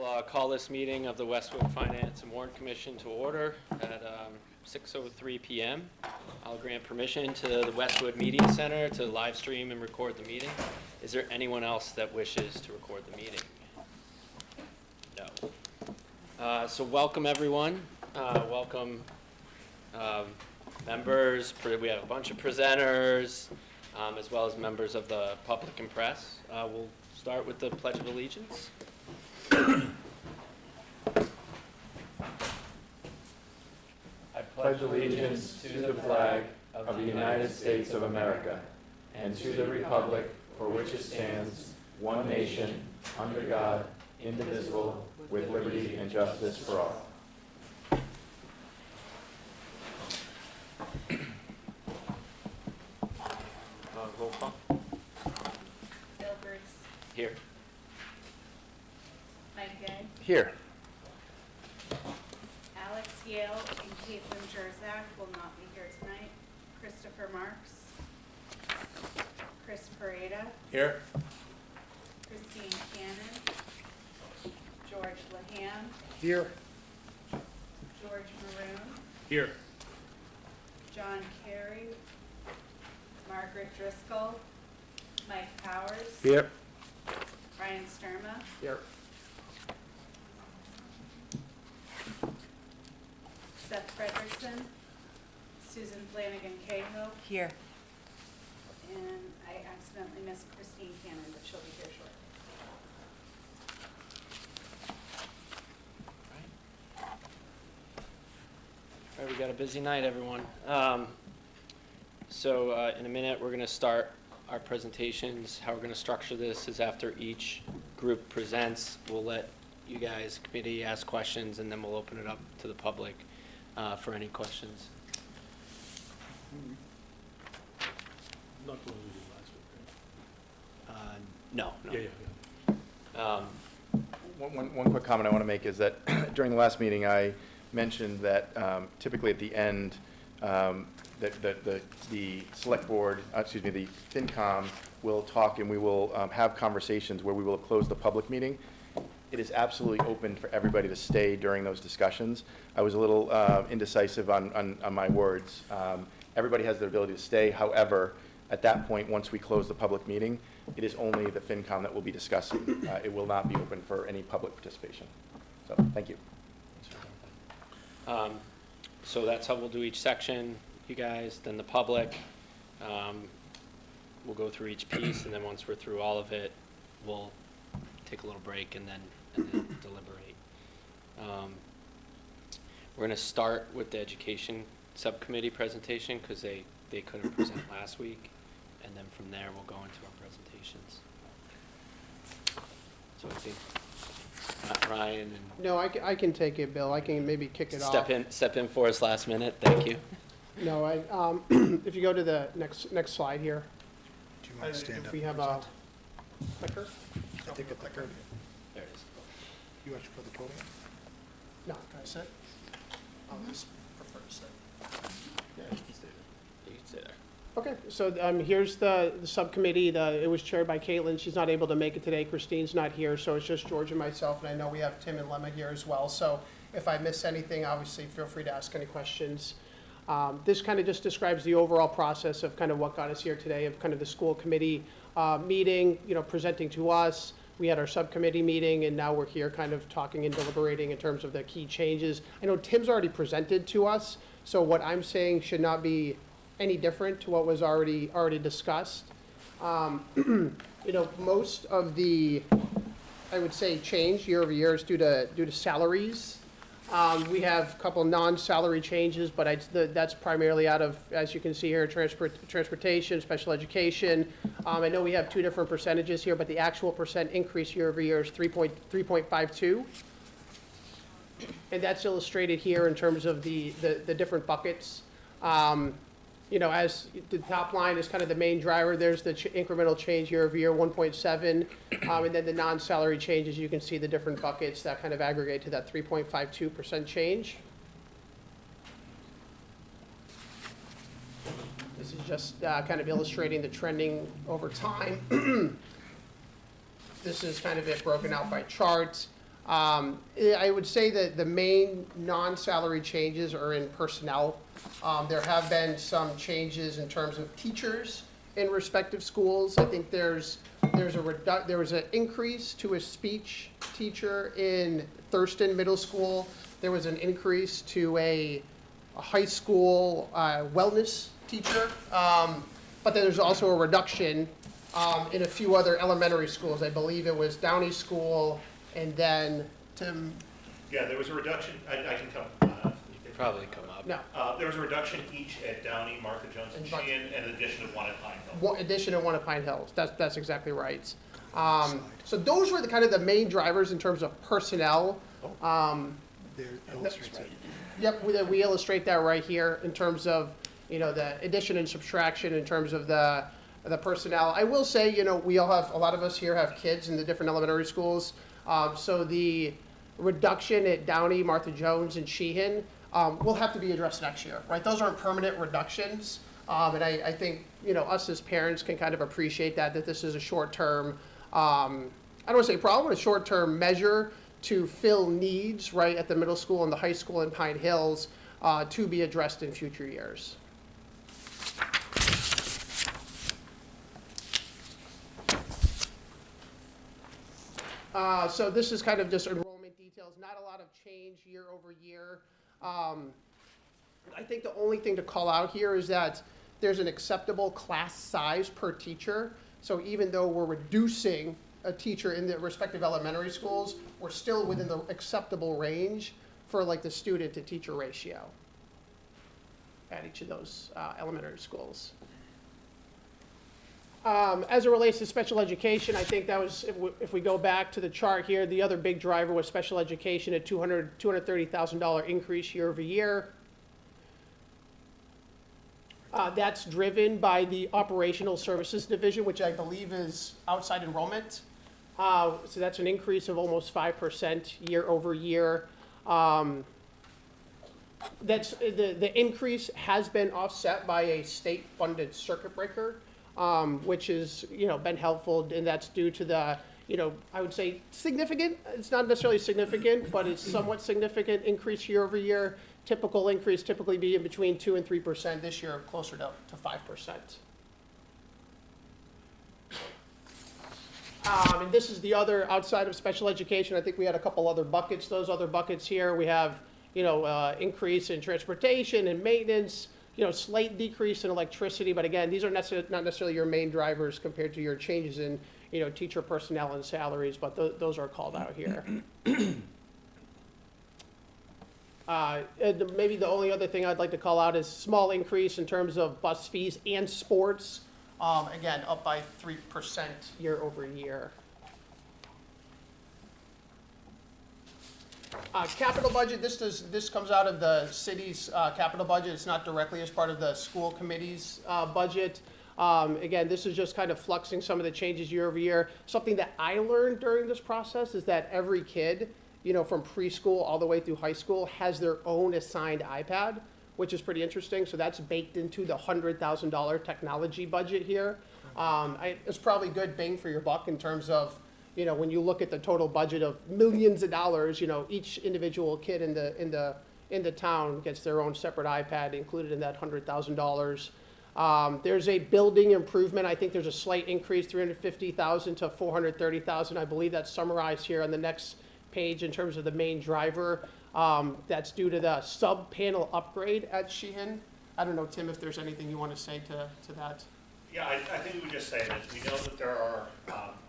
We'll call this meeting of the Westwood Finance and Warrant Commission to order at 6:03 p.m. I'll grant permission to the Westwood Media Center to live stream and record the meeting. Is there anyone else that wishes to record the meeting? No. So welcome everyone. Welcome members. We have a bunch of presenters, as well as members of the public and press. We'll start with the Pledge of Allegiance. I pledge allegiance to the flag of the United States of America and to the republic for which it stands, one nation, under God, indivisible, with liberty and justice for all. Roll call. Bill Bruce. Here. Mike Gay. Here. Alex Yale and Caitlin Jerzak will not be here tonight. Christopher Marks. Chris Pareda. Here. Christine Cannon. George Lahan. Here. George Maroon. Here. John Carey. Margaret Driscoll. Mike Powers. Here. Ryan Sturma. Here. Seth Frederickson. Susan Flanagan Cahill. Here. And I accidentally missed Christine Cannon, but she'll be here shortly. All right, we got a busy night, everyone. In a minute, we're going to start our presentations. How we're going to structure this is after each group presents, we'll let you guys, committee, ask questions, and then we'll open it up to the public for any questions. Not the one we did last week, No. right? Yeah. One quick comment I want to make is that during the last meeting, I mentioned that typically at the end, the select board, the FINCOM will talk and we will have conversations where we will close the public meeting. It is absolutely open for everybody to stay during those discussions. I was a little indecisive on my words. Everybody has the ability to stay. However, at that point, once we close the public meeting, it is only the FINCOM that will be discussing. It will not be open for any public participation. So, thank you. So that's how we'll do each section, you guys, then the public. We'll go through each piece, and then once we're through all of it, we'll take a little break and then deliberate. We're going to start with the education subcommittee presentation because they couldn't present last week, and then from there we'll go into our presentations. So I think Ryan and No, I can take it, Bill. I can maybe kick it off. step in for us last minute. Thank you. No, if you go to the next slide here. Do you want to stand If up? we have a clicker? I think a clicker. There it is. You want to put the podium? No, can I sit? I'll just prefer to sit. Yeah, you can stay there. You can stay there. Okay, so here's the subcommittee. It was chaired by Caitlin. She's not able to make it today. Christine's not here, so it's just George and myself, and I know we have Tim and Lemma here as well. So if I miss anything, obviously feel free to ask any questions. This kind of just describes the overall process of kind of what got us here today, of kind of the school committee meeting, presenting to us. We had our subcommittee meeting, and now we're here kind of talking and deliberating in terms of the key changes. I know Tim's already presented to us, so what I'm saying should not be any different to what was already discussed. Most of the, I would say, change year over year is due to salaries. We have a couple non-salary changes, but that's primarily out of, as you can see here, transportation, special education. I know we have two different percentages here, but the actual percent increase year over year is 3.52. And that's illustrated here in terms of the different buckets. As the top line is kind of the main driver, there's the incremental change year over year, 1.7, and then the non-salary changes, you can see the different buckets that kind of aggregate to that 3.52% change. This is just kind of illustrating the trending over time. This is kind of it broken out by charts. I would say that the main non-salary changes are in personnel. There have been some changes in terms of teachers in respective schools. I think there was an increase to a speech teacher in Thurston Middle School. There was an increase to a high school wellness teacher. But then there's also a reduction in a few other elementary schools. I believe it was Downey School, and then Tim, Yeah, there was a reduction, I can come. You can probably come up. no, There was a reduction each at Downey, Martha Jones, and And Buck- Sheehan, and an addition of one at Pine Hill. one addition and one at Pine Hills. That's exactly right. So those were the kind of the main drivers in terms of personnel. There illustrates it. Yep, we illustrate that right here in terms of, the addition and subtraction in terms of the personnel. I will say, we all have, a lot of us here have kids in the different elementary schools. So the reduction at Downey, Martha Jones, and Sheehan will have to be addressed next year, right? Those aren't permanent reductions. And I think, us as parents can kind of appreciate that this is a short-term, I don't want to say problem, but a short-term measure to fill needs, right, at the middle school and the high school in Pine Hills to be addressed in future years. So this is kind of just enrollment details, not a lot of change year over year. I think the only thing to call out here is that there's an acceptable class size per teacher. So even though we're reducing a teacher in the respective elementary schools, we're still within the acceptable range for like the student to teacher ratio at each of those elementary schools. As it relates to special education, I think that was, if we go back to the chart here, the other big driver was special education at $230,000 increase year over year. That's driven by the operational services division, which I believe is outside enrollment. So that's an increase of almost 5% year over year. That's the increase has been offset by a state-funded circuit breaker, which has been helpful, and that's due to the I would say significant. It's not necessarily significant, but it's somewhat significant increase year over year. Typical increase typically be in between 2% and 3%. This year, closer to 5%. And this is the other outside of special education. I think we had a couple other buckets. Those other buckets here, we have increase in transportation and maintenance. Slight decrease in electricity, but again, these are not necessarily your main drivers compared to your changes in teacher personnel and salaries, but those are called out here. And maybe the only other thing I'd like to call out is small increase in terms of bus fees and sports. Again, up by 3% year over year. Capital budget, this comes out of the city's capital budget. It's not directly as part of the school committee's budget. Again, this is just kind of fluxing some of the changes year over year. Something that I learned during this process is that every kid, from preschool all the way through high school has their own assigned iPad, which is pretty interesting. So that's baked into the $100,000 technology budget here. It's probably good bang for your buck in terms of, when you look at the total budget of millions of dollars, each individual kid in the town gets their own separate iPad included in that $100,000. There's a building improvement. I think there's a slight increase, $350,000 to $430,000. I believe that's summarized here on the next page in terms of the main driver. That's due to the sub-panel upgrade at Sheehan. I don't know, Tim, if there's anything you want to say to that. Yeah, I think we would just say that we know that there are,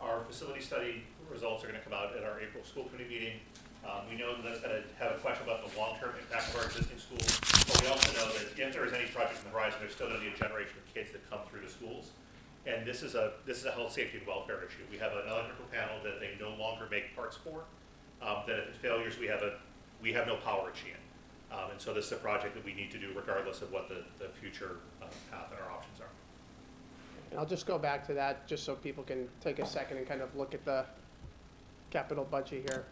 our facility study results are going to come out at our April school committee meeting. We know that that's going to have a question about the long-term impact of our existing schools, but we also know that if there is any project on the horizon, there's still going to be a generation of kids that come through the schools. And this is a health, safety, and welfare issue. We have an electrical panel that they no longer make parts for, that if it failures, we have no power at Sheehan. And so this is a project that we need to do regardless of what the future path and our options are. And I'll just go back to that just so people can take a second and kind of look at the capital budget here.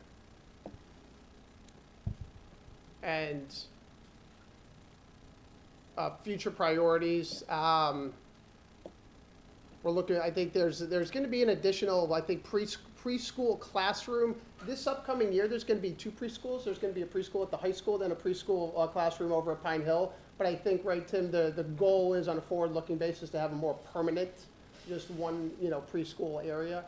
And future priorities. We're looking, I think there's going to be an additional, I think, preschool classroom. This upcoming year, there's going to be 2 preschools. There's going to be a preschool at the high school, then a preschool classroom over at Pine Hill. But I think, right, Tim, the goal is on a forward-looking basis to have a more permanent, just one, preschool area.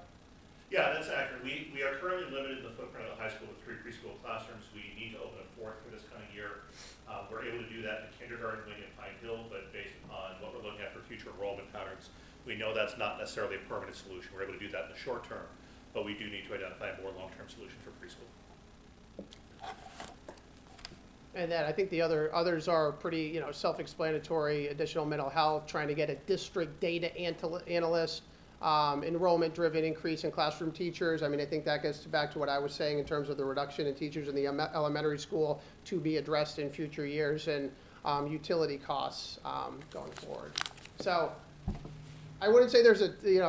Yeah, that's accurate. We are currently limited in the footprint of the high school with 3 preschool classrooms. We need to open a 4th for this coming year. We're able to do that in the kindergarten wing at Pine Hill, but based on what we're looking at for future enrollment patterns, we know that's not necessarily a permanent solution. We're able to do that in the short term, but we do need to identify a more long-term solution for preschool. And then I think the others are pretty, self-explanatory. Additional mental health, trying to get a district data analyst, enrollment-driven increase in classroom teachers. I mean, I think that gets back to what I was saying in terms of the reduction in teachers in the elementary school to be addressed in future years, and utility costs going forward. So I wouldn't say there's a,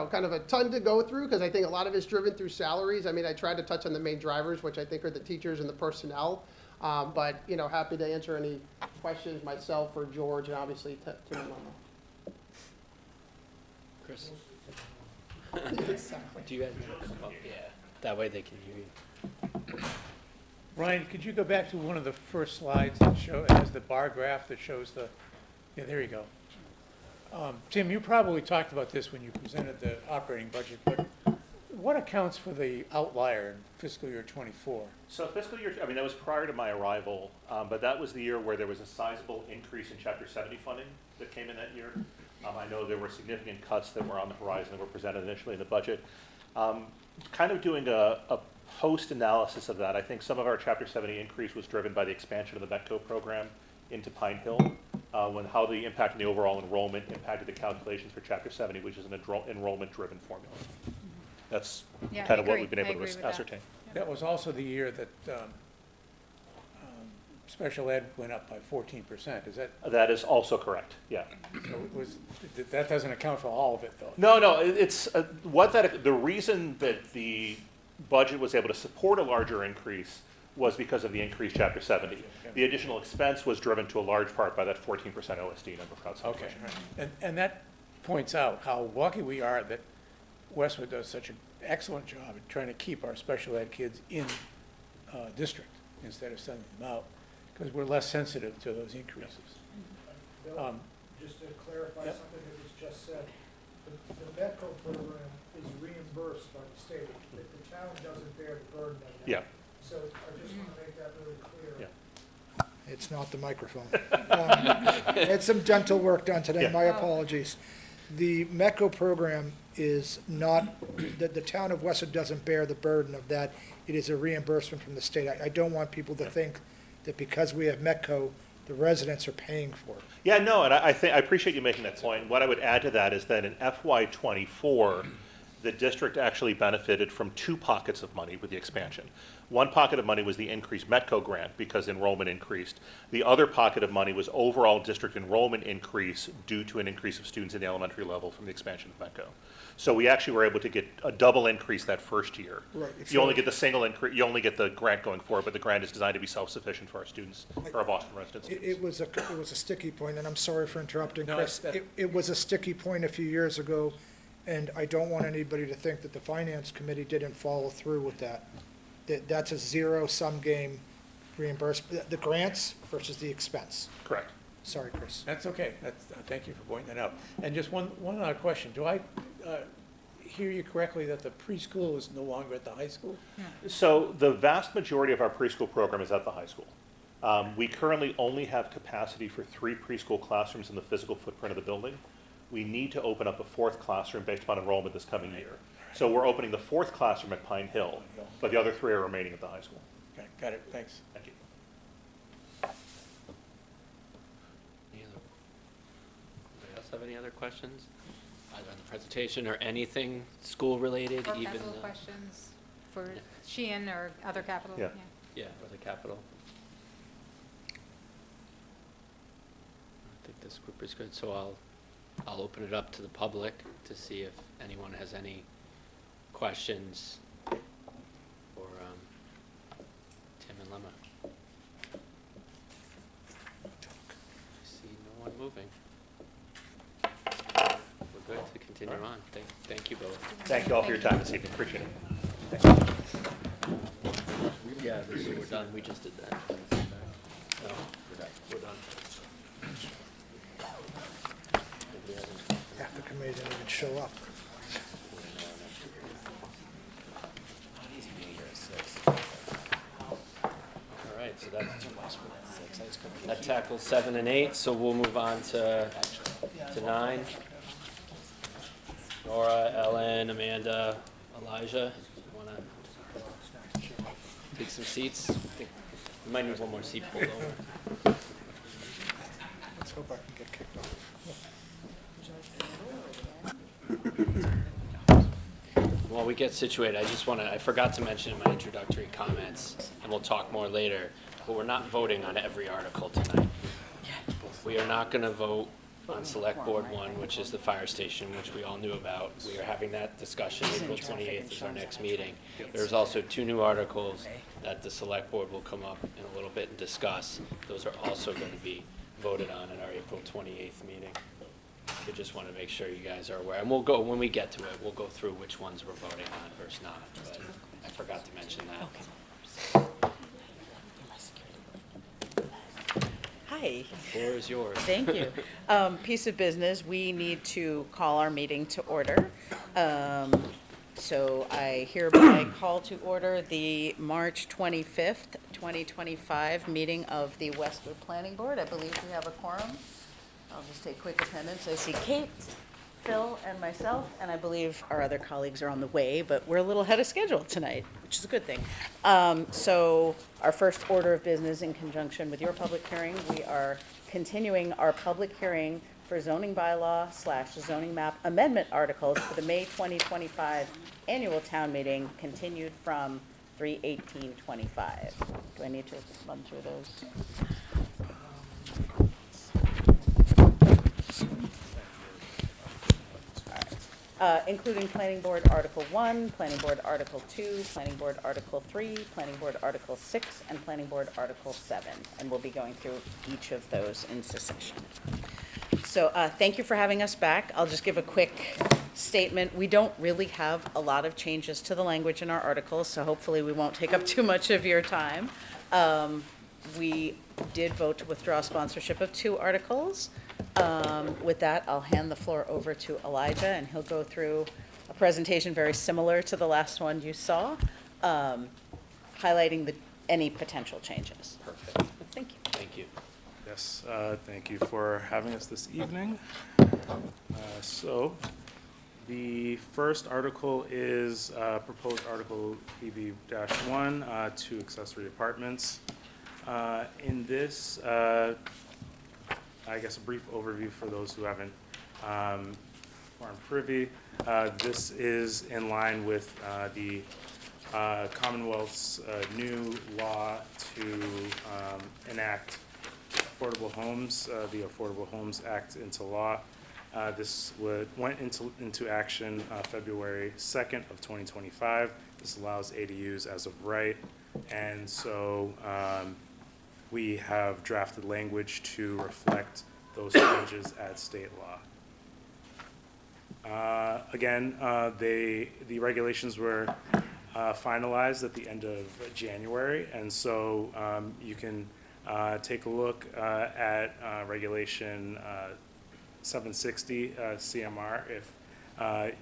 kind of a ton to go through, because I think a lot of it's driven through salaries. I mean, I tried to touch on the main drivers, which I think are the teachers and the personnel. But, happy to answer any questions, myself or George, and obviously Tim and Lama. Chris, Exactly. do you guys want to come up? Yeah, that way they can hear you. Ryan, could you go back to one of the first slides that has the bar graph that shows yeah, there you go. Tim, you probably talked about this when you presented the operating budget, but what accounts for the outlier in fiscal year '24? So fiscal year, that was prior to my arrival, but that was the year where there was a sizable increase in Chapter 70 funding that came in that year. I know there were significant cuts that were on the horizon that were presented initially in the budget. Kind of doing a post-analysis of that, I think some of our Chapter 70 increase was driven by the expansion of the METCO program into Pine Hill, how the impact on the overall enrollment impacted the calculations for Chapter 70, which is an enrollment-driven formula. That's Yeah, kind I of what agree. we've been I able agree to with that. ascertain. That was also the year that special ed went up by 14%. Is that, That is also correct, yeah. that doesn't account for all of it, though? No, it's, the reason that the budget was able to support a larger increase was because of the increased Chapter 70. The additional expense was driven to a large part by that 14% OSD number for outside Okay, tuition. and that points out how lucky we are that Westwood does such an excellent job at trying to keep our special ed kids in district instead of sending them out, because we're less sensitive to those increases. Bill, just to clarify Yep. something that was just said, the METCO program is reimbursed by the state. The town doesn't bear the burden of that. Yeah. So I just want to make that really clear. Yeah. It's not the microphone. I had some dental work done today, Yeah. my apologies. The METCO program is not, the town of Westwood doesn't bear the burden of that. It is a reimbursement from the state. I don't want people to think that because we have METCO, the residents are paying for it. Yeah, no, and I appreciate you making that point. What I would add to that is that in FY '24, the district actually benefited from 2 pockets of money with the expansion. One pocket of money was the increased METCO grant because enrollment increased. The other pocket of money was overall district enrollment increase due to an increase of students in the elementary level from the expansion of METCO. So we actually were able to get a double increase that first year. Right. You only get the single increase, you only get the grant going forward, but the grant is designed to be self-sufficient for our students, for our Boston residents. It was a sticky point, and I'm sorry for interrupting, No, Chris. that- It was a sticky point a few years ago, and I don't want anybody to think that the finance committee didn't follow through with that. That's a zero-sum game reimbursement, the grants versus the expense. Correct. Sorry, Chris. That's okay. Thank you for pointing that out. And just one other question. Do I hear you correctly that the preschool is no longer at the high school? So the vast majority of our preschool program is at the high school. We currently only have capacity for 3 preschool classrooms in the physical footprint of the building. We need to open up a 4th classroom based upon enrollment this coming year. So we're opening the 4th classroom at Pine Hill, but the other 3 are remaining at the high school. Okay, got it. Thanks. Thank you. Anybody else have any other questions? Either on the presentation or anything school-related, Or even capital the, questions for Sheehan or other capital? Yeah. yeah, or the capital. I think this group is good, so I'll open it up to the public to see if anyone has any questions for Tim and Lemma. I see no one moving. We're Good to continue on. Thank you both. Thank you all for your time this evening, appreciate it. Yeah, we're done. We just did that. No, we're done. Half the committee didn't even show up. All right, so that tackles 7 and 8, so we'll move on to 9. Nora, Ellen, Amanda, Elijah, want to take some seats? I think we might need one more seat pulled over. Let's hope I can get kicked off. While we get situated, I forgot to mention in my introductory comments, and we'll talk more later, but we're not voting on every article tonight. We are not going to vote on Select Board 1, which is the fire station, which we all knew about. We are having that discussion. April 28th is our next meeting. There's also 2 new articles that the Select Board will come up in a little bit and discuss. Those are also going to be voted on in our April 28th meeting. We just want to make sure you guys are aware. And we'll go, when we get to it, we'll go through which ones we're voting on versus not. But I forgot to mention that. Hi, The floor is yours. thank you. Piece of business, we need to call our meeting to order. So I hereby call to order the March 25th, 2025 meeting of the Westwood Planning Board. I believe we have a quorum. I'll just take quick attendance. I see Kate, Phil, and myself, and I believe our other colleagues are on the way, but we're a little ahead of schedule tonight, which is a good thing. So our first order of business in conjunction with your public hearing, we are continuing our public hearing for zoning bylaw / zoning map amendment articles for the May 2025 annual town meeting, continued from 3/18/25. Do I need to run through those? Including Planning Board Article 1, Planning Board Article 2, Planning Board Article 3, Planning Board Article 6, and Planning Board Article 7. And we'll be going through each of those in succession. So thank you for having us back. I'll just give a quick statement. We don't really have a lot of changes to the language in our articles, so hopefully we won't take up too much of your time. We did vote to withdraw sponsorship of 2 articles. With that, I'll hand the floor over to Elijah, and he'll go through a presentation very similar to the last one you saw, highlighting any potential changes. Perfect. Thank you. Thank you. Yes, thank you for having us this evening. So, the first article is proposed Article PB-1, 2 accessory apartments. In this, I guess a brief overview for those who aren't privy. This is in line with the Commonwealth's new law to enact affordable homes, the Affordable Homes Act into law. This went into action February 2nd of 2025. This allows ADUs as of right, and so we have drafted language to reflect those changes at state law. Again, the regulations were finalized at the end of January, and so you can take a look at Regulation 760 CMR if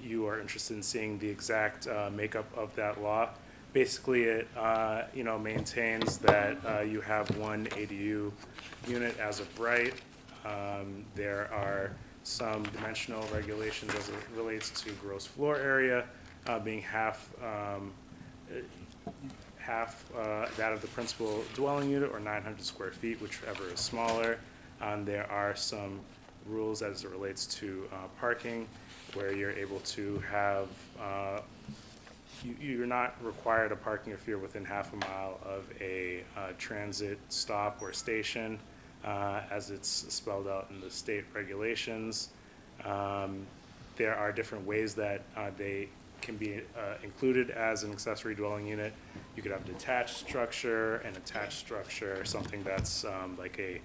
you are interested in seeing the exact makeup of that law. Basically, it maintains that you have one ADU unit as of right. There are some dimensional regulations as it relates to gross floor area being half that of the principal dwelling unit, or 900 square feet, whichever is smaller. There are some rules as it relates to parking, where you're able to have you're not required a parking if you're within half a mile of a transit stop or station, as it's spelled out in the state regulations. There are different ways that they can be included as an accessory dwelling unit. You could have a detached structure, an attached structure, something that's like a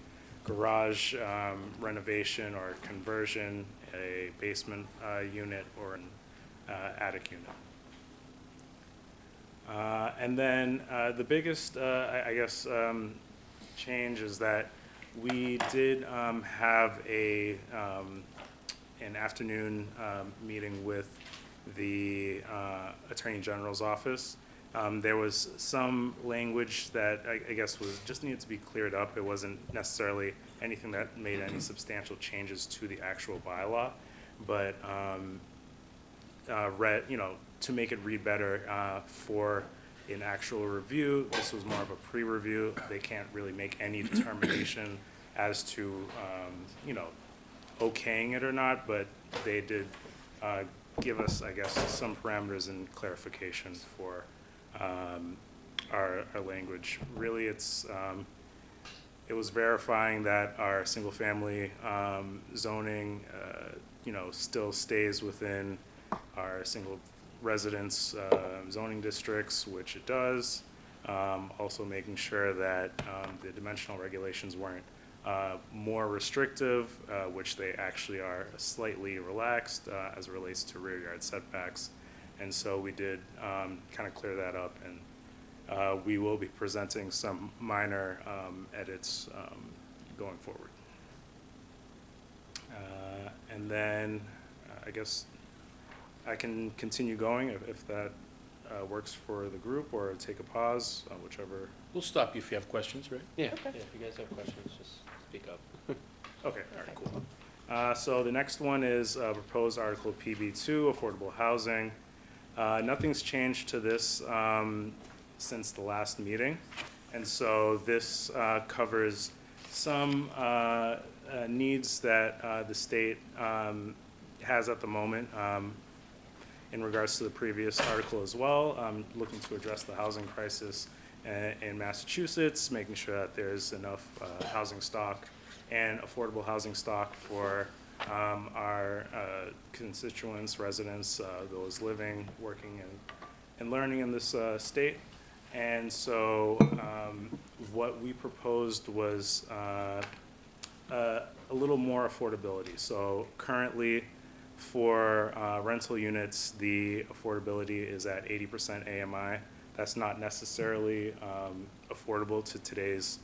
garage renovation or conversion, a basement unit or an attic unit. And then the biggest, I guess, change is that we did have an afternoon meeting with the Attorney General's office. There was some language that I guess just needed to be cleared up. It wasn't necessarily anything that made any substantial changes to the actual bylaw, but to make it read better for an actual review. This was more of a pre-review. They can't really make any determination as to okaying it or not, but they did give us, I guess, some parameters and clarification for our language. Really, it was verifying that our single-family zoning, still stays within our single residence zoning districts, which it does. Also making sure that the dimensional regulations weren't more restrictive, which they actually are slightly relaxed as it relates to rear yard setbacks. And so we did kind of clear that up, and we will be presenting some minor edits going forward. And then I guess I can continue going if that works for the group, or take a pause, whichever. We'll stop you if you have questions, right? Yeah, yeah, if you guys have questions, just speak up. Okay, all right, cool. So the next one is proposed Article PB2, affordable housing. Nothing's changed to this since the last meeting. And so this covers some needs that the state has at the moment in regards to the previous article as well, looking to address the housing crisis in Massachusetts, making sure that there's enough housing stock and affordable housing stock for our constituents, residents, those living, working, and learning in this state. And so what we proposed was a little more affordability. So currently, for rental units, the affordability is at 80% AMI. That's not necessarily affordable to today's,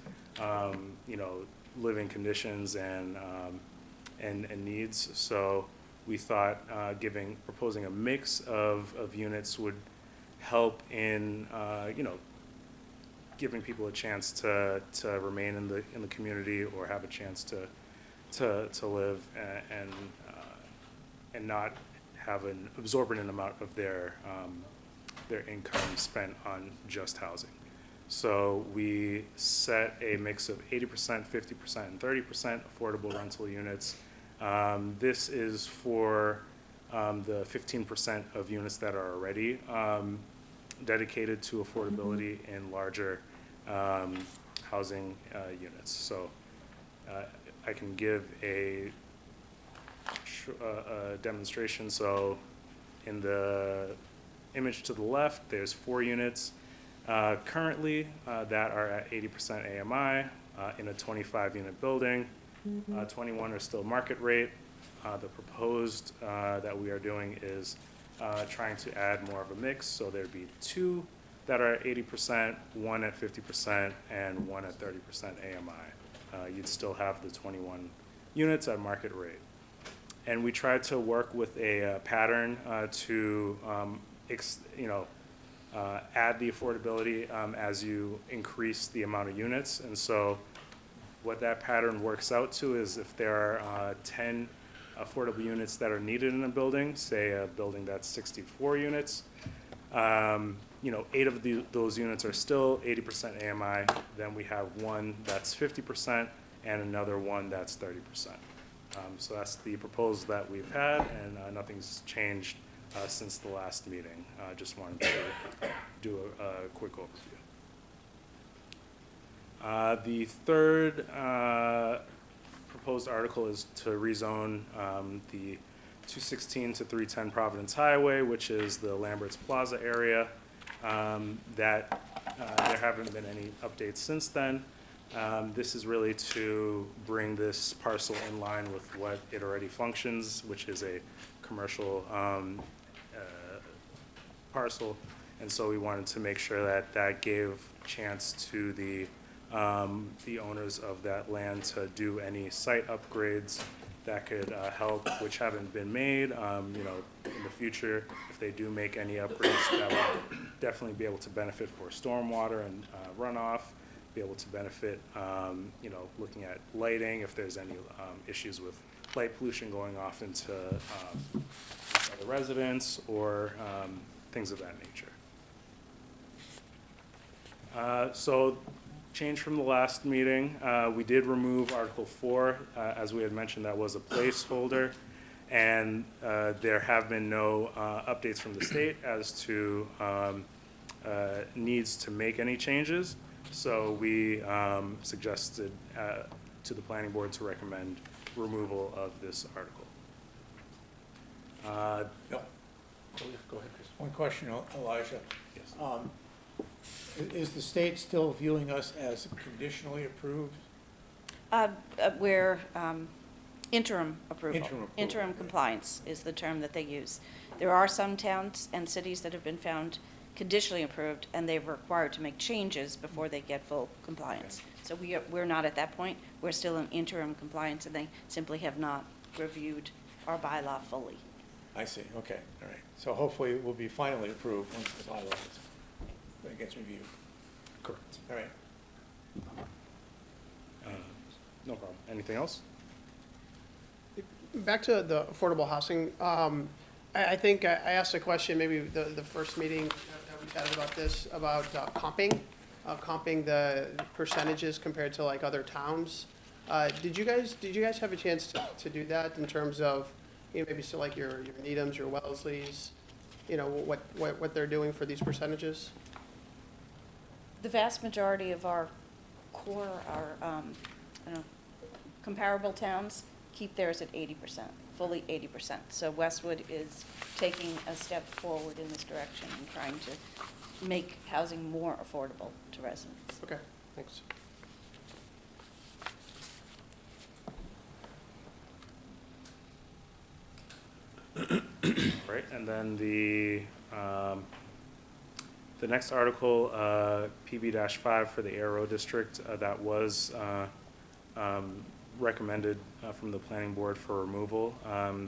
living conditions and needs. So we thought proposing a mix of units would help in, giving people a chance to remain in the community, or have a chance to live and not have an exorbitant amount of their income spent on just housing. So we set a mix of 80%, 50%, and 30% affordable rental units. This is for the 15% of units that are already dedicated to affordability in larger housing units. So I can give a demonstration. So in the image to the left, there's 4 units currently that are at 80% AMI in a 25-unit building. 21 are still market rate. The proposed that we are doing is trying to add more of a mix. So there'd be 2 that are at 80%, 1 at 50%, and 1 at 30% AMI. You'd still have the 21 units at market rate. And we tried to work with a pattern to, add the affordability as you increase the amount of units. And so what that pattern works out to is if there are 10 affordable units that are needed in a building, say a building that's 64 units, 8 of those units are still 80% AMI. Then we have 1 that's 50% and another 1 that's 30%. So that's the proposal that we've had, and nothing's changed since the last meeting. Just wanted to do a quick overview. The third proposed article is to rezone the 216 to 310 Providence Highway, which is the Lambert's Plaza area. There haven't been any updates since then, This is really to bring this parcel in line with what it already functions, which is a commercial parcel. And so we wanted to make sure that that gave chance to the owners of that land to do any site upgrades that could help, which haven't been made. You know, in the future, if they do make any upgrades, that will definitely be able to benefit for stormwater and runoff, be able to benefit, you know, looking at lighting, if there's any issues with light pollution going off into other residents or things of that nature. So change from the last meeting, we did remove Article 4. As we had mentioned, that was a placeholder. And there have been no updates from the state as to needs to make any changes. So we suggested to the planning board to recommend removal of this article. No. Go ahead, Chris. One question, Elijah. Yes. Is the state still viewing us as conditionally approved? We're interim approval. Interim approval. Interim compliance is the term that they use. There are some towns and cities that have been found conditionally approved, and they're required to make changes before they get full compliance. So we're not at that point. We're still in interim compliance, and they simply have not reviewed our bylaw fully. I see, okay, all right. So hopefully it will be finally approved once the bylaw gets reviewed. Correct. All right. No problem. Anything else? Back to the affordable housing, I think I asked a question, maybe the first meeting that we chatted about this, about comping the percentages compared to like other towns. Did you guys have a chance to do that in terms of, you know, maybe so like your Needhams, your Wellesleys, you know, what they're doing for these percentages? The vast majority of our core, our comparable towns keep theirs at 80%, fully 80%. So Westwood is taking a step forward in this direction and trying to make housing more affordable to residents. Okay, thanks. Right, and then the next article, PB-5 for the ARO district, that was recommended from the planning board for removal.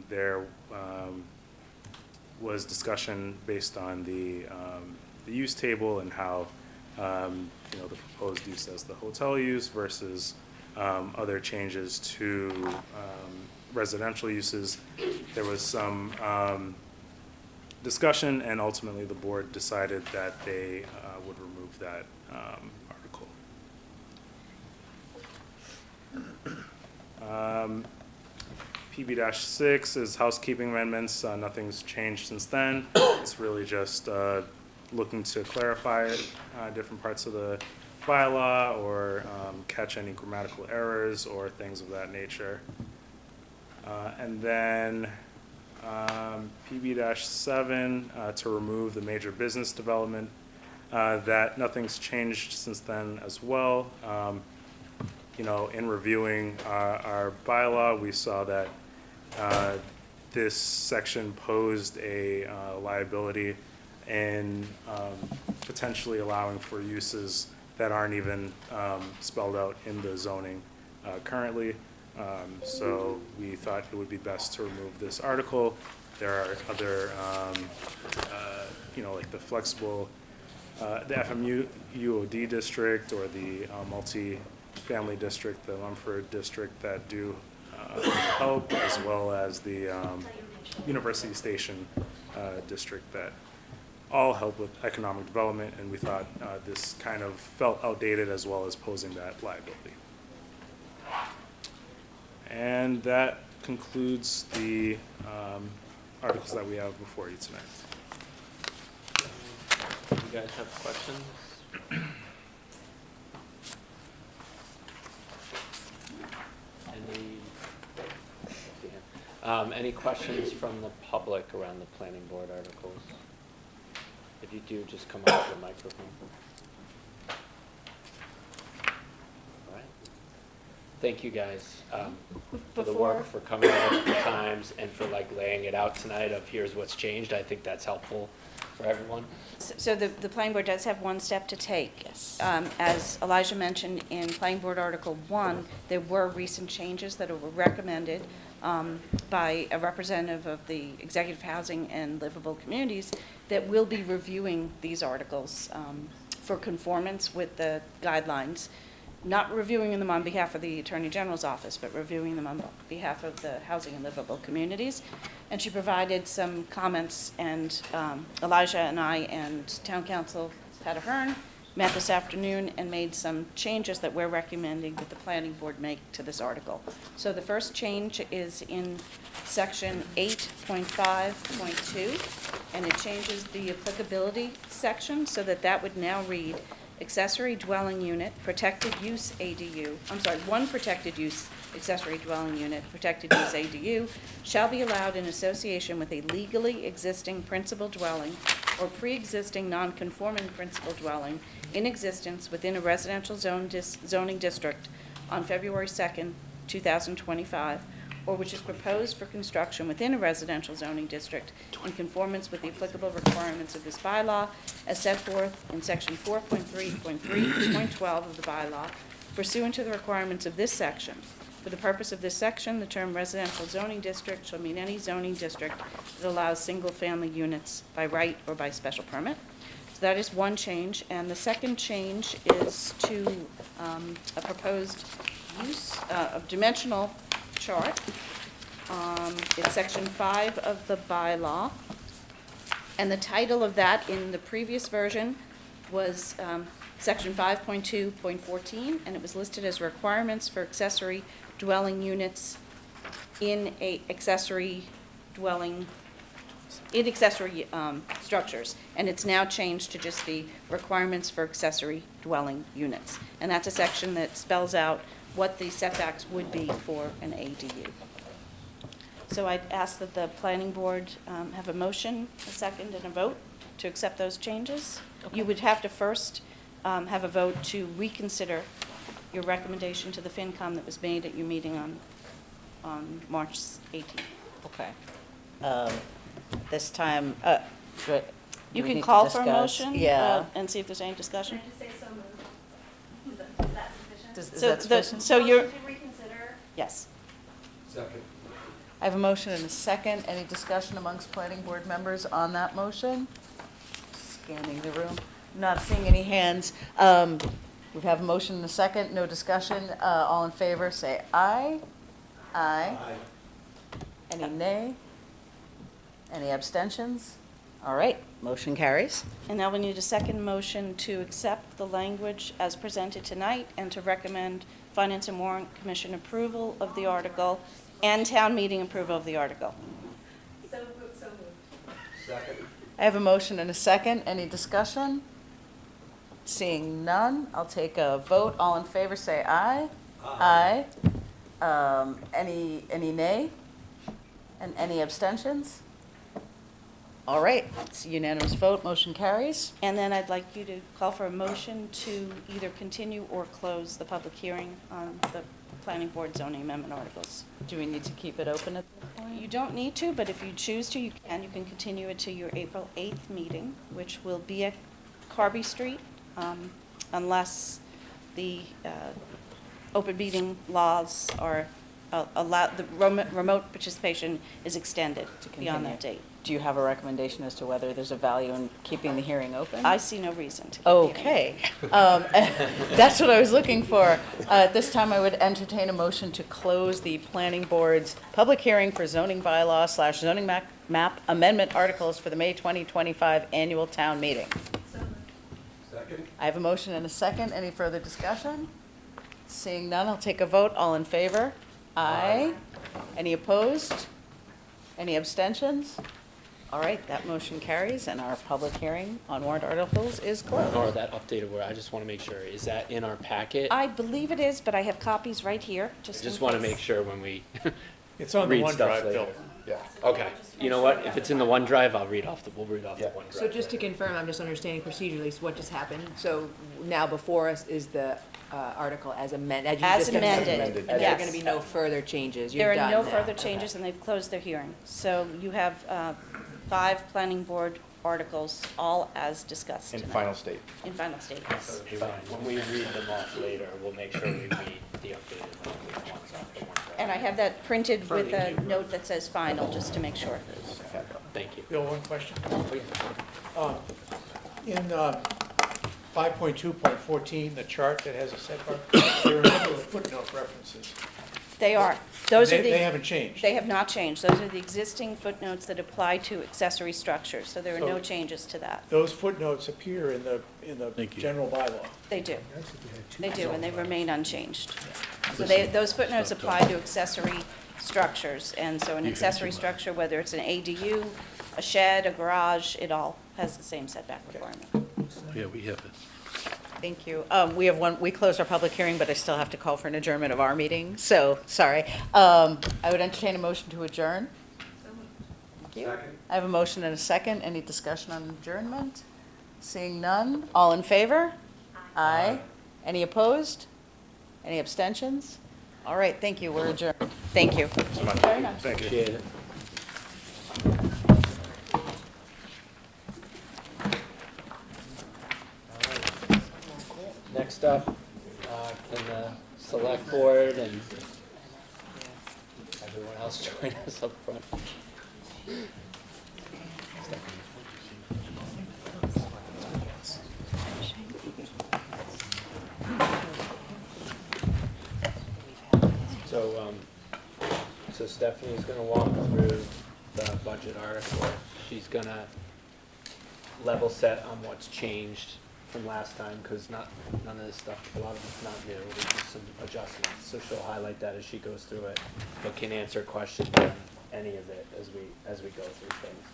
There was discussion based on the use table and how, you know, the proposed use as the hotel use versus other changes to residential uses. There was some discussion, and ultimately the board decided that they would remove that article. PB-6 is housekeeping amendments. Nothing's changed since then. It's really just looking to clarify different parts of the bylaw or catch any grammatical errors or things of that nature. And then PB-7 to remove the major business development. That nothing's changed since then as well. You know, in reviewing our bylaw, we saw that this section posed a liability in potentially allowing for uses that aren't even spelled out in the zoning currently. So we thought it would be best to remove this article. There are other, you know, like the flexible, the FMUOD district or the multi-family district, the Mumford district that do help, as well as the University Station district that all help with economic development, and we thought this kind of felt outdated as well as posing that liability. And that concludes the articles that we have before you tonight. You guys have questions? Any questions from the public around the planning board articles? If you do, just come up to the microphone. thank you guys for the Before- work, for coming out at the times, and for like laying it out tonight of here's what's changed. I think that's helpful for everyone. So the planning board does have one step to take. Yes. As Elijah mentioned in Planning Board Article 1, there were recent changes that were recommended by a representative of the Executive Housing and Livable Communities that will be reviewing these articles for conformance with the guidelines, not reviewing them on behalf of the Attorney General's office, but reviewing them on behalf of the Housing and Livable Communities. And she provided some comments, and Elijah and I and Town Council Pat Ahern met this afternoon and made some changes that we're recommending that the planning board make to this article. So the first change is in section 8.5.2, and it changes the applicability section so that that would now read accessory dwelling unit, protected use ADU, one protected use accessory dwelling unit, protected use ADU, shall be allowed in association with a legally existing principal dwelling or pre-existing non-conforming principal dwelling in existence within a residential zoning district on February 2nd, 2025, or which is proposed for construction within a residential zoning district in conformance with the applicable requirements of this bylaw as set forth in section 4.3.3.12 of the bylaw pursuant to the requirements of this section. For the purpose of this section, the term residential zoning district shall mean any zoning district that allows single-family units by right or by special permit. So that is one change, and the second change is to a proposed use of dimensional chart. It's section 5 of the bylaw, and the title of that in the previous version was section 5.2.14, and it was listed as requirements for accessory dwelling units in accessory structures, and it's now changed to just be requirements for accessory dwelling units. And that's a section that spells out what the setbacks would be for an ADU. So I'd ask that the planning board have a motion, a second, and a vote to accept those changes. You would have to first have a vote to reconsider your recommendation to the FINCOM that was made at your meeting on March 18th. Okay. This time, You we can need to call for a discuss. motion Yeah. and see if there's any discussion. Can I just say so moved? Is that sufficient? Is So that sufficient? So you're, Motion to reconsider. yes. I have a motion and a second. Any discussion amongst planning board members on that motion? Scanning the room, not seeing any hands. We have a motion and a second, no discussion. All in favor, say aye. Aye. Any nay? Any abstentions? All right, motion carries. And now we need a second motion to accept the language as presented tonight and to recommend Finance and Warrant Commission approval of the article and town meeting approval of the article. So moved. I have a motion and a second. Any discussion? Seeing none, I'll take a vote. All in favor, say aye. Aye. Any nay? And any abstentions? All right, it's a unanimous vote. Motion carries. And then I'd like you to call for a motion to either continue or close the public hearing on the planning board zoning amendment articles. Do we need to keep it open at this point? You don't need to, but if you choose to, you can. You can continue it to your April 8th meeting, which will be at Carby Street, unless the open meeting laws are allowed, the remote participation is extended To beyond continue. that date. Do you have a recommendation as to whether there's a value in keeping the hearing open? I see no reason to keep the hearing. Okay. That's what I was looking for. At this time, I would entertain a motion to close the planning board's public hearing for zoning bylaw / zoning map amendment articles for the May 2025 annual town meeting. So moved. I have a motion and a second. Any further discussion? Seeing none, I'll take a vote. All in favor? Aye. Any opposed? Any abstentions? All right, that motion carries, and our public hearing on warrant articles is closed. Or that updated word, I just want to make sure, is that in our packet? I believe it is, but I have copies right here, I just in just want to case. make sure when we It's on the read stuff OneDrive, later. Bill. Yeah. Okay, you know what, if it's in the OneDrive, we'll read off the Yeah. OneDrive. So just to confirm, I'm just understanding procedurally what just happened. So now before us is the article as amended. As amended, amended, And there are yes. going to be no further changes. There You're are done no now. further Okay. changes, and they've closed their hearing. So you have 5 planning board articles, all as discussed In tonight. final state. In final state, yes. When we read them off later, we'll make sure we read the updated ones off the OneDrive. And I have that printed with a note that says final, just to make sure. Thank you. Bill, one question. In 5.2.14, the chart that has a set bar, there are a number of footnote references. They are. Those are They the, haven't changed. they have not changed. Those are the existing footnotes that apply to accessory structures, so there are no So- changes to that. Those footnotes appear in the general bylaw. They do. They do, and they remain unchanged. So they, those footnotes apply to accessory structures, and so an accessory structure, whether it's an ADU, a shed, a garage, it all has the same setback requirement. Yeah, we have it. Thank you. We closed our public hearing, but I still have to call for an adjournment of our meeting, so, sorry. I would entertain a motion to adjourn. Thank you. I have a motion and a second. Any discussion on adjournment? Seeing none. All in favor? Aye. Any opposed? Any abstentions? All right, thank you. We're adjourned. Thank you. So much. Very much. Thank you. Appreciate it. Next up, can the select board and everyone else join us up front? So Stephanie's gonna walk through the budget article. She's gonna level set on what's changed from last time, because none of this stuff, a lot of it's not new, there's just some adjustments. So she'll highlight that as she goes through it, but can answer questions on any of it as we go through things.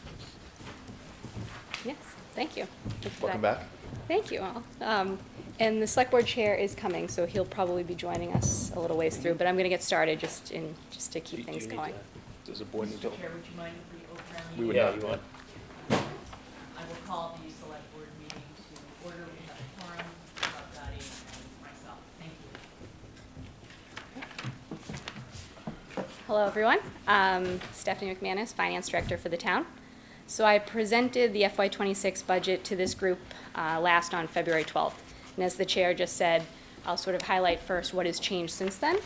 Yes, thank you. Welcome back. Thank you all. And the select board chair is coming, so he'll probably be joining us a little ways through, but I'm going to get started just to keep things going. Does the board need to? Chair, would you mind if we open our meeting? We would Yeah, not. you want? I will call the select board meeting to order. We have a quorum, Bob Dottie, and myself. Thank you. Hello, everyone. Stephanie McManus, Finance Director for the town. So I presented the FY26 budget to this group last on February 12th. And as the chair just said, I'll sort of highlight first what has changed since then.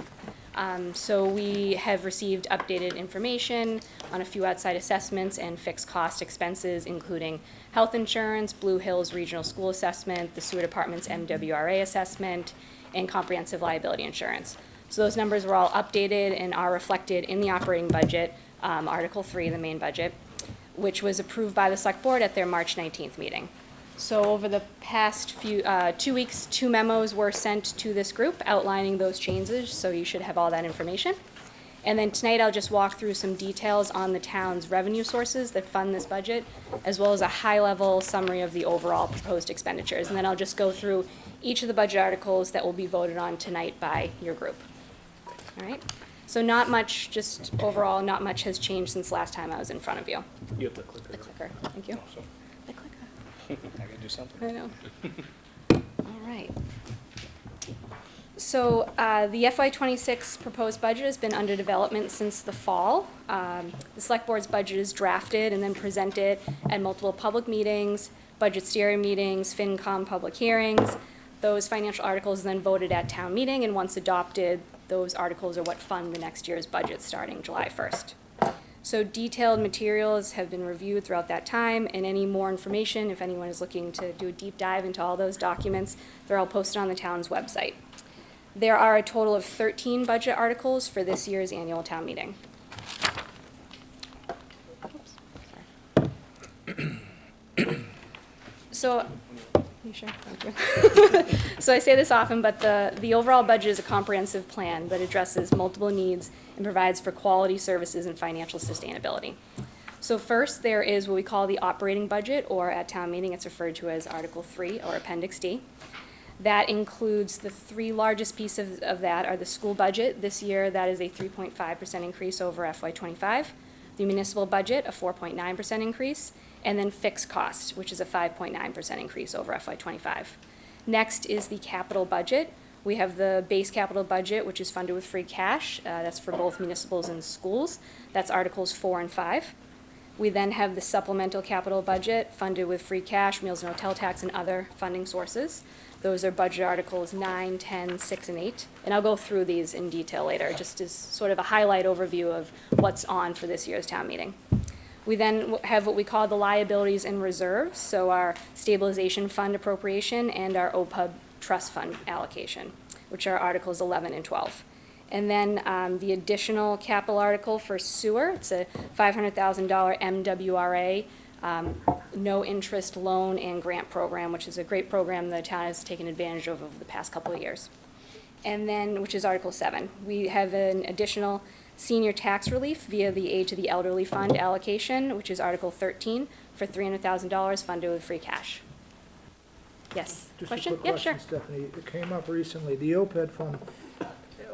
So we have received updated information on a few outside assessments and fixed cost expenses, including health insurance, Blue Hills Regional School Assessment, the Sewer Department's MWRA assessment, and comprehensive liability insurance. So those numbers were all updated and are reflected in the operating budget, Article 3, the main budget, which was approved by the Select Board at their March 19th meeting. So over the past 2 weeks, 2 memos were sent to this group outlining those changes, so you should have all that information. And then tonight I'll just walk through some details on the town's revenue sources that fund this budget, as well as a high-level summary of the overall proposed expenditures. And then I'll just go through each of the budget articles that will be voted on tonight by your group. All right? So not much, just overall, not much has changed since last time I was in front of you. You have the clicker. The clicker, thank you. The clicker. I can do something. I know. All right. So the FY26 proposed budget has been under development since the fall. The Select Board's budget is drafted and then presented at multiple public meetings, budget steering meetings, FINCOM public hearings. Those financial articles then voted at town meeting, and once adopted, those articles are what fund the next year's budget starting July 1st. So detailed materials have been reviewed throughout that time, and any more information, if anyone is looking to do a deep dive into all those documents, they're all posted on the town's website. There are a total of 13 budget articles for this year's annual town meeting. Oops, sorry. You sure? Thank you. So I say this often, but the overall budget is a comprehensive plan that addresses multiple needs and provides for quality services and financial sustainability. So first, there is what we call the operating budget, or at town meeting, it's referred to as Article 3 or Appendix D. That includes the 3 largest pieces of that are the school budget. This year, that is a 3.5% increase over FY25. the municipal budget, a 4.9% increase, and then fixed costs, which is a 5.9% increase over FY '25. Next is the capital budget. We have the base capital budget, which is funded with free cash. That's for both municipals and schools. That's Articles 4 and 5. We then have the supplemental capital budget funded with free cash, meals and hotel tax, and other funding sources. Those are budget Articles 9, 10, 6, and 8. And I'll go through these in detail later, just as sort of a highlight overview of what's on for this year's town meeting. We then have what we call the liabilities and reserves, so our stabilization fund appropriation and our OPUB trust fund allocation, which are Articles 11 and 12. And then the additional capital article for sewer, it's a $500,000 MWRA, no interest loan and grant program, which is a great program the town has taken advantage of over the past couple of years. And then, which is Article 7, we have an additional senior tax relief via the Aid to the Elderly Fund allocation, which is Article 13 for $300,000 funded with free cash. Yes, Just question? a quick Yeah, question, sure. Stephanie. It came up recently, the OPED fund,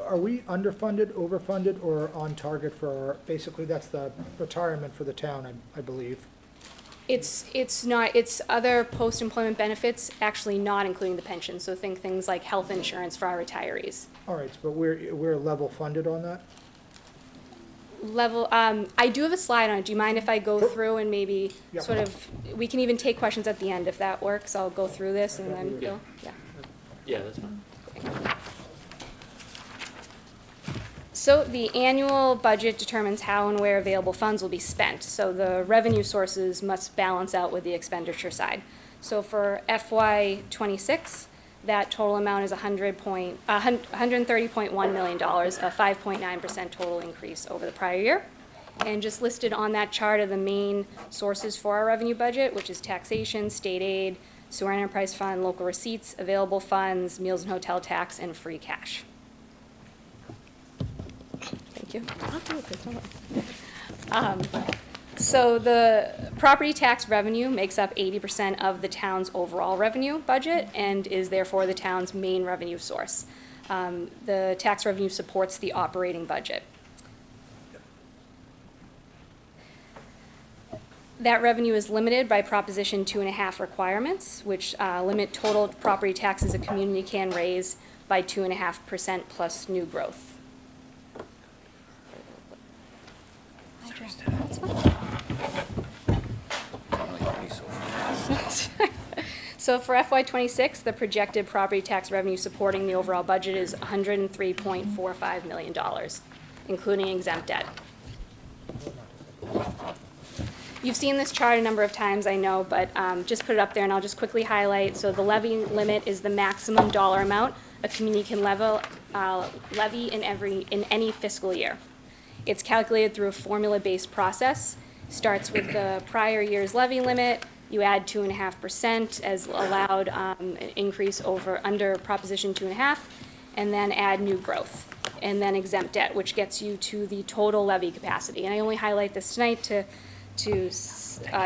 are we underfunded, overfunded, or on target for, basically that's the retirement for the town, I believe? It's not, it's other post-employment benefits, actually not including the pension. So think things like health insurance for our retirees. All right, but we're level funded on that? Level, I do have a slide on it. Do you mind if I go through and maybe Yeah. sort of, we can even take questions at the end if that works. I'll go through this and then go, yeah. Yeah, that's fine. So the annual budget determines how and where available funds will be spent. So the revenue sources must balance out with the expenditure side. So for FY '26, that total amount is $130.1 million, a 5.9% total increase over the prior year. And just listed on that chart are the main sources for our revenue budget, which is taxation, state aid, sewer enterprise fund, local receipts, available funds, meals and hotel tax, and free cash. Thank you. I'll do it, Chris, hold on. So the property tax revenue makes up 80% of the town's overall revenue budget and is therefore the town's main revenue source. The tax revenue supports the operating budget. That revenue is limited by Proposition 2.5 requirements, which limit total property taxes a community can raise by 2.5% plus new growth. So for FY '26, the projected property tax revenue supporting the overall budget is $103.45 million, including exempt debt. You've seen this chart a number of times, I know, but just put it up there and I'll just quickly highlight. So the levy limit is the maximum dollar amount a community can levy in any fiscal year. It's calculated through a formula-based process. Starts with the prior year's levy limit. You add 2.5% as allowed an increase under Proposition 2.5, and then add new growth, and then exempt debt, which gets you to the total levy capacity. And I only highlight this tonight to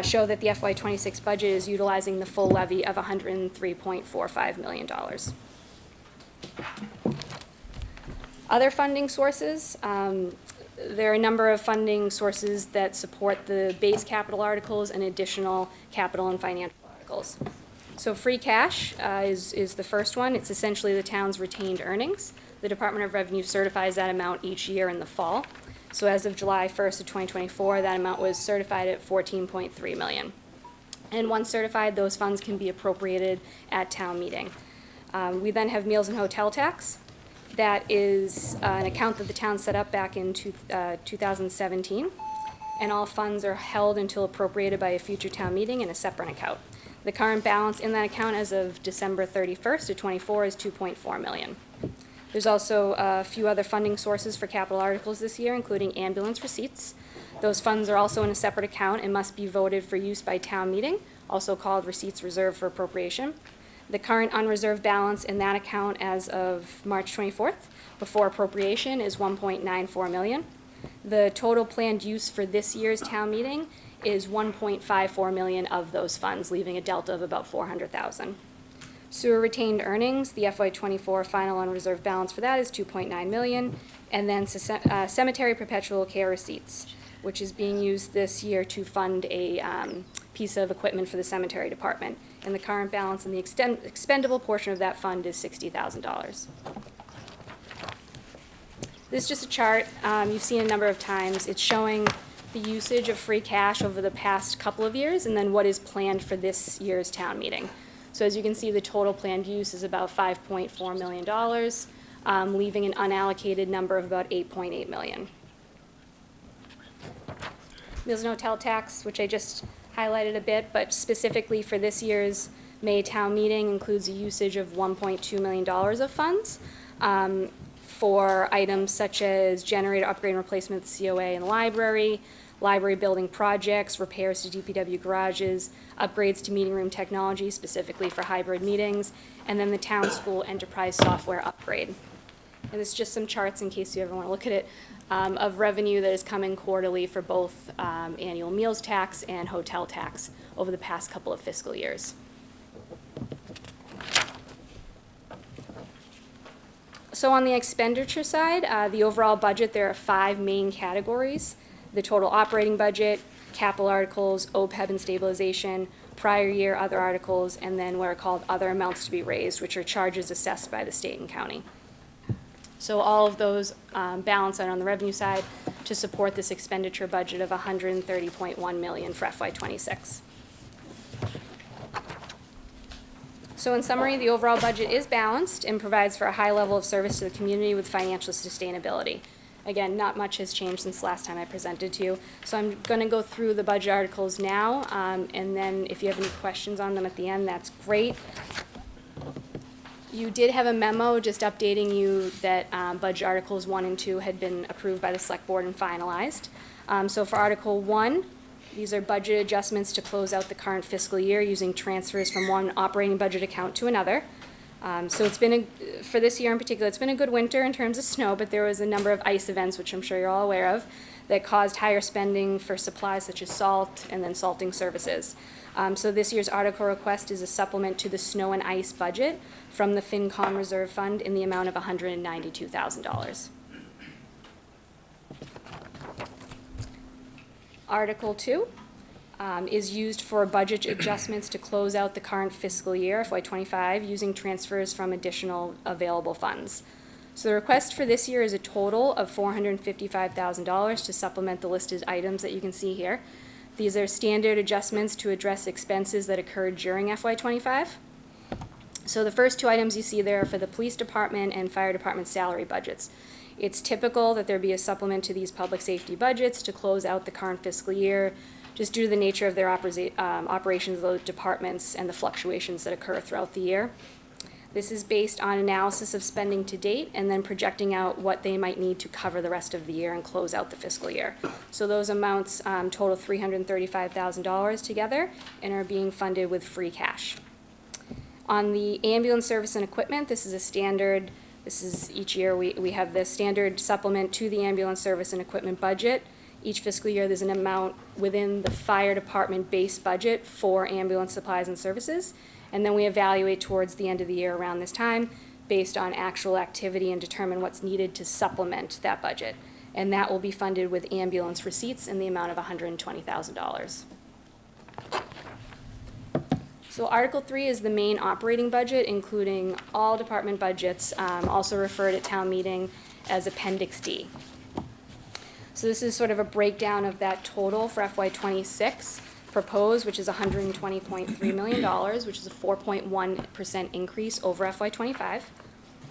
show that the FY '26 budget is utilizing the full levy of $103.45 million. Other funding sources. There are a number of funding sources that support the base capital articles and additional capital and financial articles. So free cash is the first one. It's essentially the town's retained earnings. The Department of Revenue certifies that amount each year in the fall. So as of July 1st of 2024, that amount was certified at $14.3 million. And once certified, those funds can be appropriated at town meeting. We then have meals and hotel tax. That is an account that the town set up back in 2017, and all funds are held until appropriated by a future town meeting in a separate account. The current balance in that account as of December 31st of '24 is $2.4 million. There's also a few other funding sources for capital articles this year, including ambulance receipts. Those funds are also in a separate account and must be voted for use by town meeting, also called receipts reserved for appropriation. The current unreserved balance in that account as of March 24th, before appropriation, is $1.94 million. The total planned use for this year's town meeting is $1.54 million of those funds, leaving a delta of about $400,000. Sewer retained earnings, the FY '24 final unreserved balance for that is $2.9 million, and then cemetery perpetual care receipts. which is being used this year to fund a piece of equipment for the cemetery department. And the current balance in the expendable portion of that fund is $60,000. This is just a chart you've seen a number of times. It's showing the usage of free cash over the past couple of years and then what is planned for this year's town meeting. So as you can see, the total planned use is about $5.4 million, leaving an unallocated number of about $8.8 million. Meals and hotel tax, which I just highlighted a bit, but specifically for this year's May town meeting includes a usage of $1.2 million of funds for items such as generator upgrade and replacement of the COA in the library building projects, repairs to DPW garages, upgrades to meeting room technology, specifically for hybrid meetings, and then the town school enterprise software upgrade. And this is just some charts in case you ever want to look at it, of revenue that is coming quarterly for both annual meals tax and hotel tax over the past couple of fiscal years. So on the expenditure side, the overall budget, there are 5 main categories: the total operating budget, capital articles, OPEB and stabilization, prior year other articles, and then what are called other amounts to be raised, which are charges assessed by the state and county. So all of those balance out on the revenue side to support this expenditure budget of $130.1 million for FY26. So in summary, the overall budget is balanced and provides for a high level of service to the community with financial sustainability. Again, not much has changed since last time I presented to you. So I'm going to go through the budget articles now, and then if you have any questions on them at the end, that's great. You did have a memo just updating you that budget articles 1 and 2 had been approved by the select board and finalized. So for Article 1, these are budget adjustments to close out the current fiscal year using transfers from one operating budget account to another. So it's been, for this year in particular, it's been a good winter in terms of snow, but there was a number of ice events, which I'm sure you're all aware of, that caused higher spending for supplies such as salt and then salting services. So this year's article request is a supplement to the snow and ice budget from the FINCOM Reserve Fund in the amount of $192,000. Article 2 is used for budget adjustments to close out the current fiscal year, FY25, using transfers from additional available funds. So the request for this year is a total of $455,000 to supplement the listed items that you can see here. These are standard adjustments to address expenses that occurred during FY25. So the first 2 items you see there are for the police department and fire department salary budgets. It's typical that there be a supplement to these public safety budgets to close out the current fiscal year, just due to the nature of their operations of those departments and the fluctuations that occur throughout the year. This is based on analysis of spending to date and then projecting out what they might need to cover the rest of the year and close out the fiscal year. So those amounts total $335,000 together and are being funded with free cash. On the ambulance service and equipment, this is a standard, this is each year we have this standard supplement to the ambulance service and equipment budget. Each fiscal year there's an amount within the fire department base budget for ambulance supplies and services. And then we evaluate towards the end of the year around this time based on actual activity and determine what's needed to supplement that budget. And that will be funded with ambulance receipts in the amount of $120,000. So Article 3 is the main operating budget, including all department budgets, also referred at town meeting as Appendix D. So this is sort of a breakdown of that total for FY26 proposed, which is $120.3 million, which is a 4.1% increase over FY25.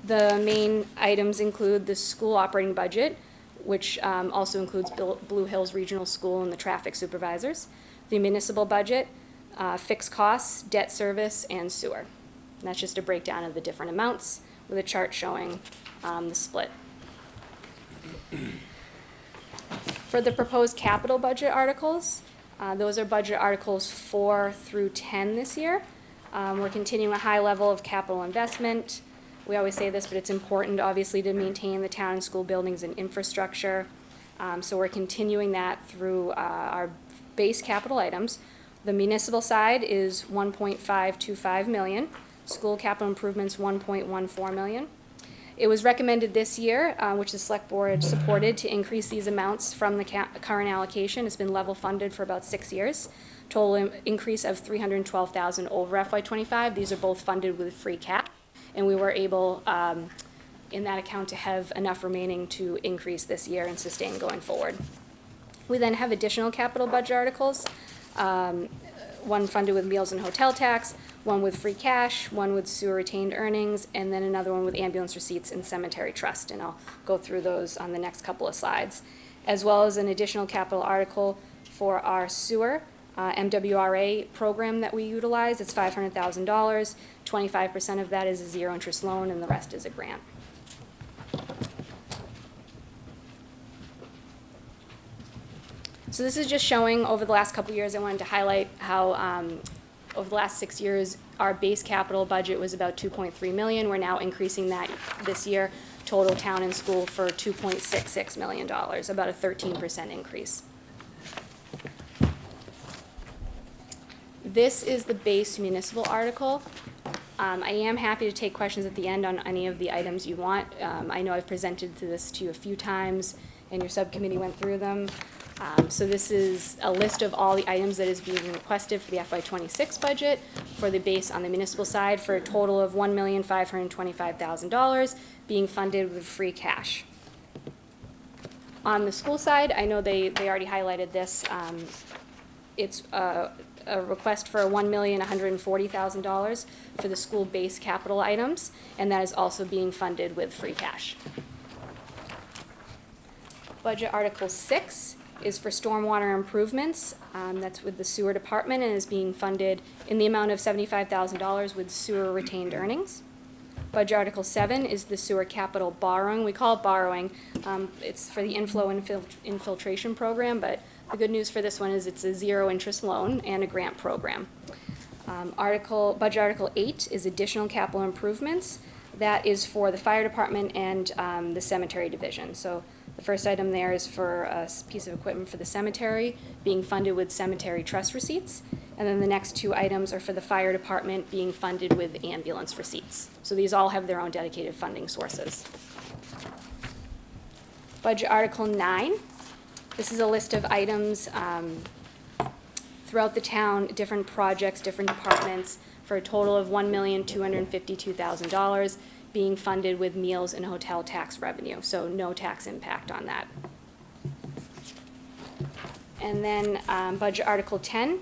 The main items include the school operating budget, which also includes Blue Hills Regional School and the traffic supervisors, the municipal budget, fixed costs, debt service, and sewer. And that's just a breakdown of the different amounts with a chart showing the split. For the proposed capital budget articles, those are budget articles 4 through 10 this year. We're continuing a high level of capital investment. We always say this, but it's important, obviously, to maintain the town and school buildings and infrastructure. So we're continuing that through our base capital items. The municipal side is $1.525 million. School capital improvements, $1.14 million. It was recommended this year, which the select board supported, to increase these amounts from the current allocation. It's been level funded for about 6 years. Total increase of $312,000 over FY25. These are both funded with free cash, and we were able, in that account, to have enough remaining to increase this year and sustain going forward. We then have additional capital budget articles, one funded with meals and hotel tax, one with free cash, one with sewer retained earnings, and then another one with ambulance receipts and cemetery trust, and I'll go through those on the next couple of slides. As well as an additional capital article for our sewer MWRA program that we utilize. It's $500,000. 25% of that is a zero interest loan, and the rest is a grant. So this is just showing over the last couple of years. I wanted to highlight how over the last 6 years, our base capital budget was about $2.3 million. We're now increasing that this year, total town and school, for $2.66 million, about a 13% increase. This is the base municipal article. I am happy to take questions at the end on any of the items you want. I know I've presented this to you a few times, and your subcommittee went through them. So this is a list of all the items that is being requested for the FY26 budget for the base on the municipal side, for a total of $1,525,000 being funded with free cash. On the school side, I know they already highlighted this. It's a request for $1,140,000 for the school base capital items, and that is also being funded with free cash. Budget Article 6 is for stormwater improvements. That's with the sewer department and is being funded in the amount of $75,000 with sewer retained earnings. Budget Article 7 is the sewer capital borrowing. We call it borrowing. It's for the inflow infiltration program, but the good news for this one is it's a zero interest loan and a grant program. Budget Article 8 is additional capital improvements. That is for the fire department and the cemetery division. So the first item there is for a piece of equipment for the cemetery being funded with cemetery trust receipts. And then the next two items are for the fire department being funded with ambulance receipts. So these all have their own dedicated funding sources. Budget Article 9. This is a list of items throughout the town, different projects, different departments, for a total of $1,252,000 being funded with meals and hotel tax revenue, so no tax impact on that. And then Budget Article 10,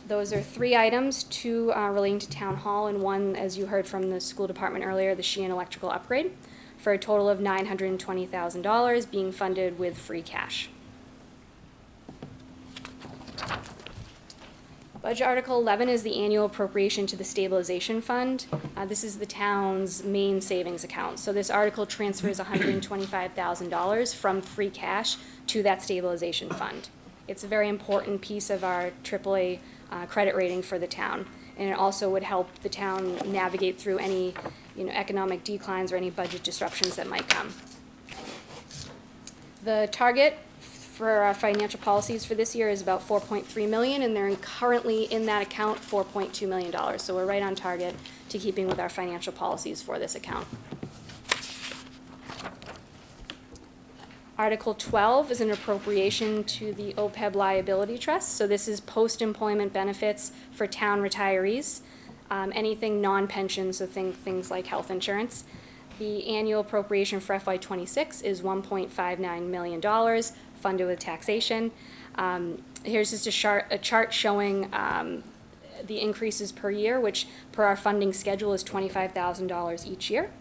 those are 3 items, 2 relating to Town Hall, and 1, as you heard from the school department earlier, the Sheehan electrical upgrade, for a total of $920,000 being funded with free cash. Budget Article 11 is the annual appropriation to the stabilization fund. This is the town's main savings account. So this article transfers $125,000 from free cash to that stabilization fund. It's a very important piece of our AAA credit rating for the town, and it also would help the town navigate through any economic declines or any budget disruptions that might come. The target for our financial policies for this year is about $4.3 million, and they're currently in that account $4.2 million. So we're right on target to keeping with our financial policies for this account. Article 12 is an appropriation to the OPEB liability trust. So this is post-employment benefits for town retirees, anything non-pension, so things like health insurance. The annual appropriation for FY26 is $1.59 million, funded with taxation. Here's just a chart showing the increases per year, which per our funding schedule is $25,000 each year.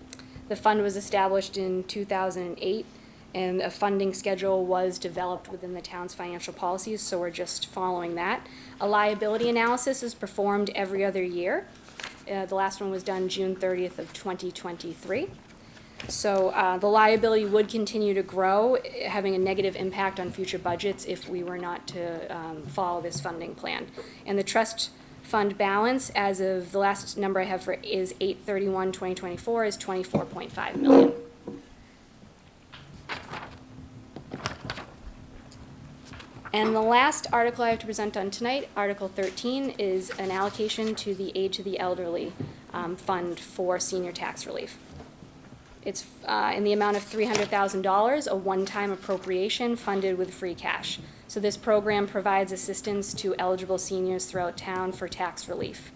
The fund was established in 2008, and a funding schedule was developed within the town's financial policies, so we're just following that. A liability analysis is performed every other year. The last one was done June 30th of 2023. So the liability would continue to grow, having a negative impact on future budgets if we were not to follow this funding plan. And the trust fund balance, as of the last number I have for is 8/31/2024, is $24.5 million. And the last article I have to present on tonight, Article 13, is an allocation to the Aid to the Elderly Fund for senior tax relief. It's in the amount of $300,000, a one-time appropriation funded with free cash. So this program provides assistance to eligible seniors throughout town for tax relief.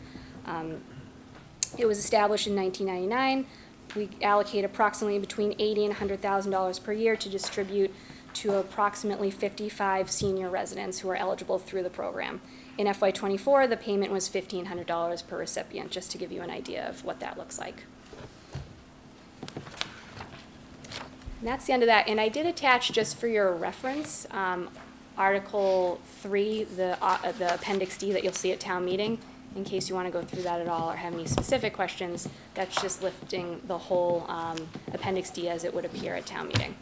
It was established in 1999. We allocate approximately between $80,000 and $100,000 per year to distribute to approximately 55 senior residents who are eligible through the program. In FY24, the payment was $1,500 per recipient, just to give you an idea of what that looks like. And that's the end of that. And I did attach, just for your reference, Article 3, the Appendix D that you'll see at town meeting, in case you want to go through that at all or have any specific questions. That's just lifting the whole Appendix D as it would appear at town meeting.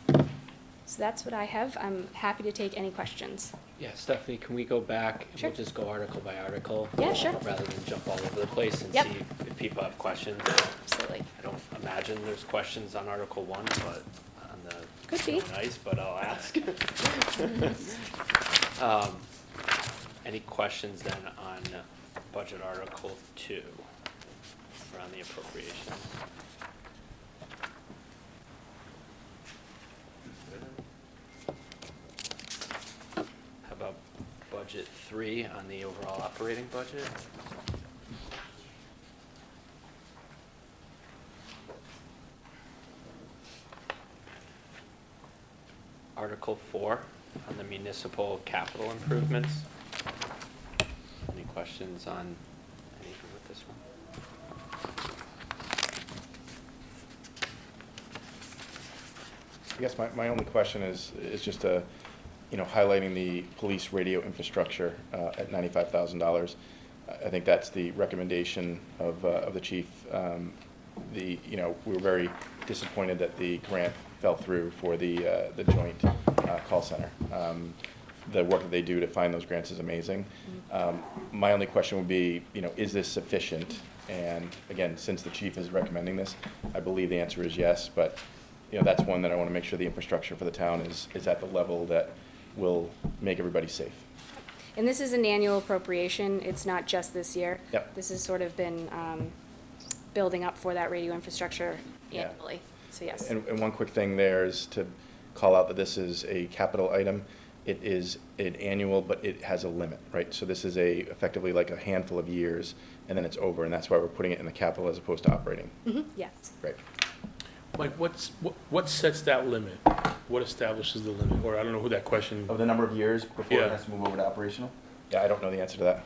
So that's what I have. I'm happy to take any questions. Yeah, Stephanie, can we go back and Sure. we'll just go article by article? Yeah, sure. Rather than jump all over the place and Yep. see if people have questions. Absolutely. I don't imagine there's questions on Article 1, but on the. Could be. Nice, but I'll ask. Any questions then on Budget Article 2 around the appropriations? How about Budget 3 on the overall operating budget? Article 4 on the municipal capital improvements. Any questions on anything with this one? I guess my only question is just highlighting the police radio infrastructure at $95,000. I think that's the recommendation of the chief. We were very disappointed that the grant fell through for the joint call center. The work that they do to find those grants is amazing. My only question would be, is this sufficient? And again, since the chief is recommending this, I believe the answer is yes, but that's one that I want to make sure the infrastructure for the town is at the level that will make everybody safe. And this is an annual appropriation. It's not just this year. Yep. This has sort of been building up for that radio infrastructure Yeah. annually. So yes. And one quick thing there is to call out that this is a capital item. It is an annual, but it has a limit, right? So this is effectively like a handful of years, and then it's over, and that's why we're putting it in the capital as opposed to operating. Yes. Great. Mike, what sets that limit? What establishes the limit? Or I don't know who that question. Of the number of years before Yeah. it has to move over to operational? Yeah, I don't know the answer to that.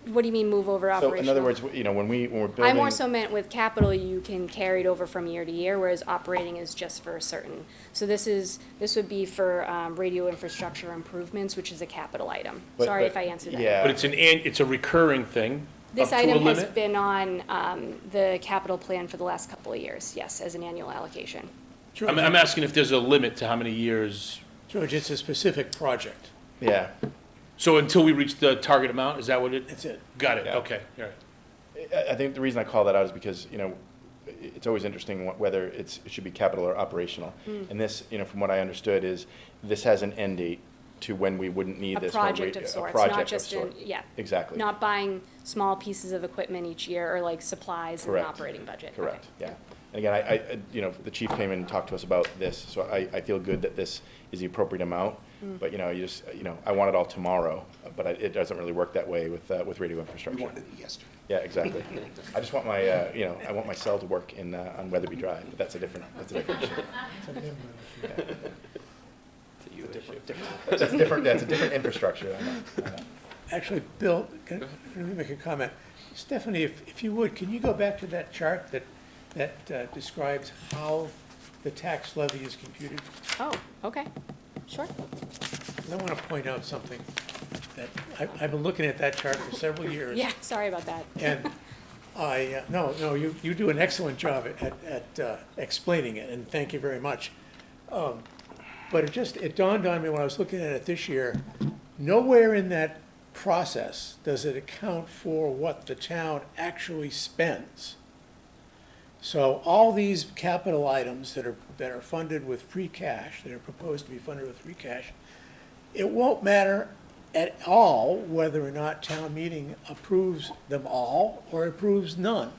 What do you mean move over operational? So in other words, when we're building. I more so meant with capital, you can carry it over from year to year, whereas operating is just for a certain. So this would be for radio infrastructure improvements, which is a capital item. Sorry if I answered that. Yeah. But it's a recurring thing? This up to a item has limit? been on the capital plan for the last couple of years, yes, as an annual allocation. I'm asking if there's a limit to how many years. George, it's a specific project. Yeah. So until we reach the target amount, is that what it? That's it. Got it, Yeah. okay, all right. I think the reason I call that out is because, it's always interesting whether it should be capital or operational. And this, from what I understood, is this has an end date to when we wouldn't need A this. project of sorts, not just yeah. Exactly. Not buying small pieces of equipment each year or like supplies in the Correct. operating budget. Correct, yeah. And again, the chief came in and talked to us about this, so I feel good that this is the appropriate amount. But, I want it all tomorrow, but it doesn't really work that way with radio infrastructure. You wanted it yesterday. Yeah, exactly. I just want I want my cell to work on Weatherby Drive, but that's a different issue. It's a different infrastructure. I know. Actually, Bill, can we make a comment? Stephanie, if you would, can you go back to that chart that describes how the tax levy is computed? Oh, okay, sure. I want to point out something that I've been looking at that chart for several years. Yeah, sorry about that. And you do an excellent job at explaining it, and thank you very much. But it dawned on me when I was looking at it this year, nowhere in that process does it account for what the town actually spends. So all these capital items that are funded with free cash, that are proposed to be funded with free cash, it won't matter at all whether or not town meeting approves them all or approves none.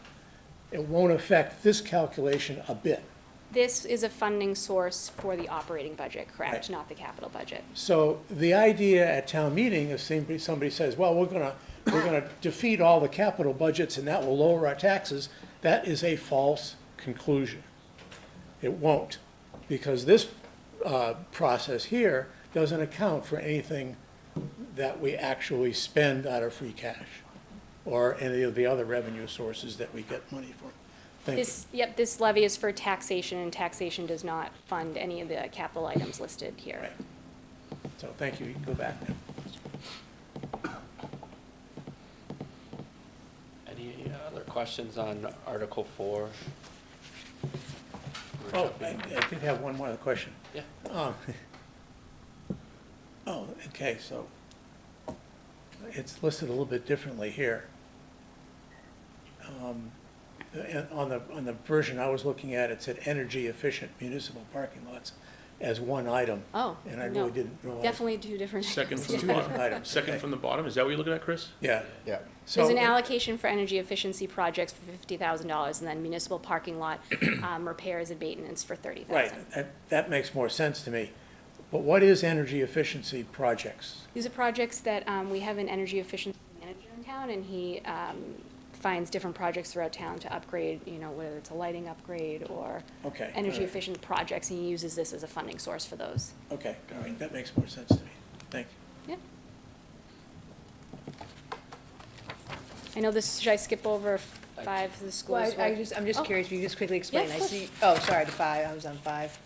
it won't affect this calculation a bit. This is a funding source for the operating budget, correct, Right. not the capital budget. So the idea at town meeting, if somebody says, well, we're gonna defeat all the capital budgets and that will lower our taxes, that is a false conclusion. It won't, because this process here doesn't account for anything that we actually spend out of free cash or any of the other revenue sources that we get money from. Thank you. This levy is for taxation, and taxation does not fund any of the capital items listed here. Right. So thank you, you can go back now. Any other questions on Article 4? Oh, I did have one more question. Yeah. Oh, okay, so it's listed a little bit differently here. And on the version I was looking at, it said energy efficient municipal parking lots as one item. Oh, And I no. really didn't realize. Definitely two different. Second from items. the Two different bottom. items. Second Okay. from the bottom, is that what you're looking at, Chris? Yeah. Yeah. There's an So- allocation for energy efficiency projects for $50,000, and then municipal parking lot repairs and maintenance for $30,000. Right, that makes more sense to me. But what is energy efficiency projects? These are projects that, we have an energy efficiency manager in town, and he finds different projects throughout town to upgrade, whether it's a lighting upgrade or Okay, all energy right. efficient projects, and he uses this as a funding source for those. Okay, all right, that makes more sense to me. Thank you. Yep. I know this, should I skip over 5, the schools? Well, I'm just Oh. curious, if you could just quickly explain. Yeah, I of course. see, oh, sorry, the 5, I was on 5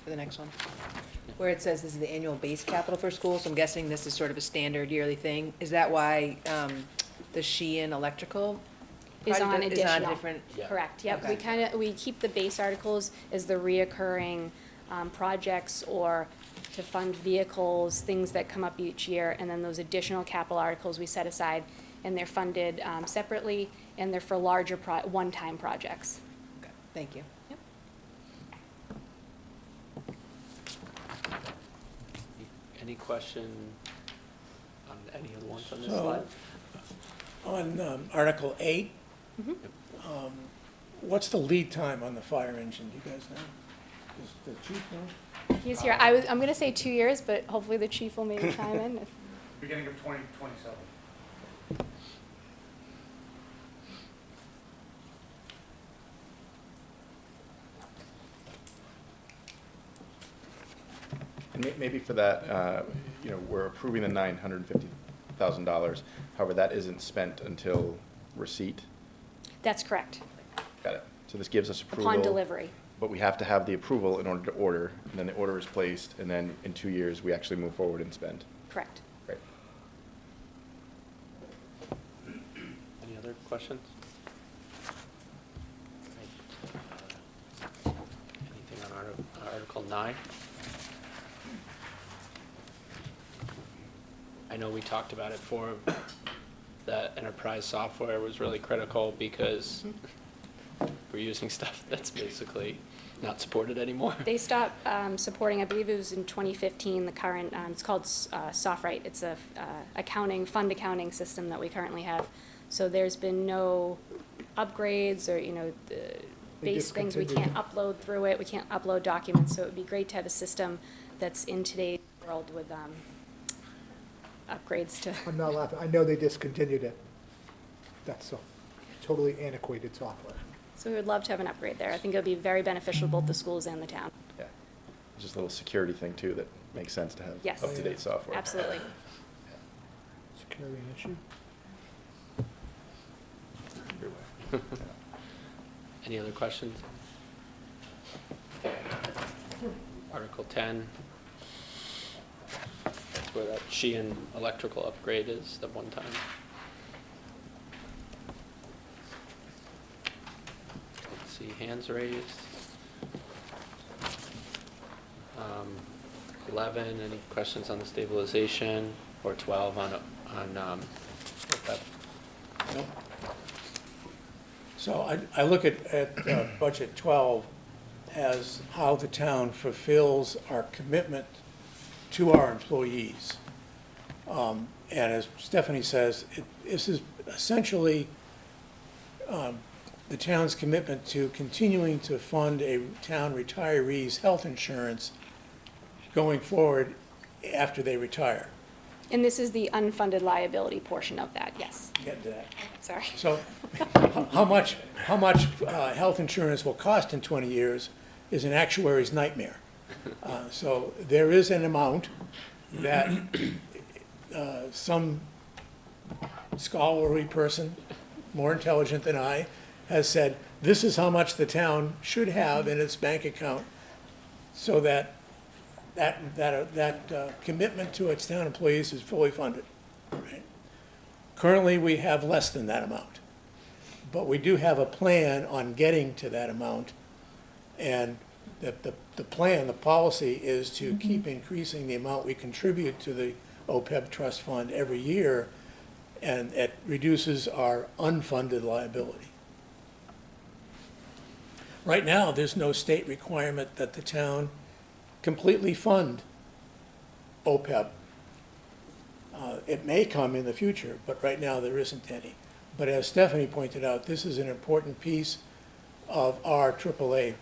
for the next one. Where it says this is the annual base capital for schools, I'm guessing this is sort of a standard yearly thing. Is that why the Sheehan electrical Is on project is on additional. different? Yeah. Correct, yep. Okay. We keep the base articles as the reoccurring projects or to fund vehicles, things that come up each year, and then those additional capital articles we set aside, and they're funded separately, and they're for larger one-time projects. Okay, thank you. Yep. Any question on any of the ones on this So- slide? On Article 8, Mhm. what's the lead time on the fire engine? Do you guys know? Does the chief know? He's here. I'm gonna say 2 years, but hopefully the chief will maybe chime in. Beginning of 2027. And maybe for that, we're approving the $950,000. However, that isn't spent until receipt. That's correct, Got it. So this gives us approval. upon delivery. But we have to have the approval in order to order, and then the order is placed, and then in 2 years, we actually move forward and spend. Correct. Great. Any other questions? Anything on Article 9? I know we talked about it before, that enterprise software was really critical because we're using stuff that's basically not supported anymore. They stopped supporting, I believe it was in 2015, the current, it's called SoftWrite. It's a fund accounting system that we currently have. So there's been no upgrades or, the base things, we can't upload through it, we can't upload documents. So it would be great to have a system that's in today's world with upgrades to. I'm not laughing. I know they discontinued it. That's so totally antiquated software. So we would love to have an upgrade there. I think it would be very beneficial to both the schools and the town. Yeah. Just a little security thing, too, that makes sense to have Yes. up-to-date software. Absolutely. Security an issue? Any other questions? Article 10. That's where that Sheehan electrical upgrade is, the one time. Let's see, hands raised. 11, any questions on the stabilization? Or 12 on OPEB? Nope. So I look at Budget 12 as how the town fulfills our commitment to our employees. And as Stephanie says, this is essentially the town's commitment to continuing to fund a town retiree's health insurance going forward after they retire. And this is the unfunded liability portion of that, yes. Get to that. Sorry. So how much health insurance will cost in 20 years is an actuary's nightmare. So there is an amount that some scholarly person, more intelligent than I, has said, this is how much the town should have in its bank account so that commitment to its town employees is fully funded. Right? Currently, we have less than that amount, but we do have a plan on getting to that amount, and the plan, the policy is to keep increasing the amount we contribute to the OPEB trust fund every year, and it reduces our unfunded liability. Right now, there's no state requirement that the town completely fund OPEB. It may come in the future, but right now there isn't any. But as Stephanie pointed out, this is an important piece of our AAA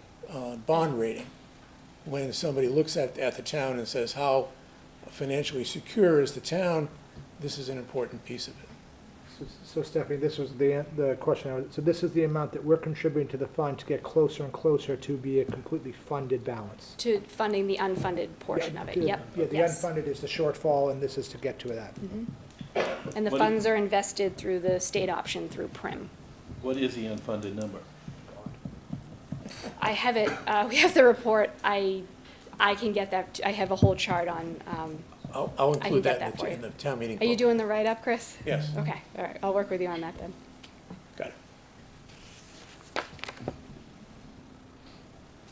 bond rating. When somebody looks at the town and says, how financially secure is the town, this is an important piece of it. So Stephanie, this was the question. So this is the amount that we're contributing to the fund to get closer and closer to be a completely funded balance. To funding the unfunded portion of it, yep. Yeah, the yes. unfunded is the shortfall, and this is to get to that. And the funds are invested through the state option through PRIM. What is the unfunded number? I have it, we have the report, I can get that, I have a whole chart on, I'll I can include get that that for you. in the town meeting. Are you book. doing the write-up, Chris? Yes. Okay, all right, I'll work with you on that then. Got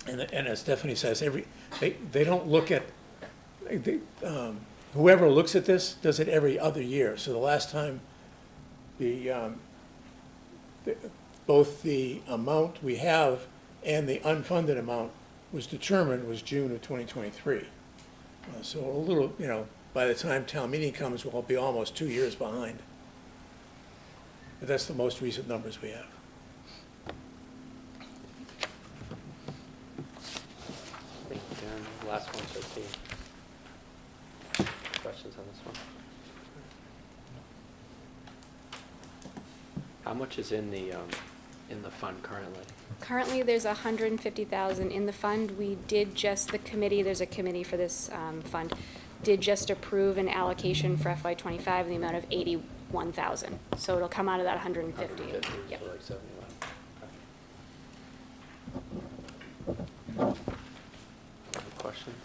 it. And as Stephanie says, they don't look at, whoever looks at this does it every other year. So the last time both the amount we have and the unfunded amount was determined was June of 2023. So a little, by the time town meeting comes, we'll be almost 2 years behind. But that's the most recent numbers we have. Thank you, Darren. Last one, Trustee. Questions on this one? How much is in the fund currently? Currently, there's 150,000 in the fund. We did just, the committee, there's a committee for this fund, did just approve an allocation for FY '25 in the amount of 81,000. So it'll come out of that 150. 150, Yep. so like 71. Any questions?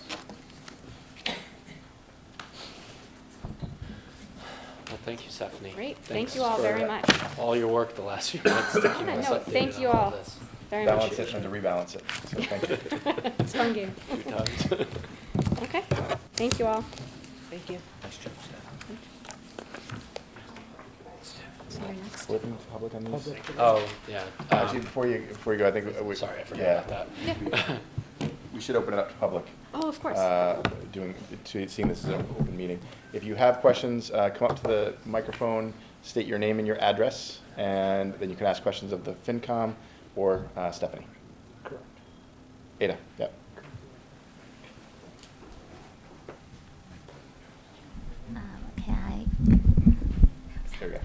Well, thank you, Stephanie. Great. Thanks Thank you all for very much. all your work the last few months to keep us No, updated thank you on all this. very much. Balance it and to rebalance it. So thank you. It's a fun game. A few times. Okay, thank you all. Thank you. Nice job, Steph. See you next. Open to public on these? Oh, yeah. Actually, before you go, I think we. Sorry, I forgot yeah. about that. Yeah. We should open it up to public. Oh, of course. Seeing this as an open meeting. If you have questions, come up to the microphone, state your name and your address, and then you can ask questions of the FINCOM or Stephanie. Correct. Ada, yeah. Okay, There we go.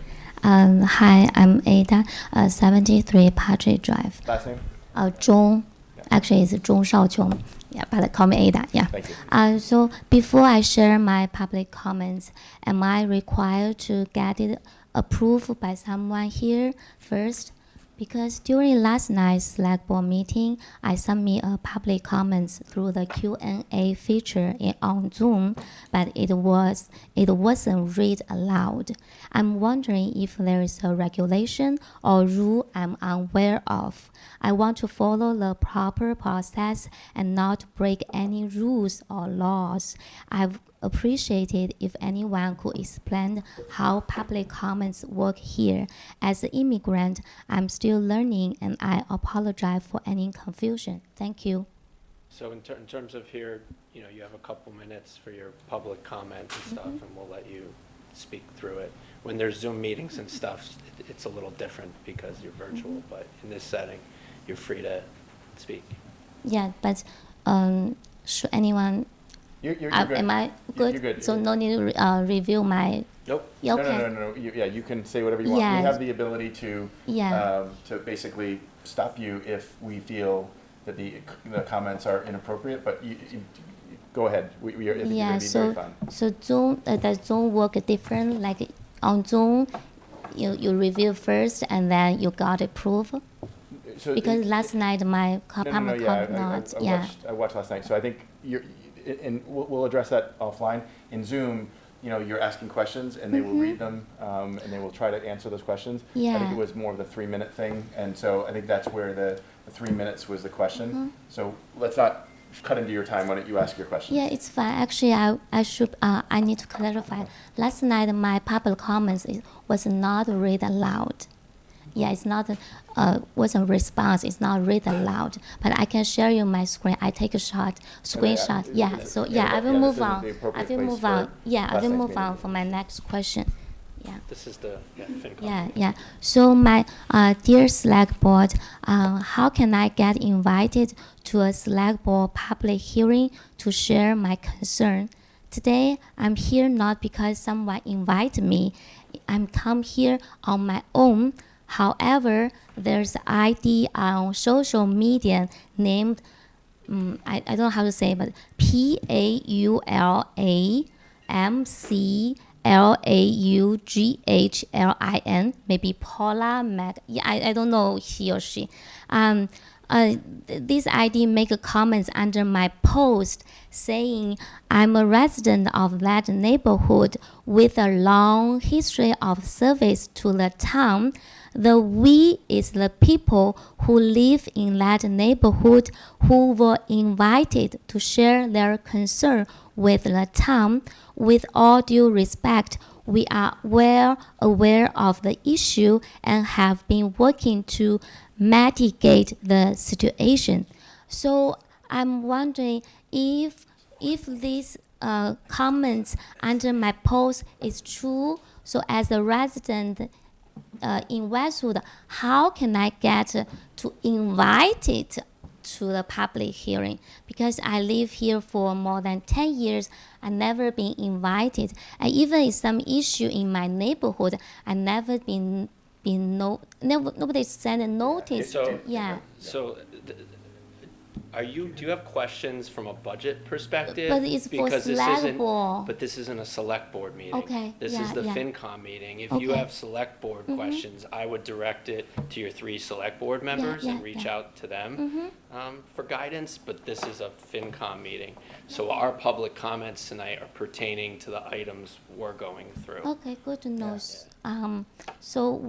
hi, I'm Ada, 73 Patrick Drive. Last name? Zhong, actually it's Zhong Shaoqiong, yeah, but call me Ada, yeah. Thank you. So before I share my public comments, am I required to get it approved by someone here first? Because during last night's select board meeting, I submit a public comments through the Q&A feature on Zoom, but it wasn't read aloud. I'm wondering if there is a regulation or rule I'm unaware of. I want to follow the proper process and not break any rules or laws. I've appreciated if anyone could explain how public comments work here. As an immigrant, I'm still learning and I apologize for any confusion. Thank you. So in terms of here, you have a couple minutes for your public comment and stuff, and we'll let you speak through it. when there's Zoom meetings and stuff, it's a little different because you're virtual, but in this setting, you're free to speak. Yeah, but should anyone, You're good. am I good? You're good. So no need to review my, Nope. Yeah, No, okay. no. Yeah, you can say whatever you want. Yeah. We have the ability to, Yeah. to basically stop you if we feel that the comments are inappropriate, but you go ahead. I think you're yeah, gonna be very so, fun. so Zoom, does Zoom work different? Like on Zoom, you review first and then you got approved? So Because last night my No, public yeah, comment, I yeah. watched last night, so I think and we'll address that offline. In Zoom, you're asking questions, and they will read them, and they will try to answer those questions. I think Yeah. it was more of the 3-minute thing, and so I think that's where the 3 minutes was the question. So let's not cut into your time. Why don't you ask your question? Yeah, it's fine. Actually, I need to clarify. Last night, my public comments was not read aloud. Yeah, it's not, wasn't a response. It's not read aloud. But I can share you my screen. I take a screenshot. Yeah, so yeah, I will this move isn't on. the appropriate I will place move for on. Yeah, I last will night's move on meeting. for my next question. Yeah. This is the FinCom. Yeah. So my dear Select Board, how can I get invited to a Select Board public hearing to share my concern? Today, I'm here not because someone invited me. I'm come here on my own. However, there's an ID on social media named, I don't know how to say, but PAULAMCLAUGHLIN, maybe Paula Mac. Yeah, I don't know he or she. This ID make a comments under my post saying I'm a resident of that neighborhood with a long history of service to the town. The we is the people who live in that neighborhood who were invited to share their concern with the town. With all due respect, we are well aware of the issue and have been working to mitigate the situation. So I'm wondering if these comments under my post is true. So as a resident in Westwood, how can I get to invite it to the public hearing? Because I live here for more than 10 years, I never been invited. And even if some issue in my neighborhood, I never been nobody sent a notice. So, Yeah. so do you have questions from a budget perspective? But it's for Because this select isn't- board. But this isn't a select board meeting. Okay, This is yeah, the yeah. FinCom meeting. If you Okay. have select board questions, I would direct it to your 3 select board members and yeah, reach yeah. out to them for guidance, but this is a FinCom meeting. So our public comments tonight are pertaining to the items we're going through. Okay, good to know. So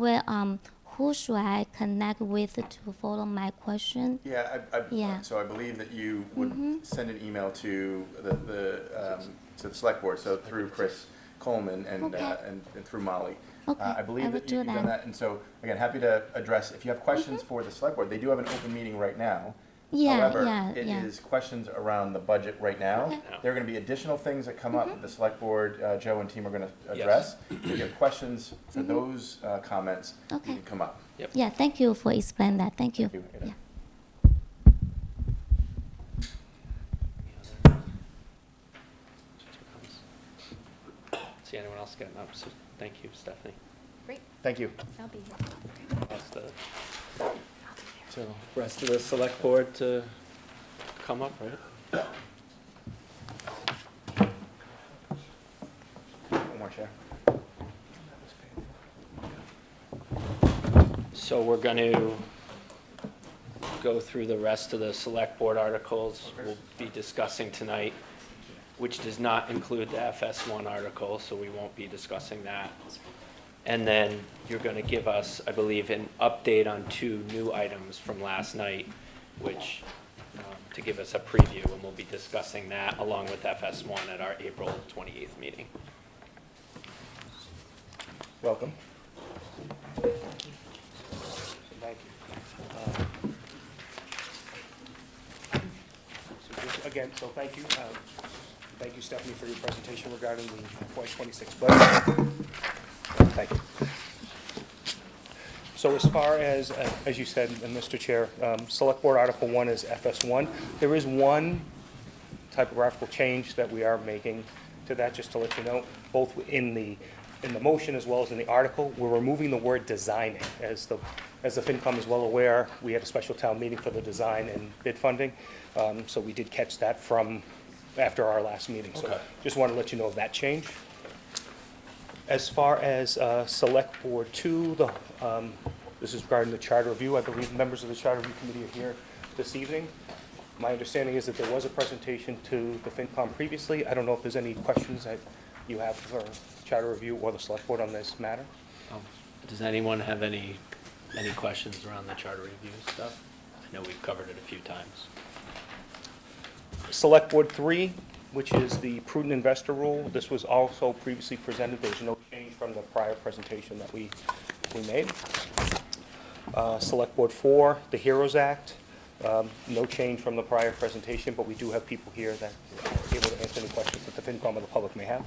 who should I connect with to follow my question? Yeah, Yeah. so I believe that you would send an email to to the select board, so through Chris Coleman and Okay. and through Molly. Okay, I I believe will that do you've done that. that, and so, again, happy to address, if you have questions for the select board, they do have an open meeting right now. Yeah, However, yeah, it yeah. is questions around the budget right now. Okay. There are gonna be additional things that come up that the select board, Joe and team are gonna address. If you have questions for those comments, you Okay. can come up. Yeah, thank you for explaining that. Thank you. Thank you, Ada. Yeah. See anyone else getting up? So thank you, Stephanie. Great, Thank you. I'll be here. Ask the rest of the select board to come up, right? One more chair. So we're going to go through the rest of the select board articles we'll be discussing tonight, which does not include the FS1 article, so we won't be discussing that. And then you're going to give us, I believe, an update on 2 new items from last night, which, to give us a preview, and we'll be discussing that along with FS1 at our April 28th meeting. Welcome. Thank you. So just again, so thank you. Thank you, Stephanie, for your presentation regarding the FY26 budget. Thank you. So as far as you said, Mr. Chair, Select Board Article 1 is FS1. There is one typographical change that we are making to that, just to let you know, both in the motion as well as in the article. We're removing the word designing. As the FinCom is well aware, we had a special town meeting for the design and bid funding. So we did catch that from after our last meeting. So Okay. just want to let you know of that change. As far as Select Board 2, this is regarding the charter review. I believe members of the charter review committee are here this evening. My understanding is that there was a presentation to the FinCom previously. I don't know if there's any questions that you have for charter review or the Select Board on this matter. Does anyone have any questions around the charter review stuff? I know we've covered it a few times. Select Board 3, which is the prudent investor rule. This was also previously presented. There's no change from the prior presentation that we made. Select Board 4, the HEROES Act. No change from the prior presentation, but we do have people here that are able to answer any questions that the FinCom or the public may have.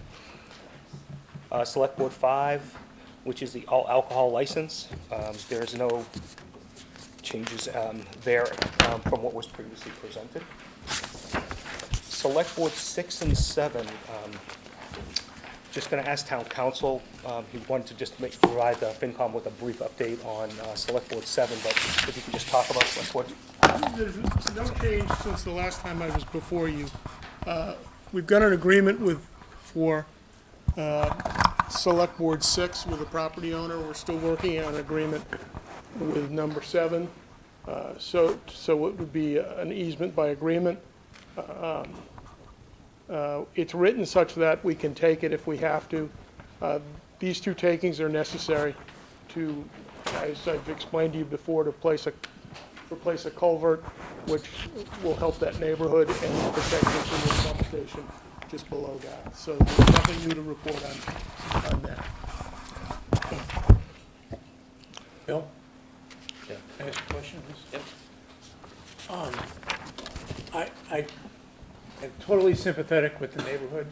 Select Board 5, which is the all alcohol license. There is no changes there from what was previously presented. Select Board 6 and 7, just going to ask Town Council, he wanted to just provide the FinCom with a brief update on Select Board 7, but if you could just talk about Select Board. There's no change since the last time I was before you. We've got an agreement for Select Board 6 with the property owner. We're still working on an agreement with number 7. So it would be an easement by agreement. It's written such that we can take it if we have to. These two takings are necessary to, as I've explained to you before, to replace a culvert, which will help that neighborhood and protect us from the pump station just below that. So there's nothing new to report on that. Bill? Yeah. Can I ask a question? Yep. I am totally sympathetic with the neighborhood.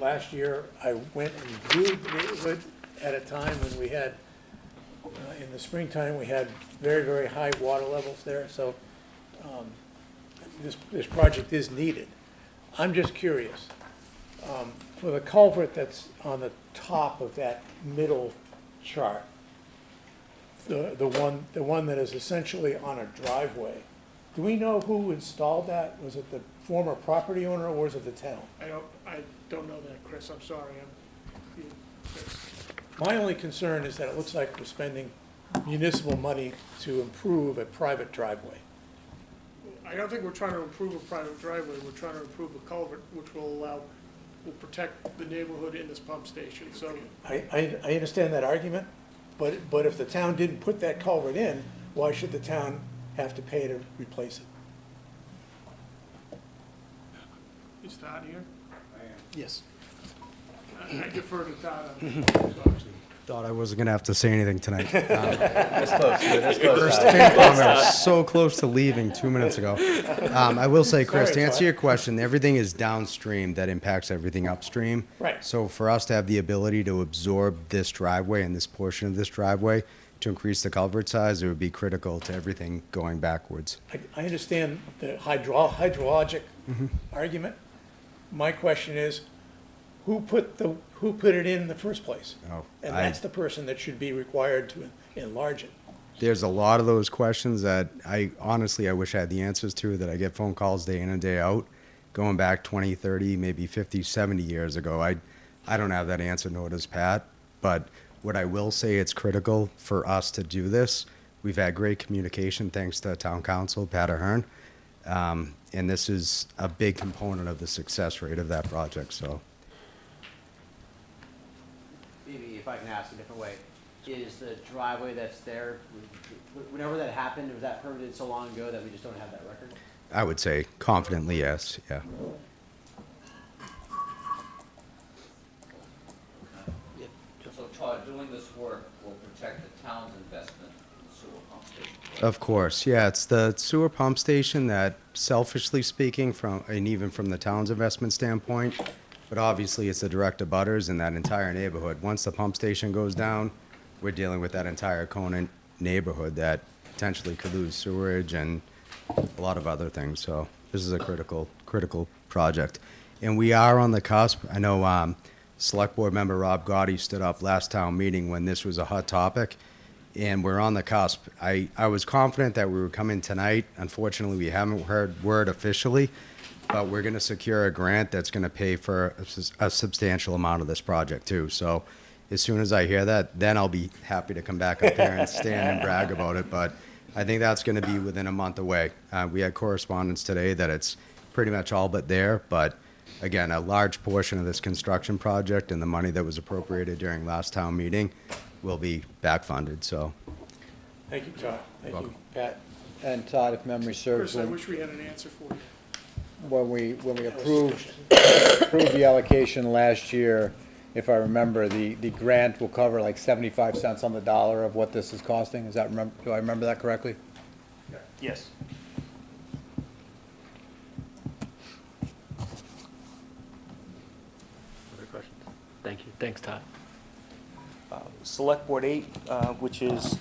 Last year, I went and viewed the neighborhood at a time when we had, in the springtime, we had very, very high water levels there, so this project is needed. I'm just curious, for the culvert that's on the top of that middle chart, the one that is essentially on a driveway, do we know who installed that? Was it the former property owner or was it the town? I don't know that, Chris. I'm sorry. My only concern is that it looks like we're spending municipal money to improve a private driveway. I don't think we're trying to improve a private driveway. We're trying to improve a culvert, which will protect the neighborhood in this pump station. So I understand that argument, but if the town didn't put that culvert in, why should the town have to pay to replace it? is Todd here? Yes. I defer to Todd. Thought I wasn't gonna have to say anything tonight. That's close. That's close. First FinCom, I was so close to leaving 2 minutes ago. I will say, Chris, to answer your question, everything is downstream that impacts everything upstream. Right. So for us to have the ability to absorb this driveway and this portion of this driveway to increase the culvert size, it would be critical to everything going backwards. I understand the hydrologic argument. My question is, who put it in the first place? Oh, And that's the person that should be required to enlarge it. There's a lot of those questions that I wish I had the answers to, that I get phone calls day in and day out, going back 20, 30, maybe 50, 70 years ago. I don't have that answer, nor does Pat, but what I will say, it's critical for us to do this. We've had great communication thanks to Town Council, Pat Ahern, and this is a big component of the success rate of that project, so. Maybe if I can ask a different way, is the driveway that's there, whenever that happened, was that permitted so long ago that we just don't have that record? I would say confidently, yes, yeah. So Todd, doing this work will protect the town's investment in the sewer pump station. Of course, yeah, it's the sewer pump station that, selfishly speaking, and even from the town's investment standpoint, but obviously it's the direct abutters in that entire neighborhood. Once the pump station goes down, we're dealing with that entire Conant neighborhood that potentially could lose sewerage and a lot of other things. So this is a critical project. And we are on the cusp. I know Select Board Member Rob Gotti stood up last town meeting when this was a hot topic, and we're on the cusp. I was confident that we would come in tonight. Unfortunately, we haven't heard word officially, but we're going to secure a grant that's going to pay for a substantial amount of this project too. So as soon as I hear that, then I'll be happy to come back up here and stand and brag about it. But I think that's going to be within a month away. We had correspondence today that it's pretty much all but there, but again, a large portion of this construction project and the money that was appropriated during last town meeting will be back funded, so. Thank you, Todd. Thank you, Welcome. Pat. And Todd, if memory serves, Chris, I wish we had an answer for you. when we approved the allocation last year, if I remember, the grant will cover like 75 cents on the dollar of what this is costing. Is that, do I remember that correctly? Yes. Other questions? Thank you. Thanks, Todd. Select Board 8, which is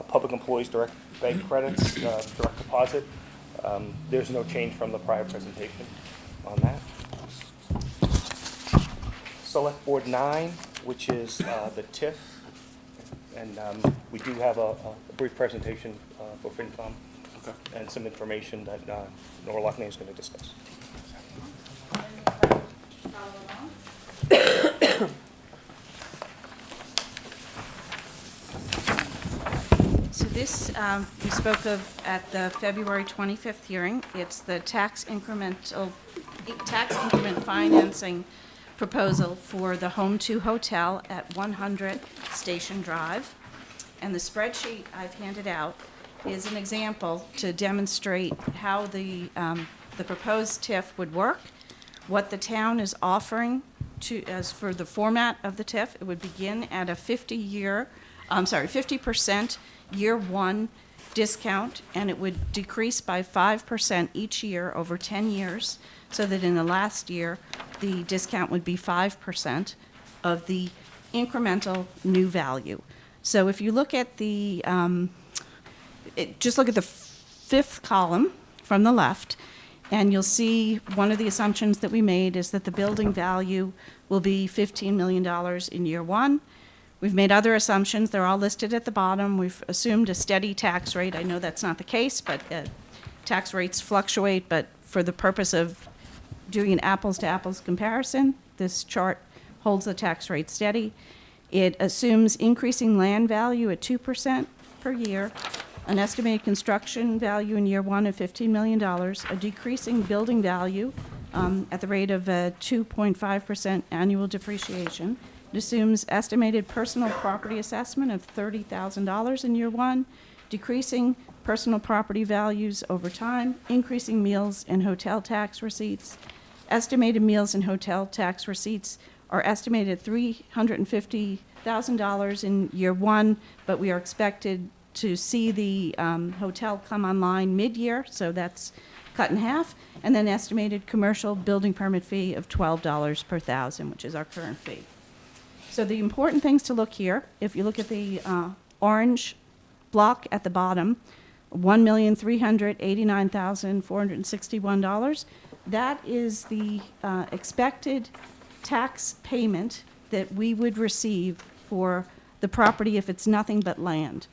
public employees direct bank credits, direct deposit. There's no change from the prior presentation on that. Select Board 9, which is the TIF, and we do have a brief presentation for FINCOM and some information that Nora Lockney is going to discuss. So this, we spoke of at the February 25th hearing. It's the tax increment financing proposal for the Home 2 Hotel at 100 Station Drive. And the spreadsheet I've handed out is an example to demonstrate how the proposed TIF would work, what the town is offering as for the format of the TIF. It would begin at a 50% year one discount, and it would decrease by 5% each year over 10 years, so that in the last year, the discount would be 5% of the incremental new value. So if you look at the, just look at the fifth column from the left, and you'll see one of the assumptions that we made is that the building value will be $15 million in year one. We've made other assumptions. They're all listed at the bottom. We've assumed a steady tax rate. I know that's not the case, but tax rates fluctuate. But for the purpose of doing an apples-to-apples comparison, this chart holds the tax rate steady. It assumes increasing land value at 2% per year, an estimated construction value in year one of $15 million, a decreasing building value at the rate of 2.5% annual depreciation. It assumes estimated personal property assessment of $30,000 in year one, decreasing personal property values over time, increasing meals and hotel tax receipts. Estimated meals and hotel tax receipts are estimated at $350,000 in year one, but we are expected to see the hotel come online mid-year, so that's cut in half, and then estimated commercial building permit fee of $12 per thousand, which is our current fee. So the important things to look here, if you look at the orange block at the bottom, $1,389,461, that is the expected tax payment that we would receive for the property if it's nothing but land.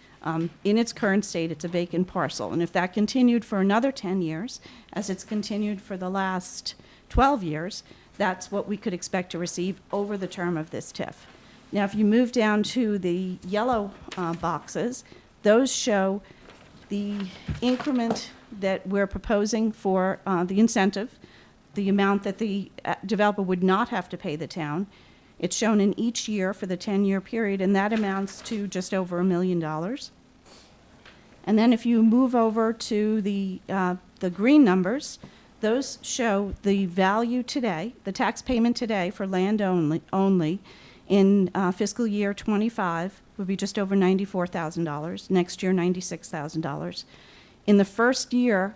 In its current state, it's a vacant parcel. And if that continued for another 10 years, as it's continued for the last 12 years, that's what we could expect to receive over the term of this TIF. Now, if you move down to the yellow boxes, those show the increment that we're proposing for the incentive, the amount that the developer would not have to pay the town. It's shown in each year for the 10-year period, and that amounts to just over $1 million. And then if you move over to the green numbers, those show the value today, the tax payment today for land only in fiscal year 25 would be just over $94,000. Next year, $96,000. In the first year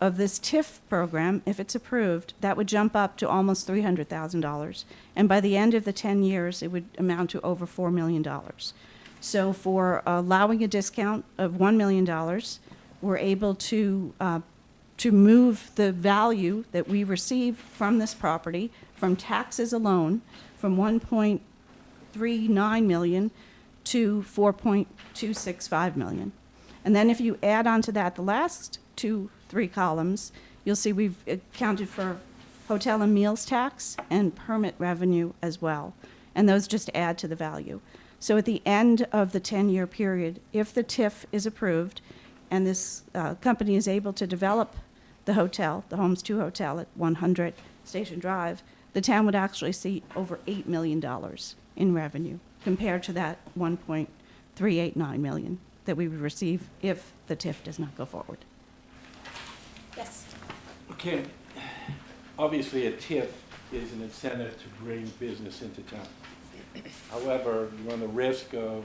of this TIF program, if it's approved, that would jump up to almost $300,000. And by the end of the 10 years, it would amount to over $4 million. So for allowing a discount of $1 million, we're able to move the value that we receive from this property, from taxes alone, from $1.39 million to $4.265 million. And then if you add on to that the last 3 columns, you'll see we've accounted for hotel and meals tax and permit revenue as well. And those just add to the value. So at the end of the 10-year period, if the TIF is approved and this company is able to develop the hotel, the Homes 2 Hotel at 100 Station Drive, the town would actually see over $8 million in revenue compared to that $1.389 million that we would receive if the TIF does not go forward. Yes? Okay, obviously a TIF is an incentive to bring business into town. However, you run the risk of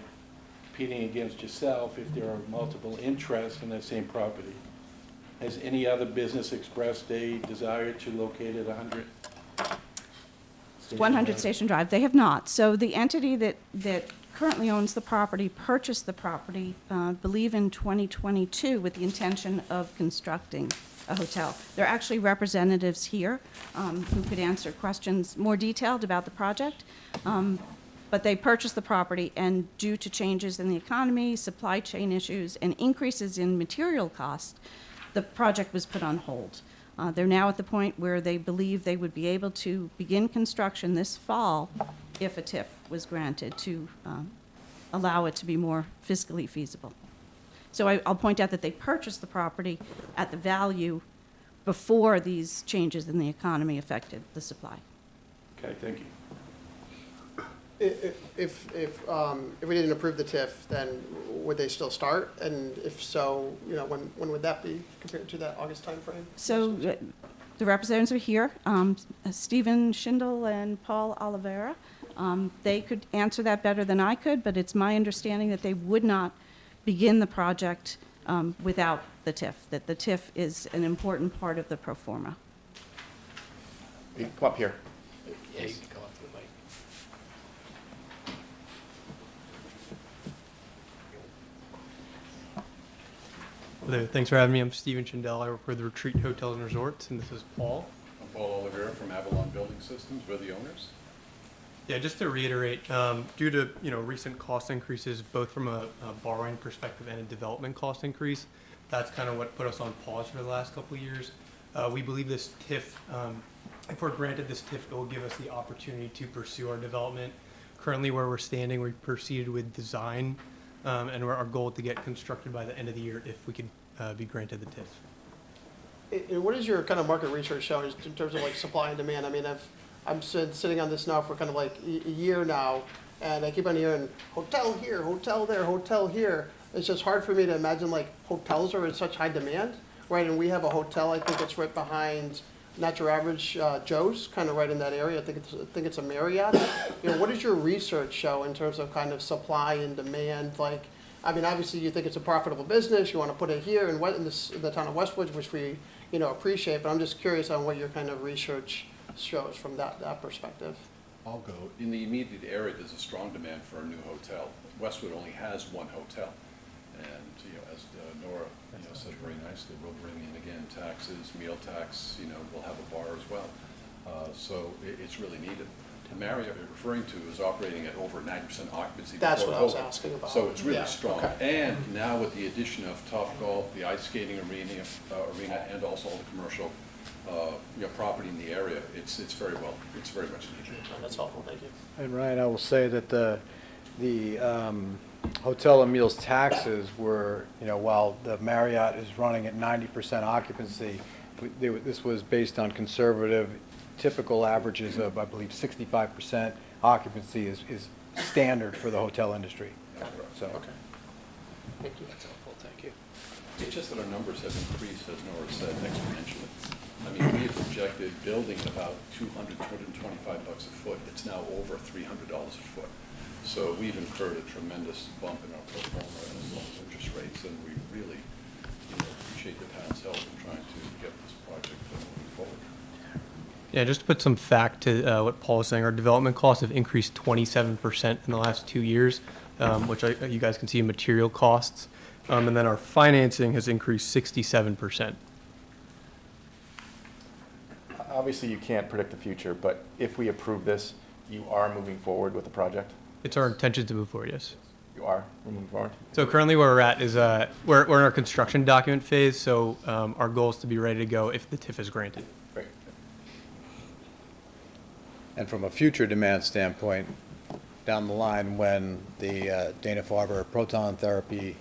competing against yourself if there are multiple interests in that same property. Has any other business expressed a desire to locate at 100? 100 Station Drive. They have not. So the entity that currently owns the property purchased the property, I believe in 2022, with the intention of constructing a hotel. There are actually representatives here who could answer questions more detailed about the project. But they purchased the property, and due to changes in the economy, supply chain issues, and increases in material cost, the project was put on hold. They're now at the point where they believe they would be able to begin construction this fall if a TIF was granted to allow it to be more fiscally feasible. So I'll point out that they purchased the property at the value before these changes in the economy affected the supply. Okay, thank you. If we didn't approve the TIF, then would they still start? And if so, when would that be compared to that August timeframe? So the representatives are here, Stephen Schindel and Paul Oliveira. They could answer that better than I could, but it's my understanding that they would not begin the project without the TIF, that the TIF is an important part of the pro forma. You can come up here. Yeah, you can come up to the mic. Hello, thanks for having me. I'm Stephen Schindel. I work for the Retreat Hotels and Resorts, and this is Paul. I'm Paul Oliveira from Avalon Building Systems. We're the owners. Yeah, just to reiterate, due to recent cost increases, both from a borrowing perspective and a development cost increase, that's kind of what put us on pause for the last couple of years. We believe this TIF, if we're granted this TIF, it will give us the opportunity to pursue our development. Currently, where we're standing, we proceeded with design, and our goal to get constructed by the end of the year if we could be granted the TIF. And what is your kind of market research showing in terms of like supply and demand? I mean, I'm sitting on this now for kind of like a year now, and I keep on hearing hotel here, hotel there, hotel here. It's just hard for me to imagine like hotels are in such high demand, right? And we have a hotel, I think it's right behind Not Your Average Joe's, kind of right in that area. I think it's a Marriott. What does your research show in terms of kind of supply and demand? Like, I mean, obviously you think it's a profitable business. You want to put it here in the town of Westwood, which we appreciate. But I'm just curious on what your kind of research shows from that perspective. I'll go. In the immediate area, there's a strong demand for a new hotel. Westwood only has one hotel. And, as Nora said very nicely, we'll bring in, again, taxes, meal tax, we'll have a bar as well. So it's really needed. The Marriott you're referring to is operating at over 90% occupancy. That's before what I was COVID. asking about. So it's really Yeah, strong. okay. And now with the addition of Topgolf, the ice skating arena, and also all the commercial property in the area, it's very much needed. That's helpful, thank you. And Ryan, I will say that the hotel and meals taxes were, while the Marriott is running at 90% occupancy, this was based on conservative, typical averages of, I believe, 65% occupancy is standard for the hotel industry. So. Okay. Thank you. That's helpful, thank you. It's just that our numbers have increased, as Nora said, exponentially. I mean, we had projected building about $225 a foot. It's now over $300 a foot. So we've incurred a tremendous bump in our pro forma as well as interest rates, and we really appreciate the town's help in trying to get Yeah, just to put some fact to what Paul was saying, our development costs have increased 27% in the last 2 years, which you guys can see in material costs. And then our financing has increased 67%. Obviously, you can't predict the future, but if we approve this, you are moving forward with the project? It's our intention to move forward, yes. You are moving forward? So currently where we're at is we're in our construction document phase, so our goal is to be ready to go if the TIF is granted. Great. And from a future demand standpoint, down the line, when the Dana-Farber proton therapy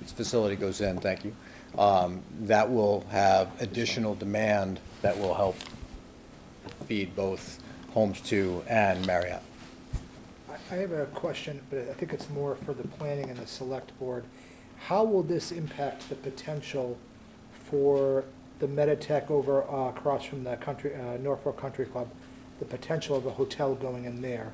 facility goes in, thank you, that will have additional demand that will help feed both Homes 2 and Marriott. I have a question, but I think it's more for the planning and the select board. How will this impact the potential for the Meditech over across from the Norfolk Country Club, the potential of a hotel going in there?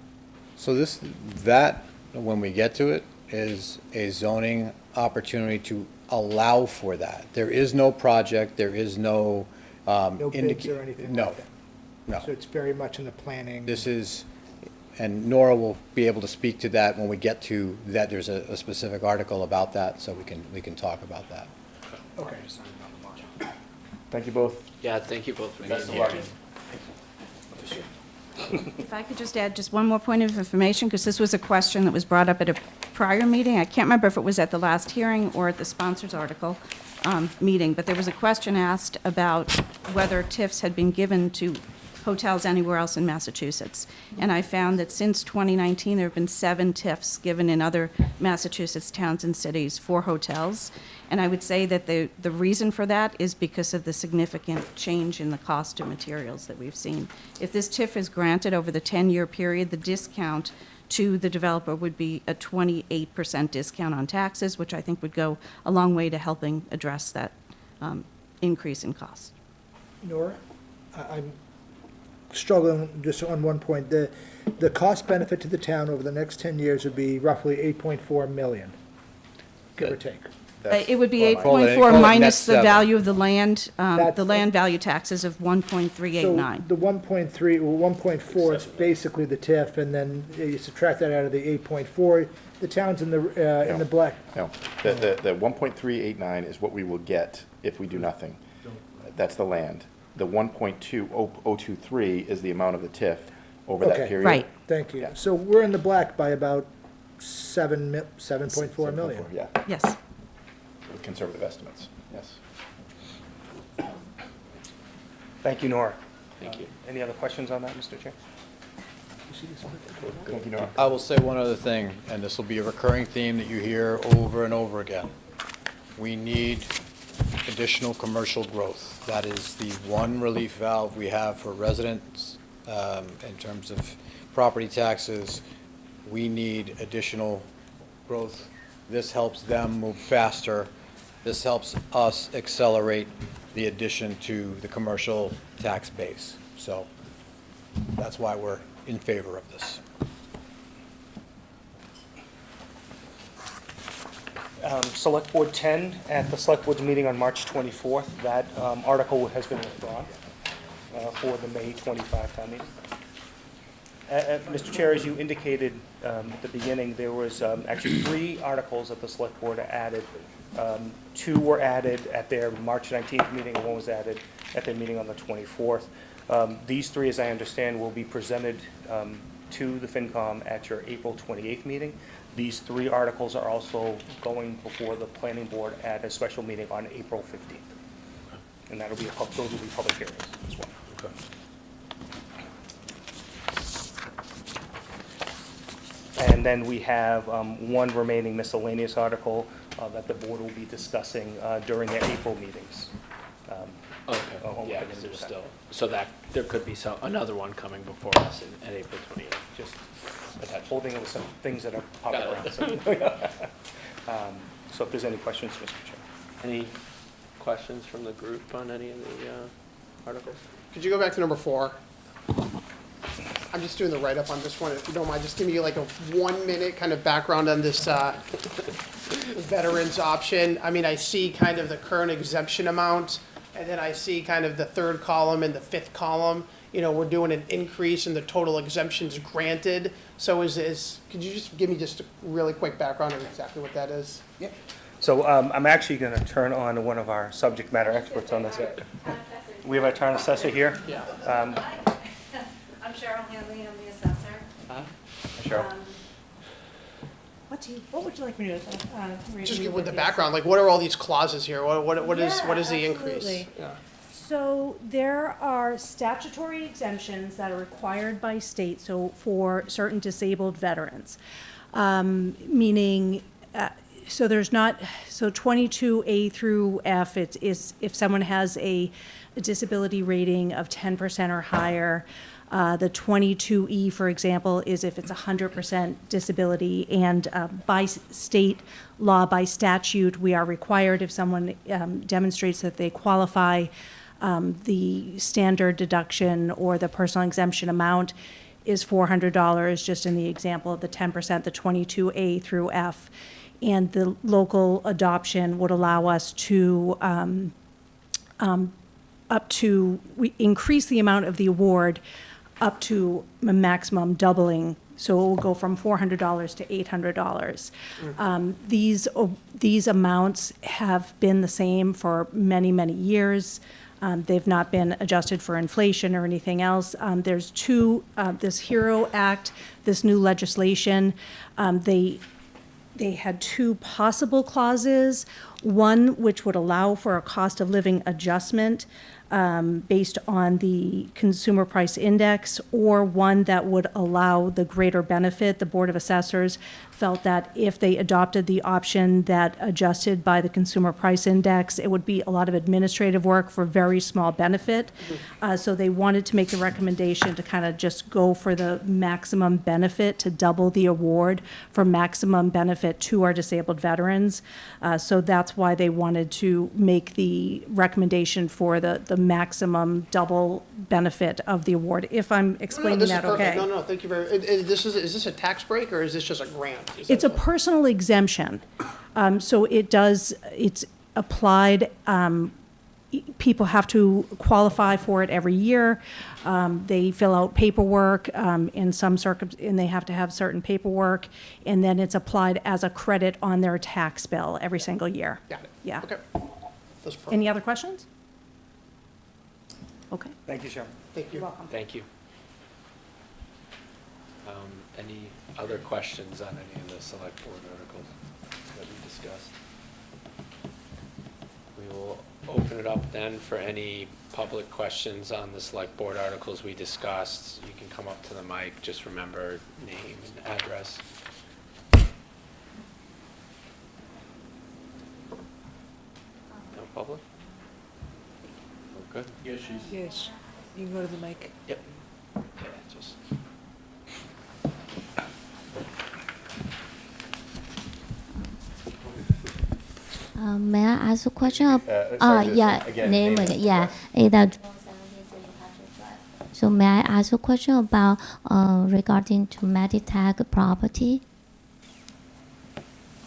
So that, when we get to it, is a zoning opportunity to allow for that. There is no project, there is no. No bids or anything No, like that? no. So it's very much in the planning? This is, and Nora will be able to speak to that when we get to that. There's a specific article about that, so we can talk about that. Okay. Thank you both. Yeah, thank you both for being Best of here. luck. If I could just add just one more point of information, because this was a question that was brought up at a prior meeting. I can't remember if it was at the last hearing or at the sponsors article meeting, but there was a question asked about whether TIFs had been given to hotels anywhere else in Massachusetts. And I found that since 2019, there have been 7 TIFs given in other Massachusetts towns and cities for hotels. And I would say that the reason for that is because of the significant change in the cost of materials that we've seen. If this TIF is granted over the 10-year period, the discount to the developer would be a 28% discount on taxes, which I think would go a long way to helping address that increase in cost. Nora, I'm struggling just on one point. The cost benefit to the town over the next 10 years would be roughly 8.4 million, give or take. It would be Call it 8.4 minus net the 7. value of the land, That's- the land value taxes of 1.389. So the 1.3, or 1.4 is basically the TIF, and then you subtract that out of the 8.4, the town's in the black. No, the 1.389 is what we will get if we do nothing. That's the land. The 1.2023 is the amount of the TIF over that Okay. period. Right. Thank you. Yeah. So we're in the black by about 7.4 million. Yeah, Yes. with conservative estimates, yes. Thank you, Nora. Thank you. Any other questions on that, Mr. Chair? Thank you, Nora. I will say one other thing, and this will be a recurring theme that you hear over and over again. We need additional commercial growth. That is the one relief valve we have for residents in terms of property taxes. We need additional growth. This helps them move faster. This helps us accelerate the addition to the commercial tax base. So that's why we're in favor of this. Select Board 10, at the Select Board's meeting on March 24th, that article has been withdrawn for the May 25 town meeting. Mr. Chair, as you indicated at the beginning, there was actually 3 articles that the Select Board added. 2 were added at their March 19th meeting, and 1 was added at their meeting on the 24th. These 3, as I understand, will be presented to the FINCOM at your April 28th meeting. These 3 articles are also going before the Planning Board at a special meeting on April 15th. And that'll be those will be public hearings as well. And then we have 1 remaining miscellaneous article that the board will be discussing during their April meetings. Okay, yeah, because there's still, so that, there could be another one coming before us at April 28th. Just holding on to some things that are popping Got around. it. So if there's any questions, Mr. Chair. Any questions from the group on any of the articles? Could you go back to number 4? I'm just doing the write-up on this one, if you don't mind. Just give me like a 1-minute kind of background on this veterans option. I mean, I see kind of the current exemption amount, And then I see kind of the third column and the fifth column, you know, we're doing an increase in the total exemptions granted. So could you just give me just a really quick background on exactly what that is? So I'm actually going to turn on to one of our subject matter experts on this. We have our town assessor here. Yeah. I'm Cheryl Hanley, I'm the assessor. Cheryl. What would you like me to read? Just give with the background, like what are all these clauses here? What is the increase? Absolutely. Yeah. So there are statutory exemptions that are required by state, so for certain disabled veterans. Meaning, so there's not, so 22A through F, it's if someone has a disability rating of 10% or higher. The 22E, for example, is if it's 100% disability, and by state law, by statute, we are required, if someone demonstrates that they qualify, the standard deduction or the personal exemption amount is $400, just in the example of the 10%, the 22A through F. And the local adoption would allow us to we increase the amount of the award up to a maximum doubling, so it will go from $400 to $800. These amounts have been the same for many, many years. They've not been adjusted for inflation or anything else. There's this HERO Act, this new legislation, they had two possible clauses, one which would allow for a cost of living adjustment based on the consumer price index, or one that would allow the greater benefit. The Board of Assessors felt that if they adopted the option that adjusted by the consumer price index, it would be a lot of administrative work for very small benefit. So they wanted to make the recommendation to kind of just go for the maximum benefit, to double the award for maximum benefit to our disabled veterans. So that's why they wanted to make the recommendation for the maximum double benefit of the award, if I'm explaining that okay. No, thank you very, is this a tax break, or is this just a grant? It's a personal exemption. So it's applied, people have to qualify for it every year. They fill out paperwork, and they have to have certain paperwork, and then it's applied as a credit on their tax bill every single year. Got it. Yeah. Okay. That's perfect. Any other questions? Okay. Thank you, Sharon. Thank you. You're welcome. Thank you. Any other questions on any of the select board articles that we discussed? We will open it up then for any public questions on the select board articles we discussed. You can come up to the mic, just remember name and address. No public? We're good? Yes, she's. Yes, you can go to the mic. Yep. Yeah, just. May I ask a question? Sorry, Yeah, again, name name it, and yeah. address. So may I ask a question about regarding to Meditech property?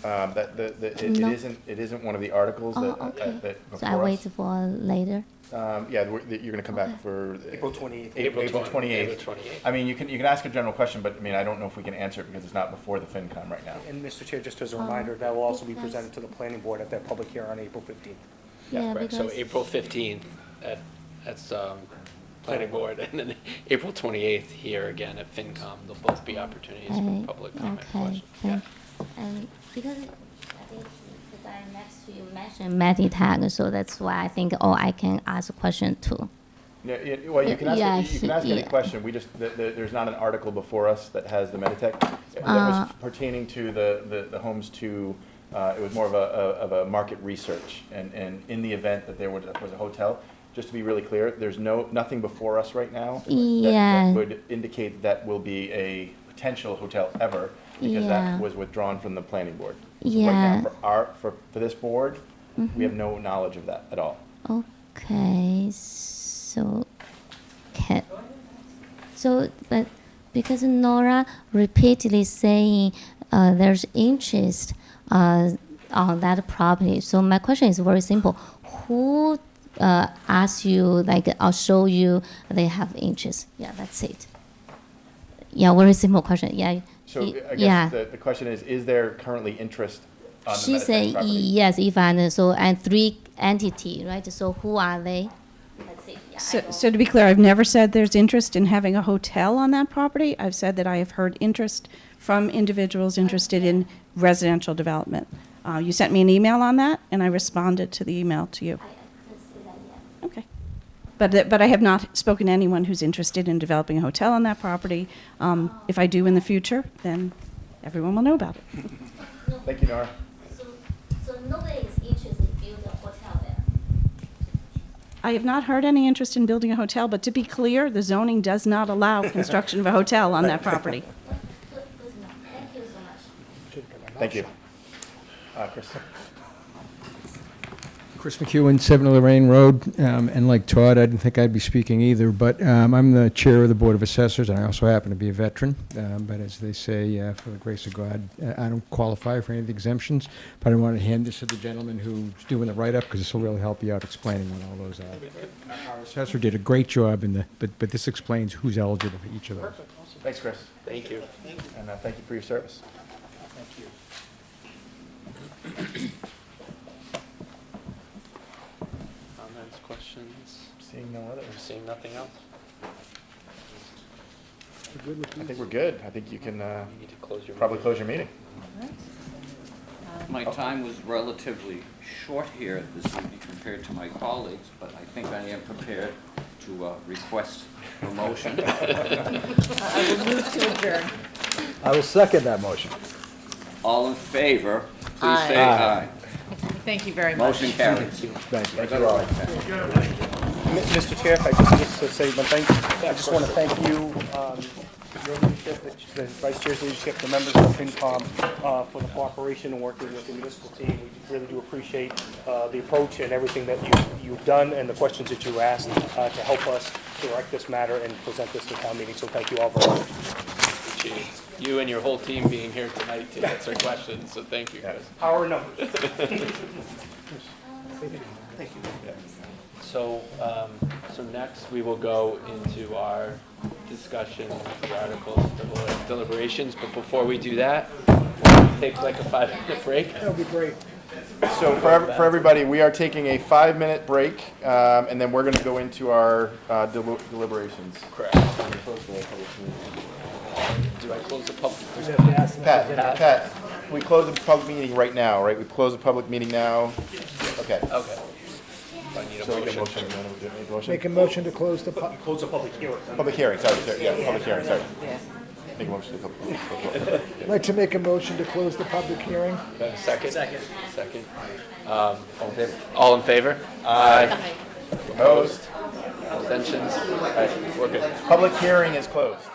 No. It isn't one of the articles that Okay. that So I before wait us. for later. Yeah, you're gonna come back for. April 28th. April April 28th. 28th. I mean, you can ask a general question, but I mean, I don't know if we can answer it because it's not before the FinCom right now. And Mr. Chair, just as a reminder, that will also be presented to the planning board at their public hearing on April 15th. Yeah, Right, so because April 15th that's planning board, and then April 28th here again at FinCom. They'll both be opportunities for public comment questions. Yeah. And because I think the guy next to you mentioned Meditech, so that's why I think, I can ask a question too. Yeah, well, you can ask, Yeah, you can ask any yeah. question. We just, there's not an article before us that has the Meditech. That was pertaining to the homes to, it was more of a market research. And in the event that there was a hotel, just to be really clear, there's nothing before us right now Yeah. that would indicate that will be a potential hotel ever, because Yeah. that was withdrawn from the planning board. So Yeah. right now, for this board, we have no knowledge of that at all. Okay, but because Nora repeatedly saying there's interest on that property, so my question is very simple: who ask you, like, I'll show you they have interest. Yeah, that's it. Yeah, very simple question. Yeah. So I Yeah. guess the question is there currently interest on the She Meditech said property? yes, if I so and 3 entity, right? So who are they? That's it. Yeah, So to be clear, I've never said there's interest in having a hotel on that property. I've said that I have heard interest from individuals interested in residential development. You sent me an email on that, and I responded to the email to you. Okay. But I have not spoken to anyone who's interested in developing a hotel on that property. If I do in the future, then everyone will know about it. Thank you, Nora. So nobody is interested in building a hotel there. I have not heard any interest in building a hotel, but to be clear, the zoning does not allow construction of a hotel on that property. Thank you so much. Thank you. Chris. Chris McEwen, 7 Lorraine Road, and like Todd, I didn't think I'd be speaking either, but I'm the chair of the Board of Assessors, and I also happen to be a veteran. But as they say, for the grace of God, I don't qualify for any of the exemptions, but I want to hand this to the gentleman who's doing the write-up, because this will really help you out explaining what all those are. Our assessor did a great job, but this explains who's eligible for each of those. Thanks, Chris. Thank you. And thank you for your service. Comments, questions? Seeing no others. Seeing nothing else? I think we're good. I think you can You need to close your probably close your meeting. My time was relatively short here this evening compared to my colleagues, but I think I am prepared to request a motion. I will move to adjourn. I will second that motion. All in favor, please Aye. say aye. Thank you very much. Motion carries. Thank you. Thank you all. Mr. Chair, if I could just say one thing, I just want to thank you, your leadership, the Vice Chair's leadership, the members of FINCOM, for the cooperation and working with the municipal team. We really do appreciate the approach and everything that you've done and the questions that you asked to help us direct this matter and present this to town meeting. So thank you all very much. Appreciate you and your whole team being here tonight to answer questions, so thank you, guys. Power numbers. So, so next, we will go into our discussion of the articles, deliberations, but before we do that, we'll take like a 5-minute break. That would be great. So for everybody, we are taking a 5-minute break, and then we're going to go into our deliberations. Correct. Do I close the public? Pat, we close the public meeting right now, right? We close the public meeting now? Okay. Okay. I need a So motion. you want to make a motion? Make a motion to close the Close the public hearing. Public hearing, sorry, yeah, Yeah. public hearing, sorry. Yeah. Make a motion to I'd like to make a motion to close the public hearing. Second? Second. All in favor? Aye. Opposed? Abstentions? All right, we're good. Public hearing is closed.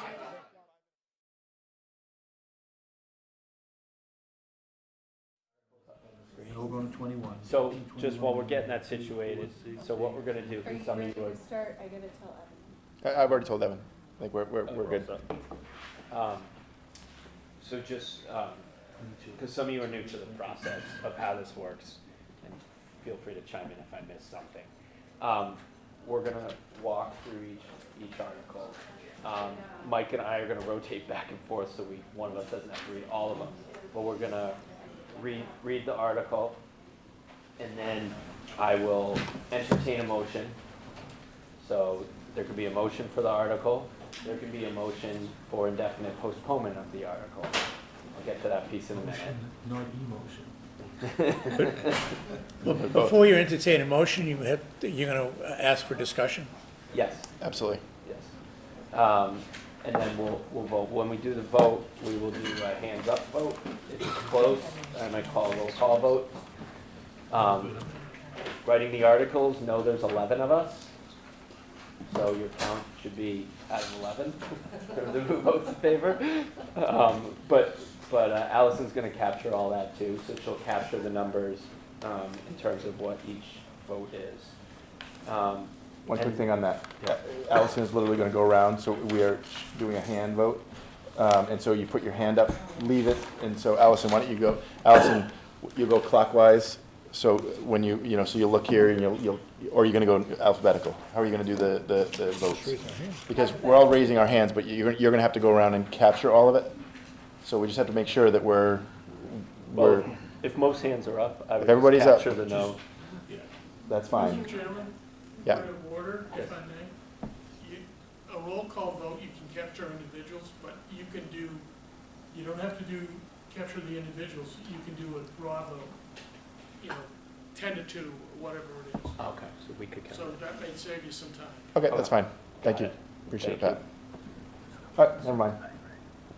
So just while we're getting that situated, so what we're going to do, for some of you Start, I gotta tell Evan. I've already told Evan. I think we're good. So just, because some of you are new to the process of how this works, and feel free to chime in if I missed something. We're gonna walk through each article. Mike and I are gonna rotate back and forth, so one of us doesn't have to read all of them. But we're gonna read the article, and then I will entertain a motion. So there could be a motion for the article. There could be a motion for indefinite postponement of the article. I'll get to that piece in a minute. Not emotion. Before you entertain a motion, you're going to ask for discussion? Yes, Absolutely. yes. And then we'll vote. When we do the vote, we will do a hands up vote. If it's close, I might call a roll call vote. Writing the articles, no, there's 11 of us. So your count should be out of 11, who votes in favor. But Allison's going to capture all that too, so she'll capture the numbers in terms of what each vote is. One quick thing on that. Allison is literally going to go around, so we are doing a hand vote. And so you put your hand up, leave it, and so Allison, why don't you go? Allison, you go clockwise So when so you'll look here and or you're gonna go alphabetical? How are you gonna do the votes? Because we're all raising our hands, but you're gonna have to go around and capture all of it? So we just have to make sure that we're, Well, if most hands are up, I if would everybody's just up, capture the no. that's fine. Mr. Chairman, Yeah. point of order, if I may. A roll call vote, you can capture individuals, but you don't have to capture the individuals. You can do a raw vote, 10 to 2, or whatever it is. Okay, so we could count. So that may save you some time. Okay, that's fine. Thank you. Appreciate it, Pat. All right, never mind.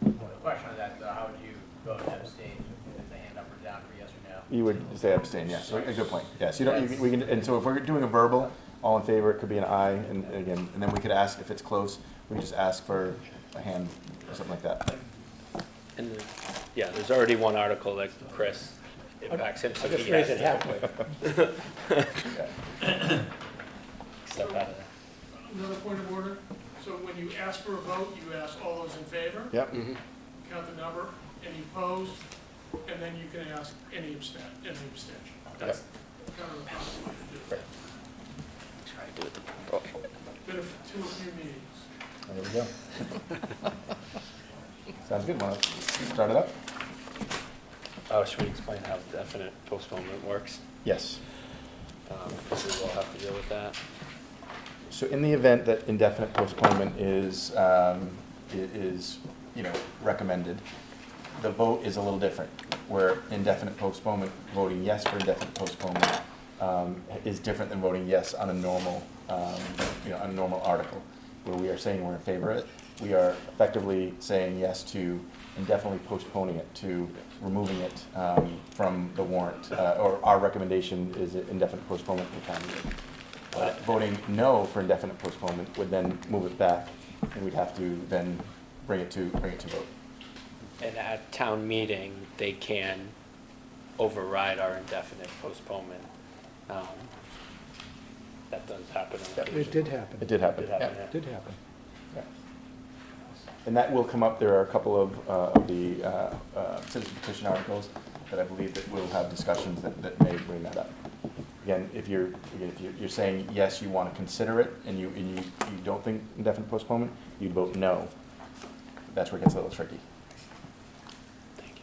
The question on that, how would you vote abstain if the hand up or down for yes or no? You would say abstain, yes. A good point. Yes, we can, and so if we're doing a verbal, all in favor, it could be an aye, and again, and then we could ask if it's close, we can just ask for a hand or something like that. And, there's already one article that Chris impacts him, so I'll just he raise has it to. Step out of there. Another point of order. So when you ask for a vote, you ask all those in favor. Yep. Count the number, any opposed, and then you can ask any abstention. That's kind of the proper way to do it. Try to do it the proper way. Been a few meetings. There we go. Sounds good. Want to start it up? Oh, should we explain how definite postponement works? Yes. Because we will have to deal with that. So in the event that indefinite postponement is recommended, the vote is a little different. Where indefinite postponement, voting yes for indefinite postponement is different than voting yes on a normal, on a normal article, where we are saying we're in favor of it. We are effectively saying yes to indefinitely postponing it, to removing it from the warrant, or our recommendation is indefinite postponement for town meeting. Voting no for indefinite postponement would then move it back, and we'd have to then bring it to vote. And at town meeting, they can override our indefinite postponement. That does happen on occasion. It did happen. It did happen. Did happen, Yeah. yeah. It did happen. Yeah. And that will come up. There are a couple of the citizen petition articles that I believe that we'll have discussions that may bring that up. Again, if you're saying yes, you want to consider it, and you don't think indefinite postponement, you'd vote no. That's where it gets a little tricky. Thank you.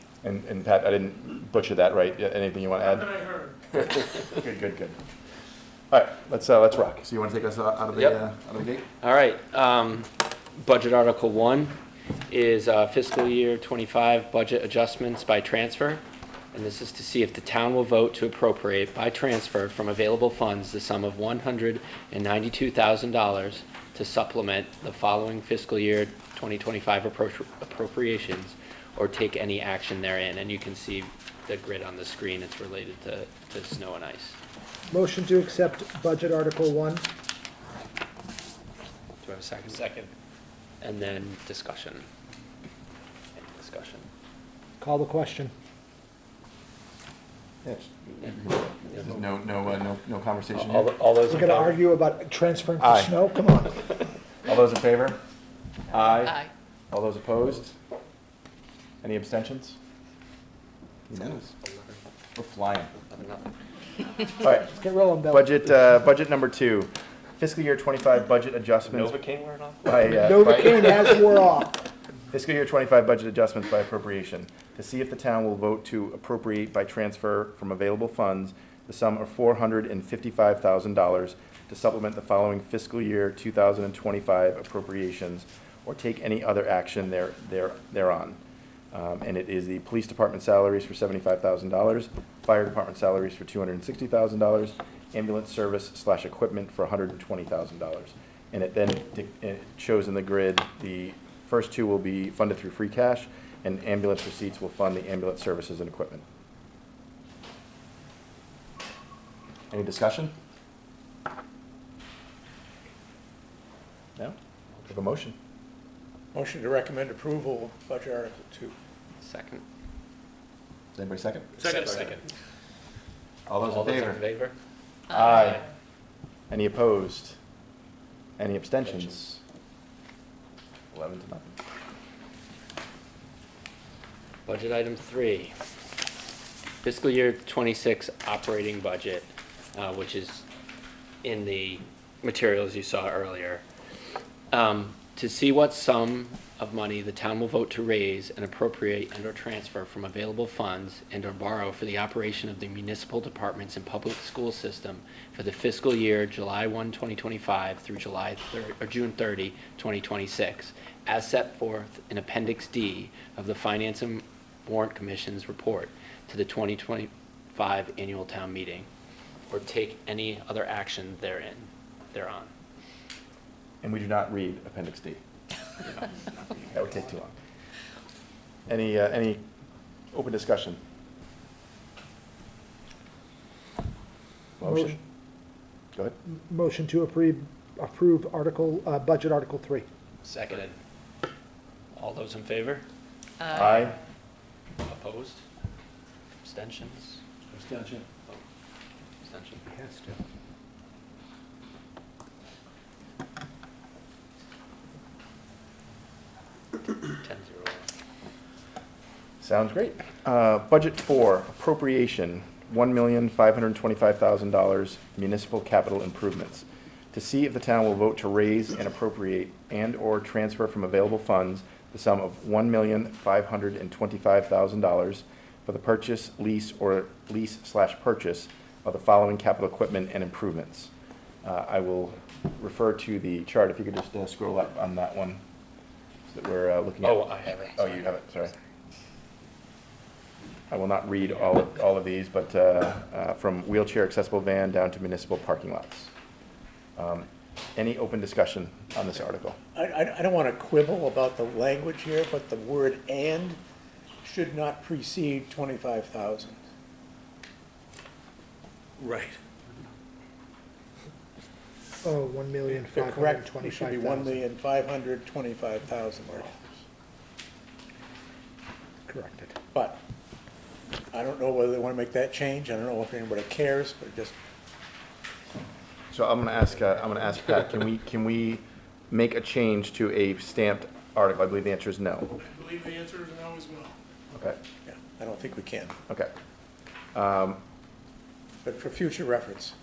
And Pat, I didn't butcher that, right? Anything you want to add? That I heard. Good. All right, let's rock. So you want to take us out of the out of the gate? All right, budget article 1 is fiscal year 25 budget adjustments by transfer. And this is to see if the town will vote to appropriate by transfer from available funds the sum of $192,000 to supplement the following fiscal year 2025 appropriations or take any action therein. And you can see the grid on the screen. It's related to snow and ice. Motion to accept budget Article 1. Do I have a second? Second. And then discussion. Any discussion? Call the question. Yes. No conversation All here? all those We're in going to favor? argue about transferring Aye. to snow? Come on. All those in favor? Aye. Aye. All those opposed? Any abstentions? Unanimous. We're flying. Nothing. All right, Let's get rolling, Bill. budget number 2, fiscal year 25 budget adjustments. Novocaine wearing off? Novocaine has wore off. Fiscal year 25 budget adjustments by appropriation, to see if the town will vote to appropriate by transfer from available funds the sum of $455,000 to supplement the following fiscal year 2025 appropriations, or take any other action thereon. And it is the police department salaries for $75,000, fire department salaries for $260,000, ambulance service / equipment for $120,000. And it then it shows in the grid the first two will be funded through free cash, and ambulance receipts will fund the ambulance services and equipment. Any discussion? No? Give a motion. Motion to recommend approval of Budget Article 2. Second. Is anybody second? Second. All those in favor? Aye. Aye. Any opposed? Any abstentions? 11 to nothing. Budget item 3 fiscal year '26 operating budget, which is in the materials you saw earlier, to see what sum of money the town will vote to raise and appropriate and/or transfer from available funds and/or borrow for the operation of the municipal departments and public school system for the fiscal year July 1, 2025 through June 30, 2026, as set forth in Appendix D of the Finance and Warrant Commission's report to the 2025 annual town meeting, or take any other action thereon. And we do not read Appendix D. That would take too long. Any open discussion? Motion? Go ahead. Motion to approve article, budget Article 3. Seconded. All those in favor? Aye. Opposed? Abstentions? Abstention. Abstention. Has to. Sounds great. Budget 4, appropriation, $1,525,000 municipal capital improvements. To see if the town will vote to raise and appropriate and/or transfer from available funds the sum of $1,525,000 for the purchase, lease, or lease/purchase of the following capital equipment and improvements. I will refer to the chart. If you could just scroll up on that one that we're looking at. Oh, I have it. Oh, you have it, sorry. I will not read all of these, but from wheelchair accessible van down to municipal parking lots. Any open discussion on this article? I don't want to quibble about the language here, but the word "and" should not precede 25,000. Right. Oh, The correct, it should be $1,525,000. $1,525,000. Corrected. But I don't know whether they want to make that change. I don't know if anybody cares, but just, So I'm gonna ask Pat, can we make a change to a stamped article? I believe the answer is no. I believe the answer is no as well. Okay, yeah, I don't think we can. okay. But for future reference.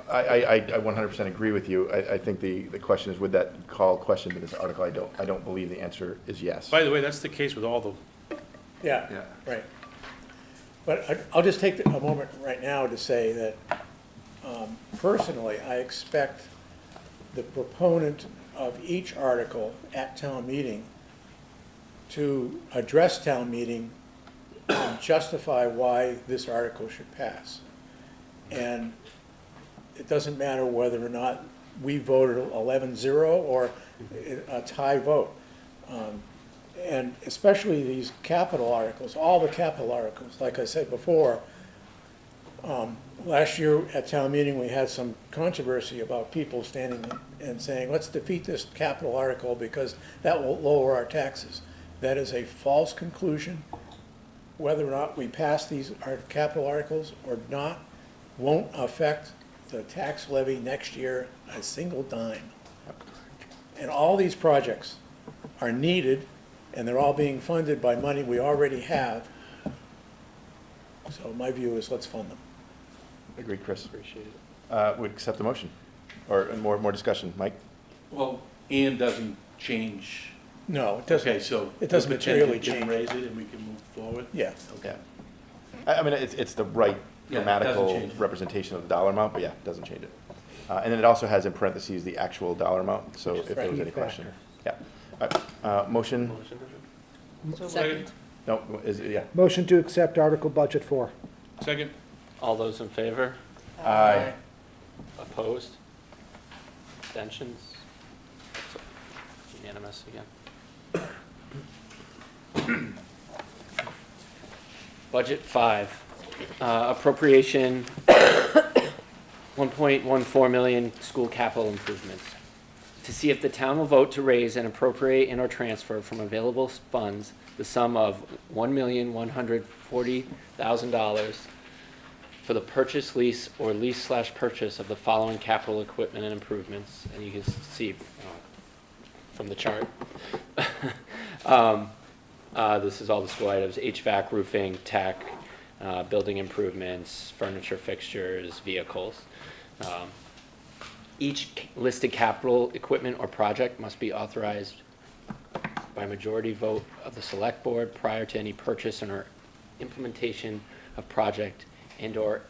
I 100% agree with you. I think the question is, would that call question to this article? I don't believe the answer is yes. By the way, that's the case with all the, Yeah, right. But I'll just take a moment right now to say that personally, I expect the proponent of each article at town meeting to address town meeting and justify why this article should pass. And it doesn't matter whether or not we voted 11-0 or a tie vote. And especially these capital articles, all the capital articles, like I said before, last year at town meeting, we had some controversy about people standing and saying, let's defeat this capital article because that will lower our taxes. That is a false conclusion. Whether or not we pass these capital articles or not won't affect the tax levy next year a single dime. And all these projects are needed, and they're all being funded by money we already have. So my view is let's fund them. Agreed, Chris. Appreciate it. Would accept the motion. Or more discussion. Mike? Well, and doesn't change. No, it doesn't. Okay, so. It doesn't materially we can change. raise it and we can move forward? Yeah. Yeah. I mean, it's the right Yeah, it doesn't grammatical change it. representation of the dollar amount, but yeah, it doesn't change it. And then it also has in parentheses the actual dollar amount, so if there was any question. Yeah. All right, motion? Second. No, yeah. Motion to accept Article Budget 4. Second. All those in favor? Aye. Opposed? Abstentions? Unanimous again. Budget 5, appropriation 1.14 million school capital improvements. To see if the town will vote to raise and appropriate and/or transfer from available funds the sum of $1,140,000 for the purchase, lease, or lease/purchase of the following capital equipment and improvements. And you can see from the chart. This is all the school items: HVAC, roofing, tech, building improvements, furniture, fixtures, vehicles. Each listed capital equipment or project must be authorized by majority vote of the select board prior to any purchase or implementation of project and/or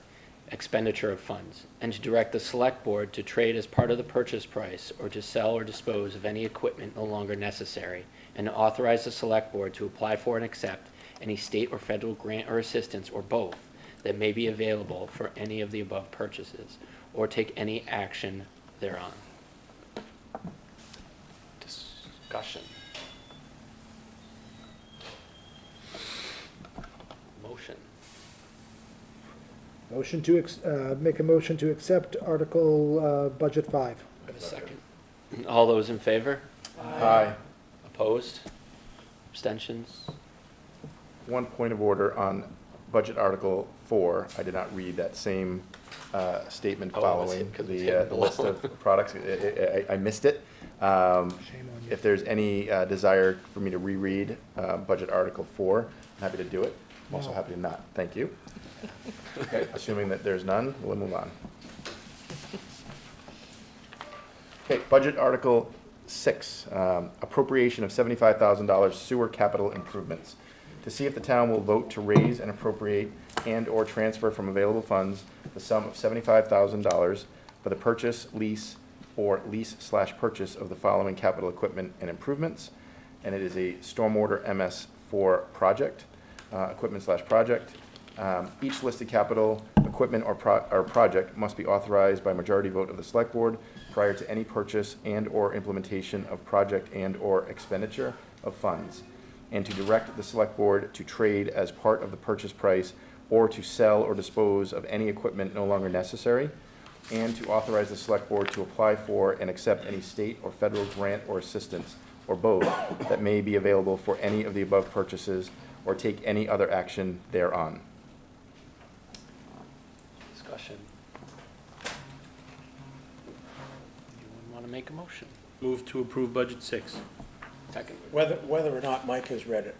expenditure of funds, and to direct the select board to trade as part of the purchase price or to sell or dispose of any equipment no longer necessary, and to authorize the select board to apply for and accept any state or federal grant or assistance or both that may be available for any of the above purchases, or take any action thereon. Discussion. Motion. Motion to, make a motion to accept Article, Budget 5. Have a second. All those in favor? Aye. Opposed? Abstentions? One point of order on Budget Article 4. I did not read that same statement Oh, following because the list of products. I missed it. If there's any desire for me to reread Budget Article 4, I'm happy to do it. I'm also happy to not. Thank you. Okay, assuming that there's none, we'll move on. Okay, Budget Article 6, appropriation of $75,000 sewer capital improvements. To see if the town will vote to raise and appropriate and/or transfer from available funds the sum of $75,000 for the purchase, lease, or lease/purchase of the following capital equipment and improvements. And it is a stormwater MS4 project, equipment/project. Each listed capital equipment or project must be authorized by majority vote of the select board prior to any purchase and/or implementation of project and/or expenditure of funds, and to direct the select board to trade as part of the purchase price or to sell or dispose of any equipment no longer necessary, and to authorize the select board to apply for and accept any state or federal grant or assistance, or both, that may be available for any of the above purchases, or take any other action thereon. Discussion. Anyone want to make a motion? Move to approve budget 6. Second. Whether or not Mike has read it.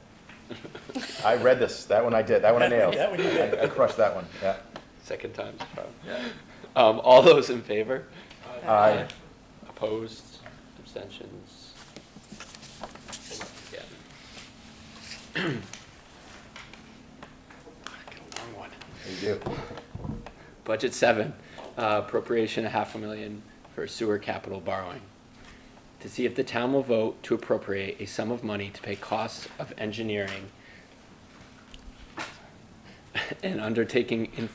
I read this, that one I did, that one I nailed. That one you did. I crushed that one, yeah. Second time's a charm. All those in favor? Aye. Opposed? Abstentions? Yeah. Get a long one. You do. Budget 7, appropriation of $500,000 for sewer capital borrowing. To see if the town will vote to appropriate a sum of money to pay costs of engineering and undertaking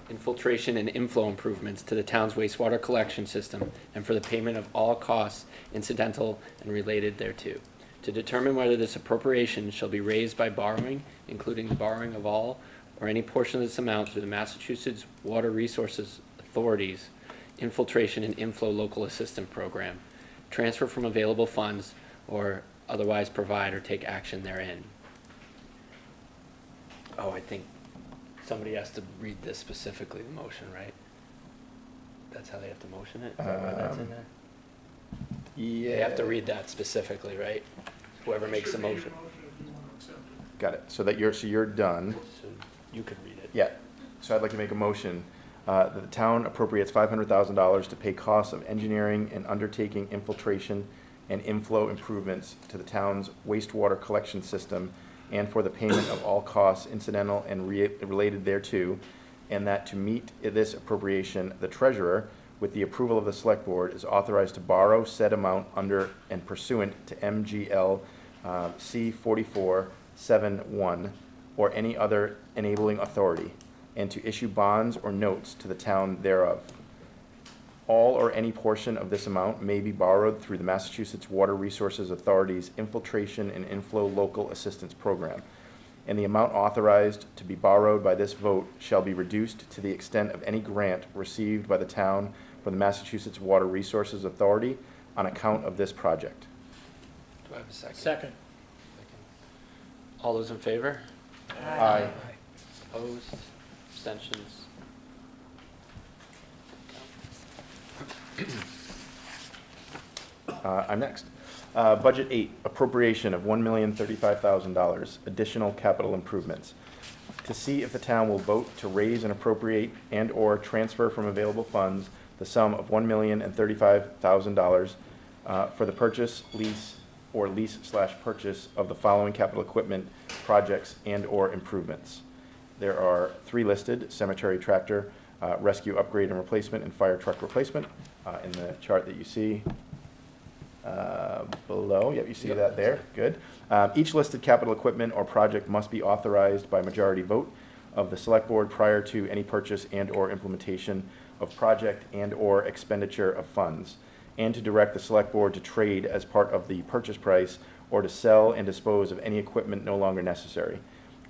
infiltration and inflow improvements to the town's wastewater collection system, and for the payment of all costs incidental and related thereto. To determine whether this appropriation shall be raised by borrowing, including the borrowing of all or any portion of this amount through the Massachusetts Water Resources Authority's Infiltration and Inflow Local Assistance Program, transfer from available funds, or otherwise provide or take action therein. Oh, I think somebody has to read this specifically, the motion, right? That's how they have to motion it? Is that why that's in there? Yeah. They have to read that specifically, right? Whoever makes the motion. Got it, so you're done. So you could read it. Yeah, so I'd like to make a motion that the town appropriates $500,000 to pay costs of engineering and undertaking infiltration and inflow improvements to the town's wastewater collection system, and for the payment of all costs incidental and related thereto, and that to meet this appropriation, the treasurer, with the approval of the select board, is authorized to borrow said amount under and pursuant to MGL C4471 or any other enabling authority, and to issue bonds or notes to the town thereof. All or any portion of this amount may be borrowed through the Massachusetts Water Resources Authority's Infiltration and Inflow Local Assistance Program, and the amount authorized to be borrowed by this vote shall be reduced to the extent of any grant received by the town from the Massachusetts Water Resources Authority on account of this project. Do I have a second? Second. All those in favor? Aye. Opposed? Abstentions? I'm next. Budget 8, appropriation of $1,035,000, additional capital improvements. to see if the town will vote to raise and appropriate and/or transfer from available funds the sum of $1,035,000 for the purchase, lease, or lease/purchase of the following capital equipment, projects, and/or improvements. There are 3 listed: cemetery tractor, rescue upgrade and replacement, and fire truck replacement in the chart that you see below. Yep, you see that there. Good. Each listed capital equipment or project must be authorized by majority vote of the select board prior to any purchase and/or implementation of project and/or expenditure of funds, and to direct the select board to trade as part of the purchase price or to sell and dispose of any equipment no longer necessary,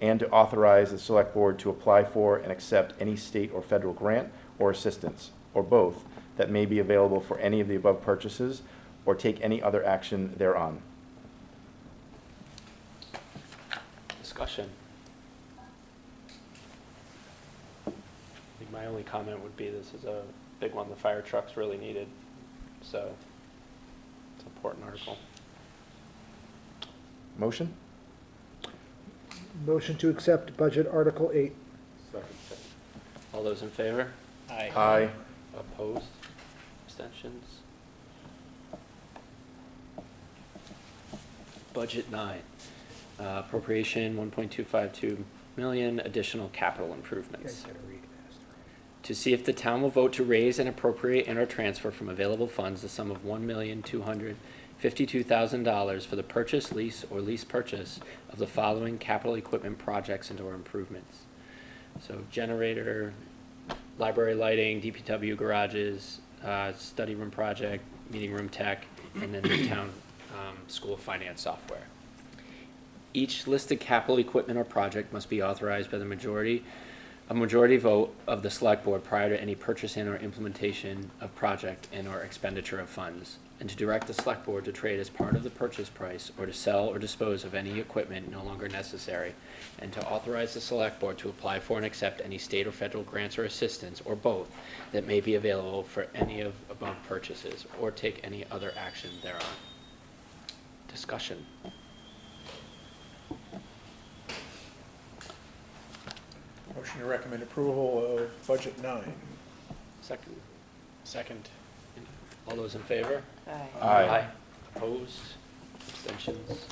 and to authorize the select board to apply for and accept any state or federal grant or assistance, or both, that may be available for any of the above purchases, or take any other action thereon. Discussion. I think my only comment would be this is a big one. The fire truck's really needed, so it's an important article. Motion? Motion to accept Budget Article 8. All those in favor? Aye. Aye. Opposed? Abstentions? Budget 9, appropriation 1.252 million, additional capital improvements. To see if the town will vote to raise and appropriate and/or transfer from available funds the sum of $1,252,000 for the purchase, lease, or lease purchase of the following capital equipment projects and/or improvements. So generator, library lighting, DPW garages, study room project, meeting room tech, and then the town school finance software. Each listed capital equipment or project must be authorized by a majority vote of the select board prior to any purchase and/or implementation of project and/or expenditure of funds, and to direct the select board to trade as part of the purchase price or to sell or dispose of any equipment no longer necessary, and to authorize the select board to apply for and accept any state or federal grants or assistance, or both, that may be available for any of above purchases, or take any other action thereon. Discussion. Motion to recommend approval of Budget 9. Second. Second. All those in favor? Aye. Aye. Opposed? Abstentions?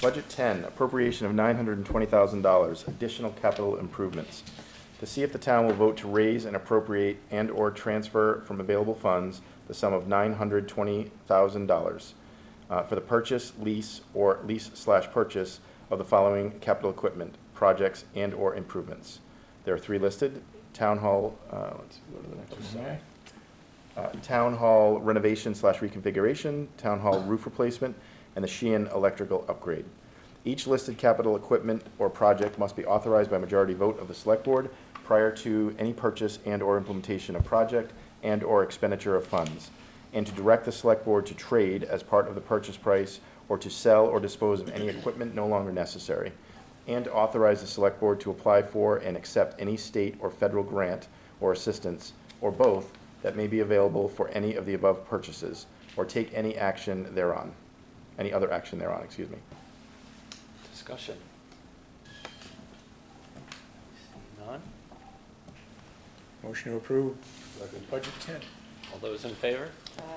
Budget 10, appropriation of $920,000, additional capital improvements. To see if the town will vote to raise and appropriate and/or transfer from available funds the sum of $920,000 for the purchase, lease, or lease/purchase of the following capital equipment, projects, and/or improvements. There are 3 listed: Town Hall, let's go to the next one. Town Hall renovation/reconfiguration, Town Hall roof replacement, and the Sheehan electrical upgrade. Each listed capital equipment or project must be authorized by majority vote of the select board prior to any purchase and/or implementation of project and/or expenditure of funds, and to direct the select board to trade as part of the purchase price or to sell or dispose of any equipment no longer necessary, and to authorize the select board to apply for and accept any state or federal grant or assistance, or both, that may be available for any of the above purchases, or take any action thereon, any other action thereon, excuse me. Discussion. None? Motion to approve Budget 10. All those in favor?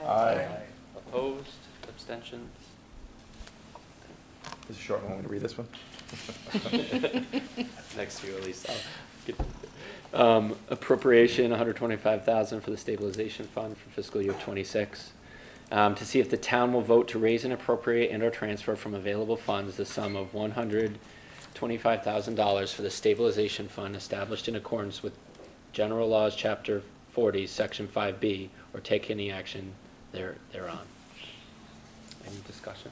Aye. Opposed? Abstentions? This is a short one. Want me to read this one? Next to you, at least. Appropriation, $125,000 for the stabilization fund for fiscal year '26. To see if the town will vote to raise and appropriate and/or transfer from available funds the sum of $125,000 for the stabilization fund established in accordance with General Laws, Chapter 40, Section 5B, or take any action thereon. Any discussion?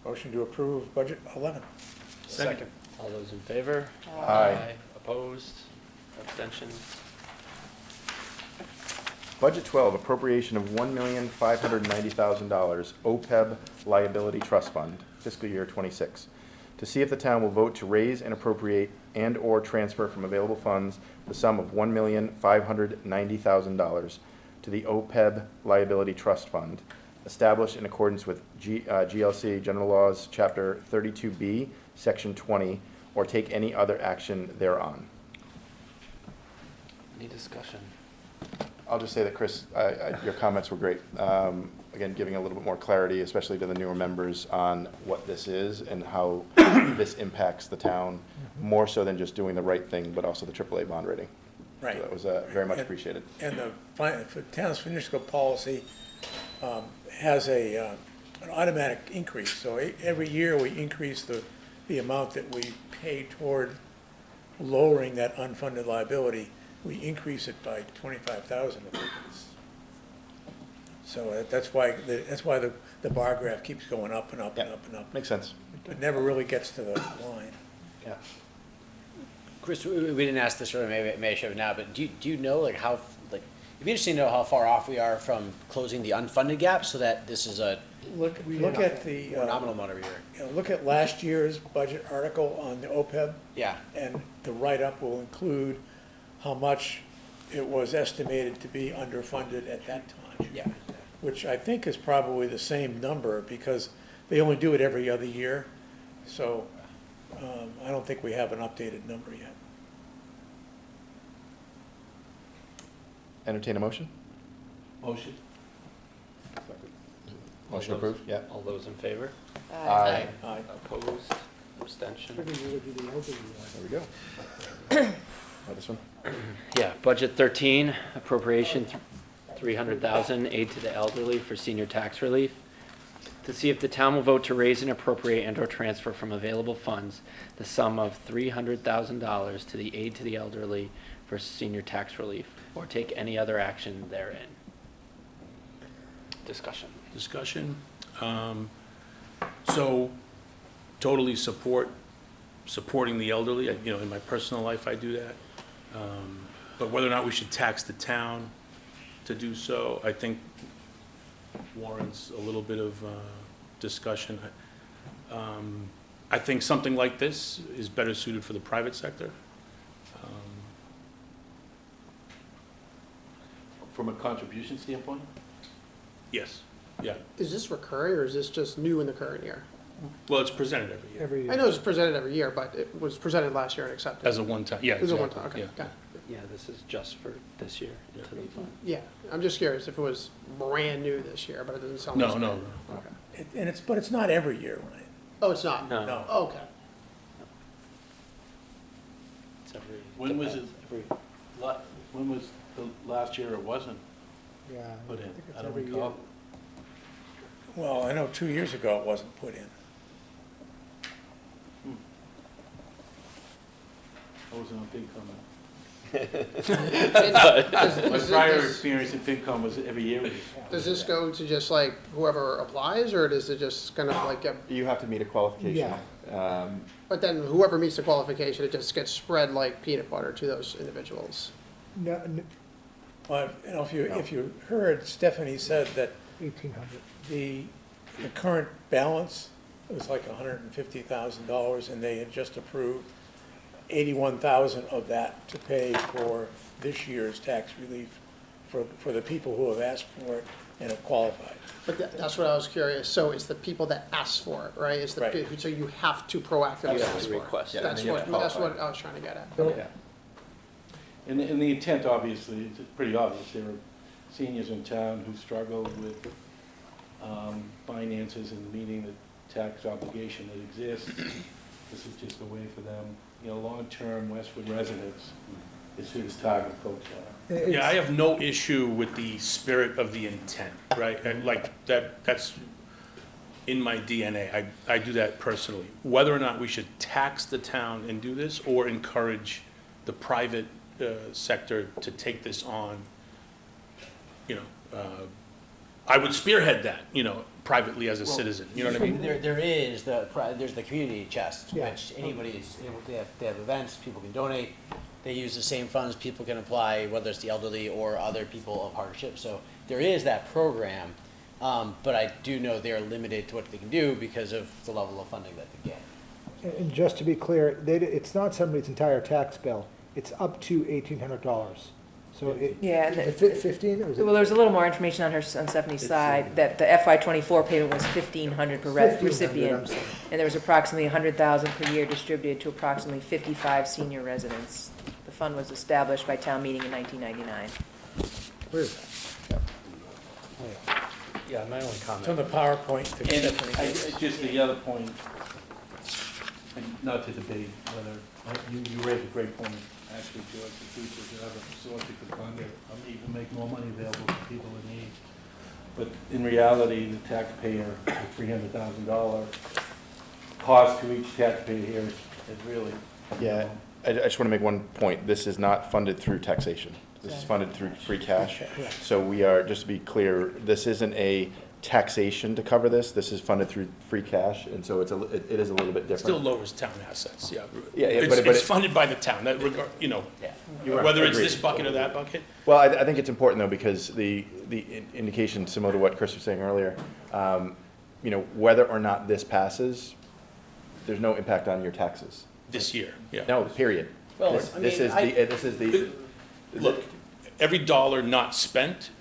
Motion to approve Budget 11. Second. All those in favor? Aye. Opposed? Abstentions? Budget 12, appropriation of $1,590,000, OPEB liability trust fund, fiscal year '26. To see if the town will vote to raise and appropriate and/or transfer from available funds the sum of $1,590,000 to the OPEB liability trust fund, established in accordance with GLC General Laws, Chapter 32B, Section 20, or take any other action thereon. Any discussion? I'll just say that, Chris, your comments were great. Again, giving a little bit more clarity, especially to the newer members, on what this is and how this impacts the town, more so than just doing the right thing, but also the AAA bond rating. Right. So that was very much appreciated. And the town's fiscal policy has an automatic increase. So every year we increase the amount that we pay toward lowering that unfunded liability. We increase it by 25,000. So that's why the bar graph keeps going up and up and up and up. Makes sense. It never really gets to the line. Yeah. Chris, we didn't ask this earlier, maybe I should have now, but do you know, like, how, like, it'd be interesting to know how far off we are from closing the unfunded gap, so that this is a Look at the more nominal amount every year. Look at last year's budget article on the OPEB. Yeah. And the write-up will include how much it was estimated to be underfunded at that time. Yeah. Which I think is probably the same number, because they only do it every other year. So I don't think we have an updated number yet. Entertain a motion? Motion. Motion approved, yeah. All those in favor? Aye. Aye. Opposed? Abstention? There we go. Oh, this one? Yeah, budget 13, appropriation 300,000, aid to the elderly for senior tax relief. To see if the town will vote to raise and appropriate and/or transfer from available funds the sum of $300,000 to the aid to the elderly for senior tax relief, or take any other action therein. Discussion. Discussion. So totally supporting the elderly. You know, in my personal life, I do that. But whether or not we should tax the town to do so, I think warrants a little bit of discussion. I think something like this is better suited for the private sector. From a contribution standpoint? Yes, yeah. Is this recurring, or is this just new in the current year? Well, it's presented every year. I know it's presented every year, but it was presented last year and accepted. As a one-time, yeah, It was a exactly, one-time, okay, yeah. got it. Yeah, this is just for this year into the fund. Yeah, I'm just curious if it was brand new this year, but it doesn't sound like. No, it's no, brand new. Okay. But it's not every year, Ryan. Oh, it's not? No. No. Oh, okay. It's every. When was it, when was the last year it wasn't Yeah. put in? think it's I don't every recall. Well, I know 2 years ago it wasn't put in. I wasn't on FinCom. Does- My does prior this- experience in FinCom was every year. Does this go to just like whoever applies, or does it just kind of like get, You have to meet a qualification. but then whoever meets the qualification, it just gets spread like peanut butter to those individuals? No, Well, you know, if you heard, Stephanie said that 1,800. the current balance was like $150,000, and they had just approved 81,000 of that to pay for this year's tax relief for the people who have asked for it and have qualified. But that's what I was curious. So it's the people that ask for it, right? It's the, Right. so you have to proactively You have ask to for it. request it. That's and you have to what qualify. I was trying to get at. Yeah. And the intent, obviously, it's pretty obvious. There are seniors in town who struggle with finances and meeting the tax obligation that exists. This is just a way for them, you know, long-term Westwood residents is who this target folks are. Yeah, I have no issue with the spirit of the intent, right? And like, that's in my DNA. I do that personally. Whether or not we should tax the town and do this, or encourage the private sector to take this on, you know, I would spearhead that, you know, privately as a citizen, you know what I mean? There's the community chest, Yeah. which anybody's, they have events, people can donate. They use the same funds, people can apply, whether it's the elderly or other people of hardship. So there is that program, but I do know they're limited to what they can do because of the level of funding that they get. And just to be clear, it's not somebody's entire tax bill. It's up to $1,800. So it, Yeah, and it fit 15 or is it? Well, there's a little more information on her, on Stephanie's side, that the FY '24 payment was $1,500 per 1,500, I'm recipient, sorry. and there was approximately $100,000 per year distributed to approximately 55 senior residents. The fund was established by town meeting in 1999. Where is that? Yeah, my only It's on comment. the PowerPoint that And Stephanie gave. just the other point, and not to debate whether, you raised a great point, actually, George, if we should have a facility to fund it, or even make more money available to people in need. But in reality, the taxpayer, the $300,000 cost to each taxpayer here is really. Yeah, I just want to make one point. This is not funded through taxation. This is funded through free cash. So we are, just to be clear, this isn't a taxation to cover this. This is funded through free cash, and so it is a little bit different. Still lowers town assets, yeah. Yeah, It's funded by the town, that regard, you know, You're right. whether it's Agreed. this bucket or that bucket. Well, I think it's important, though, because the indication, similar to what Chris was saying earlier, you know, whether or not this passes, there's no impact on your taxes. This year, yeah. No, period. Well, This is the. Look, every dollar not spent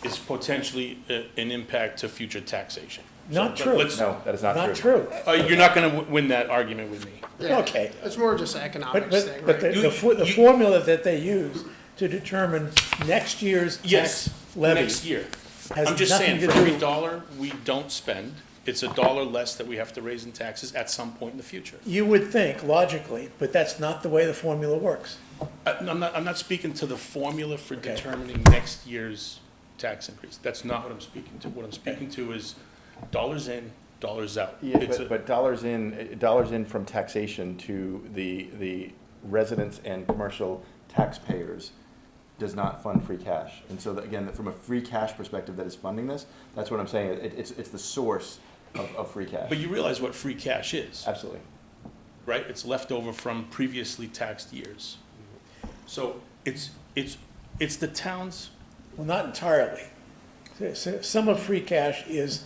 is potentially an impact to future taxation. Not So, true. No, that is not true. Not true. You're not gonna win that argument with me. Yeah, Okay. It's more just an economics thing, But right? the formula that they use to determine next year's Yes, tax levy. next year. has I'm just nothing saying, to for every do- dollar we don't spend, it's $1 less that we have to raise in taxes at some point in the future. You would think logically, but that's not the way the formula works. I'm not speaking to the formula for Okay. determining next year's tax increase. That's not what I'm speaking to. What I'm speaking to is dollars in, dollars out. Yeah, It's but dollars in from taxation to the residents and commercial taxpayers does not fund free cash. And so, again, from a free cash perspective that is funding this, that's what I'm saying. It's the source of free cash. But you realize what free cash is, Absolutely. right? It's left over from previously taxed years. So it's the town's, Well, not entirely. Some of free cash is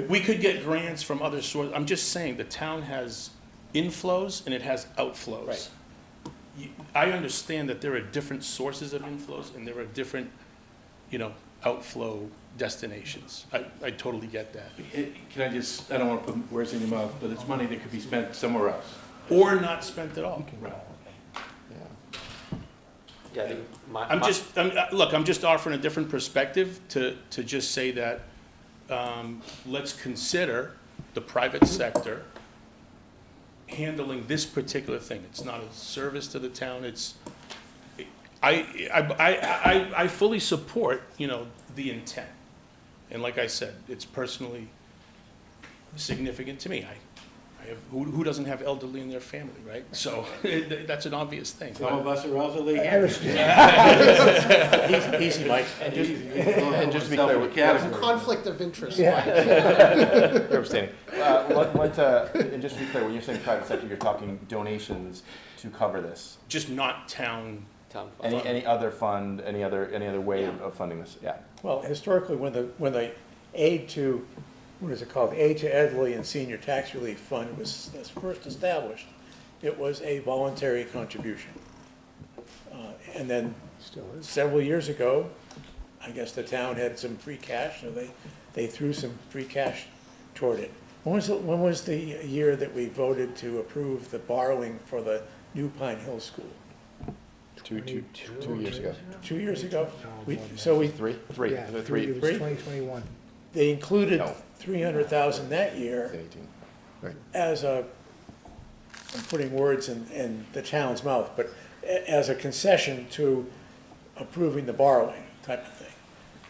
we could get grants from other sources. I'm just saying, the town has inflows and it has outflows. Right. I understand that there are different sources of inflows and there are different, you know, outflow destinations. I totally get that. Can I just, I don't want to put words in your mouth, but it's money that could be spent somewhere else. Or not spent at all. Yeah, I think I'm just offering a different perspective to just say that, let's consider the private sector handling this particular thing. It's not a service to the town, I fully support, you know, the intent. And like I said, it's personally significant to me. I have, who doesn't have elderly in their family, right? So that's an obvious thing. Some of us are elderly. easy, Mike. And just to be clear, There's a conflict of interest. You're abstaining. And just to be clear, when you're saying private sector, you're talking donations to cover this. Just not town. Any other fund, any other way of funding this? Yeah. Well, historically, when the aid to, what is it called, the Aid to Elderly and Senior Tax Relief Fund was first established, it was a voluntary contribution. And then several years ago, I guess the town had some free cash, so they threw some free cash toward it. When was the year that we voted to approve the borrowing for the new Pine Hill School? 2 years ago. 2 years ago? Three. Yeah, it was Three? 2021. They included No. 300,000 that year 18. Right. as a, I'm putting words in the town's mouth, but as a concession to approving the borrowing type of thing.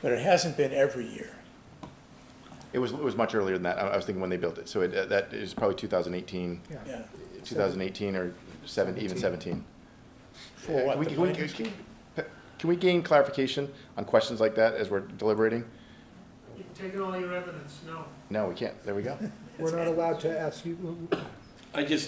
But it hasn't been every year. It was much earlier than that. I was thinking when they built it. So that is probably 2018, Yeah. 2018 or even 17. For what? Can we gain clarification on questions like that as we're deliberating? You've taken all your evidence, no. No, we can't. There we go. We're not allowed to ask you.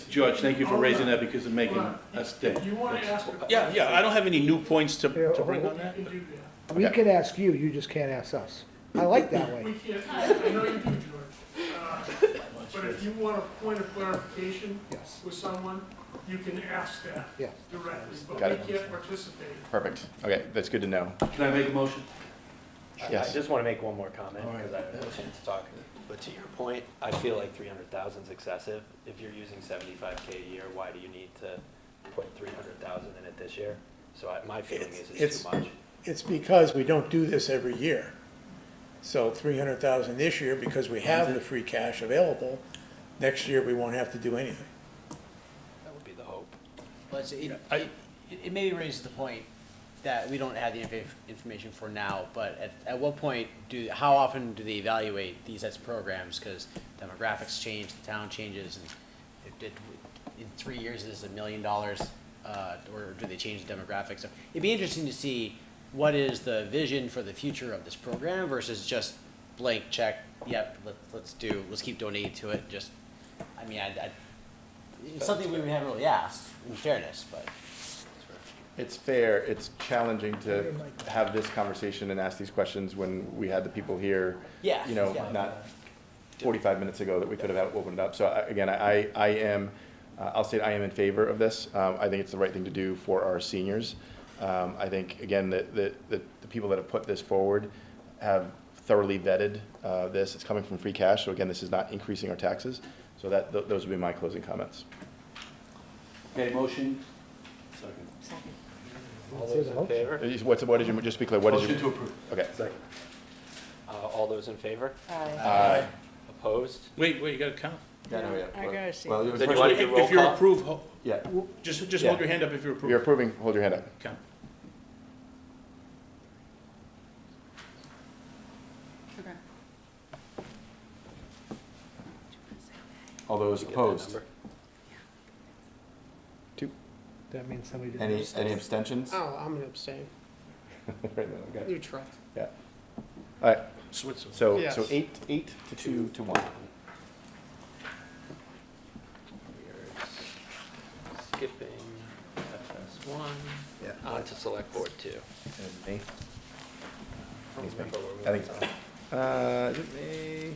George, thank you for raising that because of making us think. You want to ask? Yeah, I don't have any new points to bring on that. You can do that. We can ask you, you just can't ask us. I like that We way. can't, I know you do, George. But if you want a point of clarification Yes. with someone, you can ask that Yes. directly, Got but it. we can't participate. Perfect. Okay, that's good to know. Can I make a motion? Yes. I just want to make one more comment, because I haven't had a chance to talk. But to your point, I feel like 300,000 is excessive. If you're using 75K a year, why do you need to put 300,000 in it this year? So my feeling is it's too much. It's because we don't do this every year. So 300,000 this year, because we have the free cash available, next year we won't have to do anything. That would be the hope. But it maybe raises the point that we don't have the information for now, but at what point how often do they evaluate these types of programs? Because demographics change, the town changes, and in 3 years, is this $1 million, or do they change the demographics? So it'd be interesting to see what is the vision for the future of this program versus just blank check, yep, let's keep donating to it. Just, I mean, it's something we haven't really asked, in fairness, but. It's fair, it's challenging to have this conversation and ask these questions when we had the people here, Yeah, you know, yeah. not 45 minutes ago that we could have opened up. So again, I am, I'll say I am in favor of this. I think it's the right thing to do for our seniors. I think, again, the people that have put this forward have thoroughly vetted this. It's coming from free cash, so again, this is not increasing our taxes. So those would be my closing comments. Okay, motion? All those in favor? What did you, just be clear, what did you? Motion to approve. Okay. All those in favor? Aye. Opposed? Wait, you gotta count. I gotta see. Well, Then you want to do roll If you're call? approved, Yeah. just Yeah. hold your hand up if you're If approved. you're approving, hold your hand up. Count. Okay. All those Did you get that opposed? number? Two. That means somebody didn't. Any abstentions? Oh, I'm gonna abstain. Right now, okay. You try. Yeah. All right, Switzerland. so Yes. 8 to 2 to 1. Skipping FS1. Yeah. On to select board 2. And me? I don't remember where we I think left so. off. Is it me?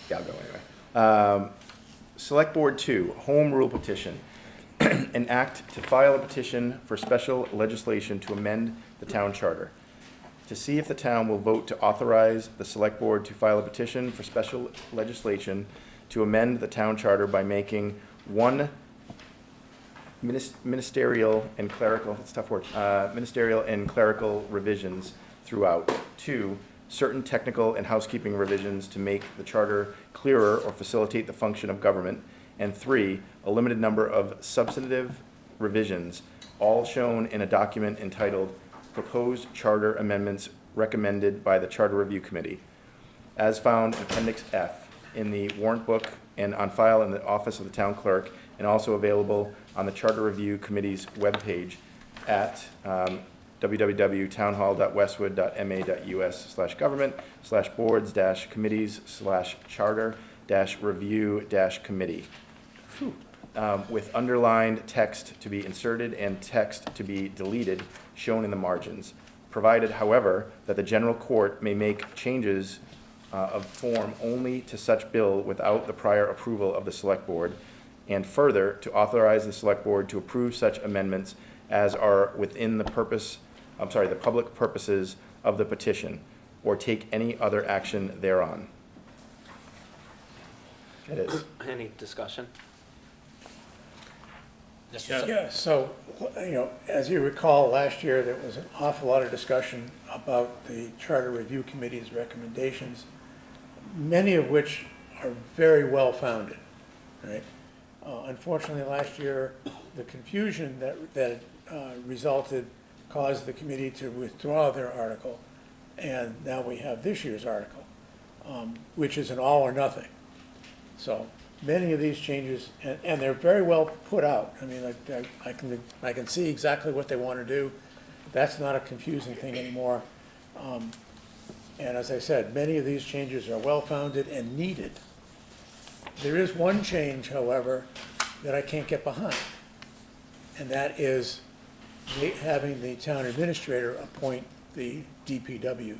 Yeah, I'll go anyway. Select Board 2, Home Rule Petition. An act to file a petition for special legislation to amend the town charter. To see if the town will vote to authorize the Select Board to file a petition for special legislation to amend the town charter by making one ministerial and clerical, it's a tough word, ministerial and clerical revisions throughout. 2, certain technical and housekeeping revisions to make the charter clearer or facilitate the function of government. And 3, a limited number of substantive revisions, all shown in a document entitled Proposed Charter Amendments Recommended by the Charter Review Committee, as found in Appendix F in the warrant book and on file in the office of the town clerk, and also available on the Charter Review Committee's webpage at www.townhall.westwood.ma.us/government/boards-committees/charter-review-committee. With underlined text to be inserted and text to be deleted shown in the margins, provided, however, that the general court may make changes of form only to such bill without the prior approval of the select board, and further, to authorize the select board to approve such amendments as are within the public purposes of the petition, or take any other action thereon. It is. Any discussion? Yeah, so, as you recall, last year, there was an awful lot of discussion about the Charter Review Committee's recommendations, many of which are very well-founded, right? Unfortunately, last year, the confusion that resulted caused the committee to withdraw their article, and now we have this year's article, which is an all or nothing. So many of these changes, and they're very well put out. I mean, I can see exactly what they want to do. That's not a confusing thing anymore. And as I said, many of these changes are well-founded and needed. There is one change, however, that I can't get behind, and that is having the town administrator appoint the DPW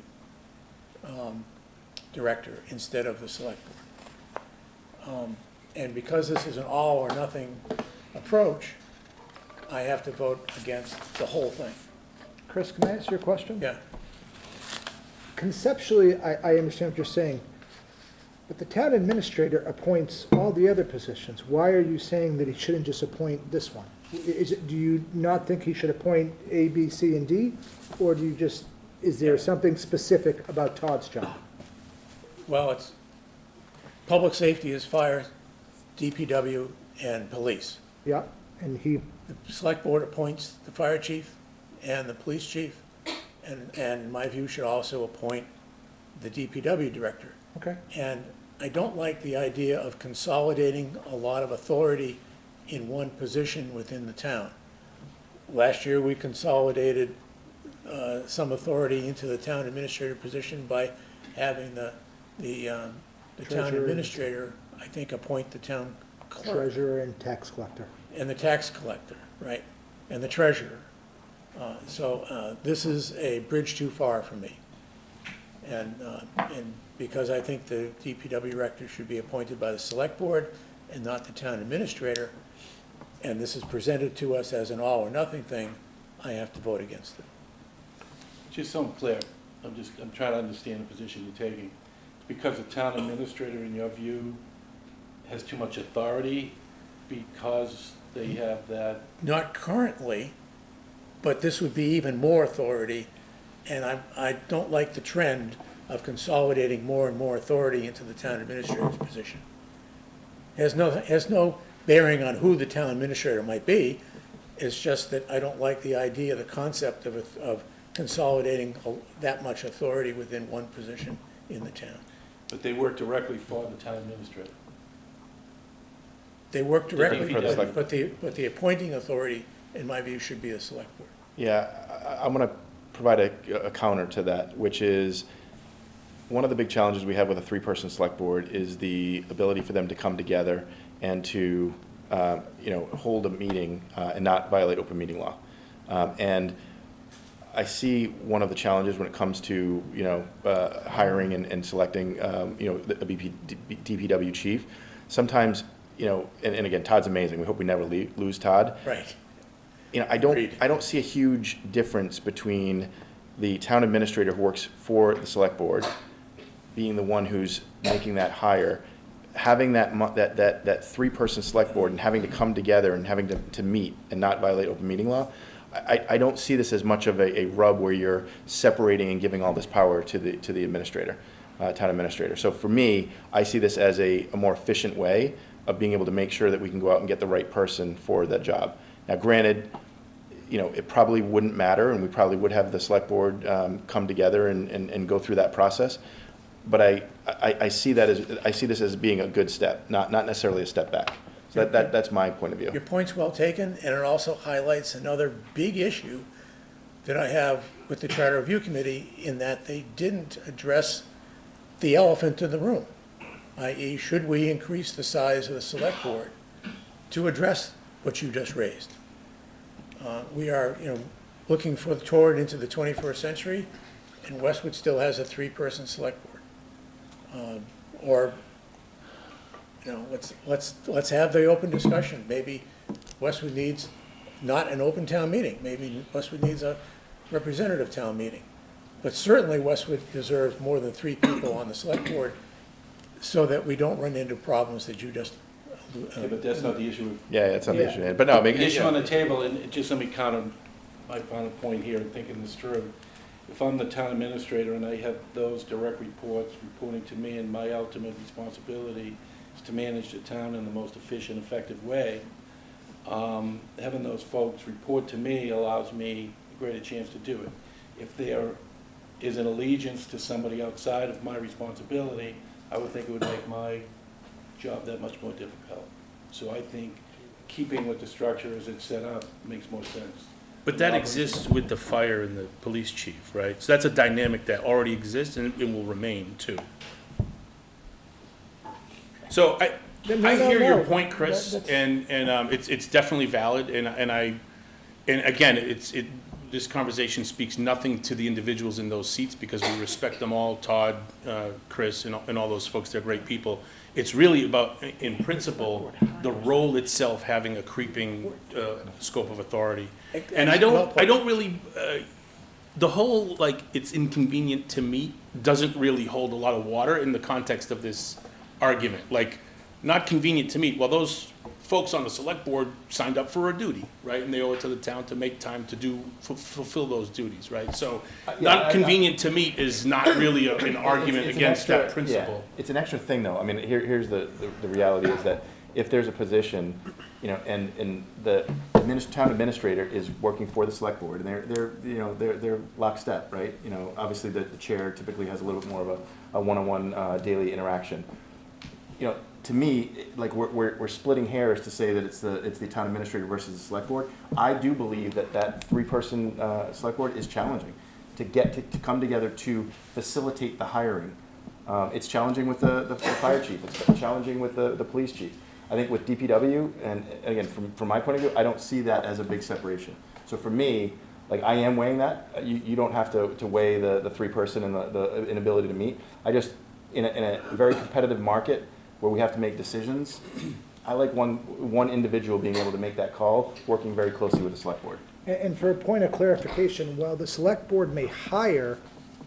director instead of the select board. And because this is an all or nothing approach, I have to vote against the whole thing. Chris, can I answer your question? Yeah. Conceptually, I understand what you're saying, but the town administrator appoints all the other positions. Why are you saying that he shouldn't just appoint this one? Do you not think he should appoint A, B, C, and D? Or do you just, is there something specific about Todd's job? Well, it's, public safety is fire, DPW, and police. Yeah, and he, The select board appoints the fire chief and the police chief, and in my view, should also appoint the DPW director. okay. And I don't like the idea of consolidating a lot of authority in one position within the town. Last year, we consolidated some authority into the town administrator position by having the town Treasurer. administrator, I think, appoint the town clerk. Treasurer and tax collector. And the tax collector, right, and the treasurer. So this is a bridge too far for me. And because I think the DPW director should be appointed by the select board and not the town administrator, and this is presented to us as an all or nothing thing, I have to vote against it. Just so I'm clear, I'm trying to understand the position you're taking. It's because the town administrator, in your view, has too much authority because they have that? Not currently, but this would be even more authority, and I don't like the trend of consolidating more and more authority into the town administrator's position. Has no bearing on who the town administrator might be. It's just that I don't like the idea, the concept of consolidating that much authority within one position in the town. But they work directly for the town administrator. They work directly, For the select- but the appointing authority, in my view, should be the select board. Yeah, I'm going to provide a counter to that, which is one of the big challenges we have with a three-person select board is the ability for them to come together and to, hold a meeting and not violate open meeting law. And I see one of the challenges when it comes to, hiring and selecting, the DPW chief. Sometimes, and again, Todd's amazing. We hope we never lose Todd. Right. I don't see a huge difference between the town administrator who works for the select board being the one who's making that hire, having that three-person select board and having to come together and having to meet and not violate open meeting law. I don't see this as much of a rub where you're separating and giving all this power to the administrator, town administrator. So for me, I see this as a more efficient way of being able to make sure that we can go out and get the right person for that job. Now, granted, it probably wouldn't matter, and we probably would have the select board come together and go through that process. But I see this as being a good step, not necessarily a step back. So that's my point of view. Your point's well taken, and it also highlights another big issue that I have with the Charter Review Committee in that they didn't address the elephant in the room, i.e., should we increase the size of the select board to address what you just raised? We are, looking toward into the 21st century, and Westwood still has a three-person select board. Let's have the open discussion. Maybe Westwood needs not an open town meeting. Maybe Westwood needs a representative town meeting. But certainly Westwood deserves more than three people on the select board so that we don't run into problems that you just. Yeah, but that's not the issue. Yeah, that's not the issue. But no, The issue on the table, and just let me counter my final point here and thinking this through. If I'm the town administrator and I have those direct reports reporting to me, and my ultimate responsibility is to manage the town in the most efficient, effective way, having those folks report to me allows me a greater chance to do it. If there is an allegiance to somebody outside of my responsibility, I would think it would make my job that much more difficult. So I think keeping with the structure as it's set up makes more sense. But that exists with the fire and the police chief, right? So that's a dynamic that already exists and it will remain too. So I hear your point, Chris, and it's definitely valid, and again, this conversation speaks nothing to the individuals in those seats because we respect them all, Todd, Chris, and all those folks. They're great people. it's really about, in principle, the role itself having a creeping scope of authority. And I don't really, the whole, like, it's inconvenient to meet doesn't really hold a lot of water in the context of this argument. Like, not convenient to meet, well, those folks on the select board signed up for a duty, right? And they owe it to the town to make time to fulfill those duties, right? So, not convenient to meet is not really an argument It's against an extra- that principle. yeah, It's an extra thing, though. I mean, here's the reality is that if there's a position, you know, and the town administrator is working for the select board, and they're lockstep, right? You know, obviously the chair typically has a little bit more of a one-on-one daily interaction. You know, to me, like, we're splitting hairs to say that it's the town administrator versus the select board. I do believe that three-person select board is challenging to get to come together to facilitate the hiring. It's challenging with the fire chief. It's challenging with the police chief. I think with DPW, and again, from my point of view, I don't see that as a big separation. So for me, like, I am weighing that. You don't have to weigh the three-person and the inability to meet. I just, in a very competitive market where we have to make decisions, I like one individual being able to make that call, working very closely with the select board. And for a point of clarification, while the select board may hire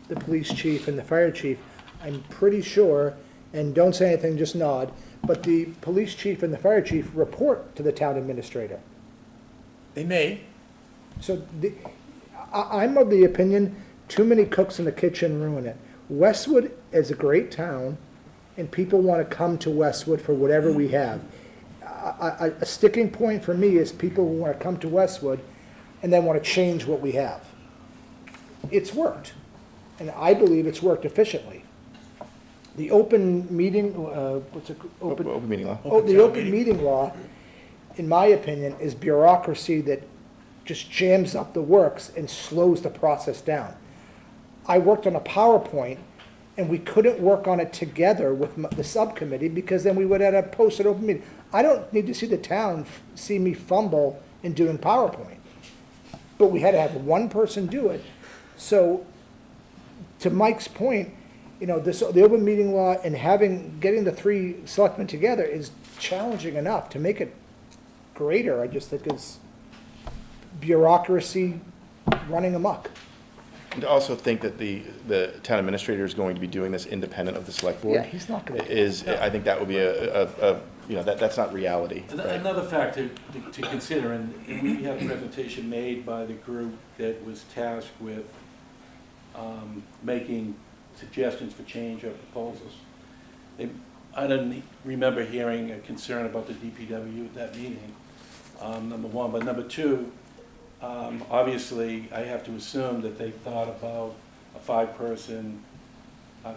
the police chief and the fire chief, I'm pretty sure, and don't say anything, just nod, but the police chief and the fire chief report to the town administrator. They may. So I'm of the opinion, too many cooks in the kitchen ruin it. Westwood is a great town, and people want to come to Westwood for whatever we have. A sticking point for me is people who want to come to Westwood and then want to change what we have. It's worked, and I believe it's worked efficiently. The open meeting, Open meeting law. The open meeting law, in my opinion, is bureaucracy that just jams up the works and slows the process down. I worked on a PowerPoint, and we couldn't work on it together with the subcommittee because then we would have a posted open meeting. I don't need to see the town see me fumble in doing PowerPoint. But we had to have one person do it. So, to Mike's point, you know, the open meeting law and getting the three selectmen together is challenging enough. To make it greater, I just think is bureaucracy running amok. And to also think that the town administrator is going to be doing this independent of the select board. Yeah, he's not gonna. I think that would be that's not reality. Right? Another factor to consider, and we have a presentation made by the group that was tasked with making suggestions for change or proposals. I didn't remember hearing a concern about the DPW at that meeting, number one. But number two, obviously, I have to assume that they thought about a five-person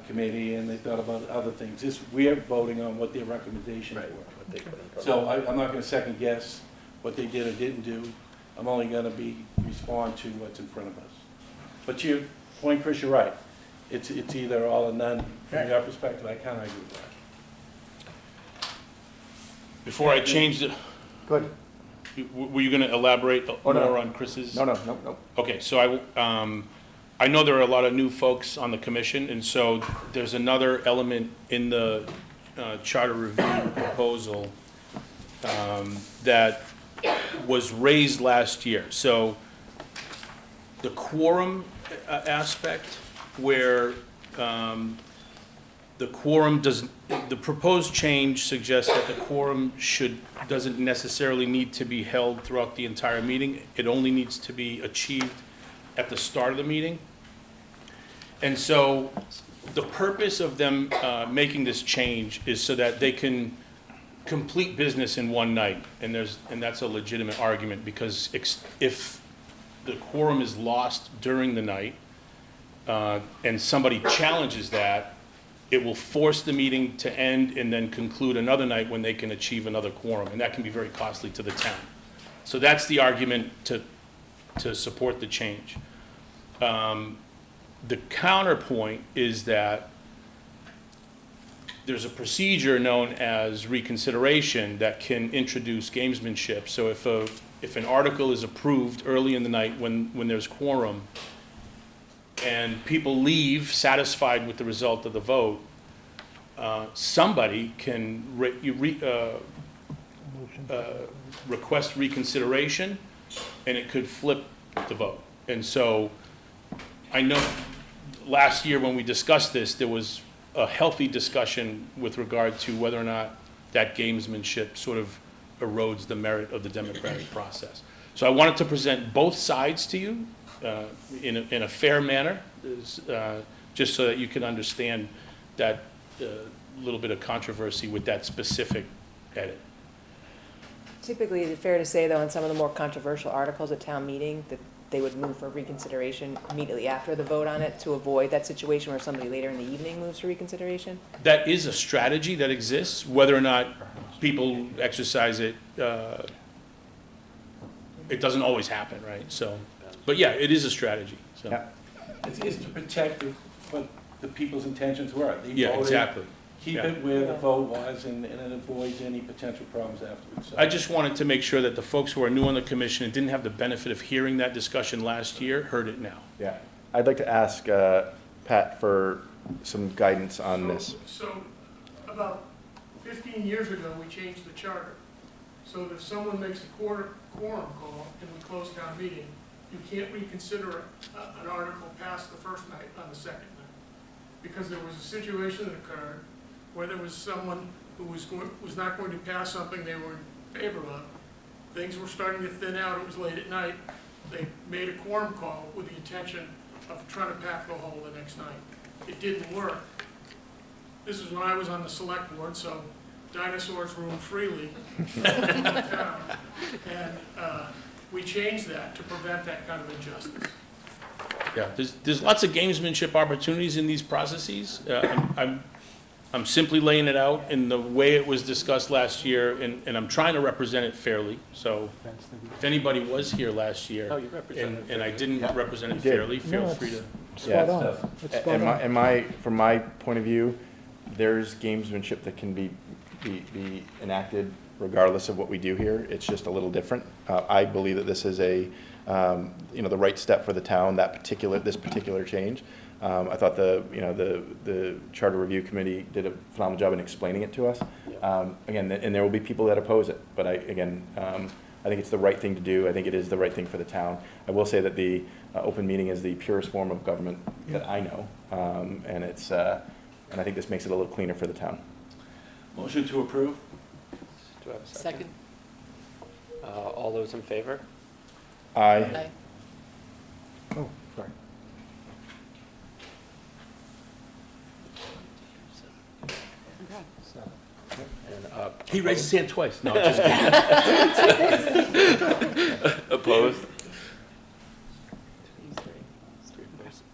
committee, and they thought about other things. We are voting on what their recommendations were. So I'm not going to second guess what they did or didn't do. I'm only going to respond to what's in front of us. But to your point, Chris, you're right. It's either all or none. From your perspective, I can't argue with that. Before I change the, Good. were you going to elaborate more no. on Chris's? No. Okay, so I know there are a lot of new folks on the commission, and so there's another element in the charter review proposal that was raised last year. So the quorum aspect, where the quorum the proposed change suggests that the quorum doesn't necessarily need to be held throughout the entire meeting. It only needs to be achieved at the start of the meeting. And so the purpose of them making this change is so that they can complete business in one night. And that's a legitimate argument, because if the quorum is lost during the night and somebody challenges that, it will force the meeting to end and then conclude another night when they can achieve another quorum. And that can be very costly to the town. So that's the argument to support the change. The counterpoint is that there's a procedure known as reconsideration that can introduce gamesmanship. So if an article is approved early in the night when there's quorum, and people leave satisfied with the result of the vote, somebody can request reconsideration, and it could flip the vote. And so, I know last year when we discussed this, there was a healthy discussion with regard to whether or not that gamesmanship sort of erodes the merit of the democratic process. So I wanted to present both sides to you in a fair manner, just so that you can understand that little bit of controversy with that specific edit. Typically, is it fair to say, though, on some of the more controversial articles at town meeting, that they would move for reconsideration immediately after the vote on it to avoid that situation where somebody later in the evening moves for reconsideration? That is a strategy that exists. Whether or not people exercise it, it doesn't always happen, right? So, but yeah, it is a strategy, so. Yeah. It's to protect what the people's intentions were. They Yeah, voted, exactly. Keep Yeah. it where the vote was, and it avoids any potential problems afterwards. So- I just wanted to make sure that the folks who are new on the commission and didn't have the benefit of hearing that discussion last year heard it now. Yeah. I'd like to ask Pat for some guidance on this. So, about 15 years ago, we changed the charter, so that if someone makes a quorum call and we close town meeting, you can't reconsider an article past the first night on the second night. Because there was a situation that occurred where there was someone who was not going to pass something they were in favor of. Things were starting to thin out, it was late at night. They made a quorum call with the intention of trying to pack the hole the next night. It didn't work. This is when I was on the select board, so dinosaurs roam freely in the town. And we changed that to prevent that kind of injustice. Yeah, there's lots of gamesmanship opportunities in these processes. I'm simply laying it out in the way it was discussed last year, and I'm trying to represent it fairly. So if anybody was here last year, Oh, you represented it and I didn't represent it You did. fairly, feel free to. Spot on. It's spot on. From my point of view, there's gamesmanship that can be enacted regardless of what we do here. It's just a little different. I believe that this is the right step for the town, this particular change. I thought the Charter Review Committee did a phenomenal job in explaining it to us. Again, and there will be people that oppose it, but I think it's the right thing to do. I think it is the right thing for the town. I will say that the open meeting is the purest form of government that I know, and I think this makes it a little cleaner for the town. Motion to approve? Do I have a second? All those in favor? Aye. Oh, sorry. And, He raised his hand twice. No, just kidding. opposed?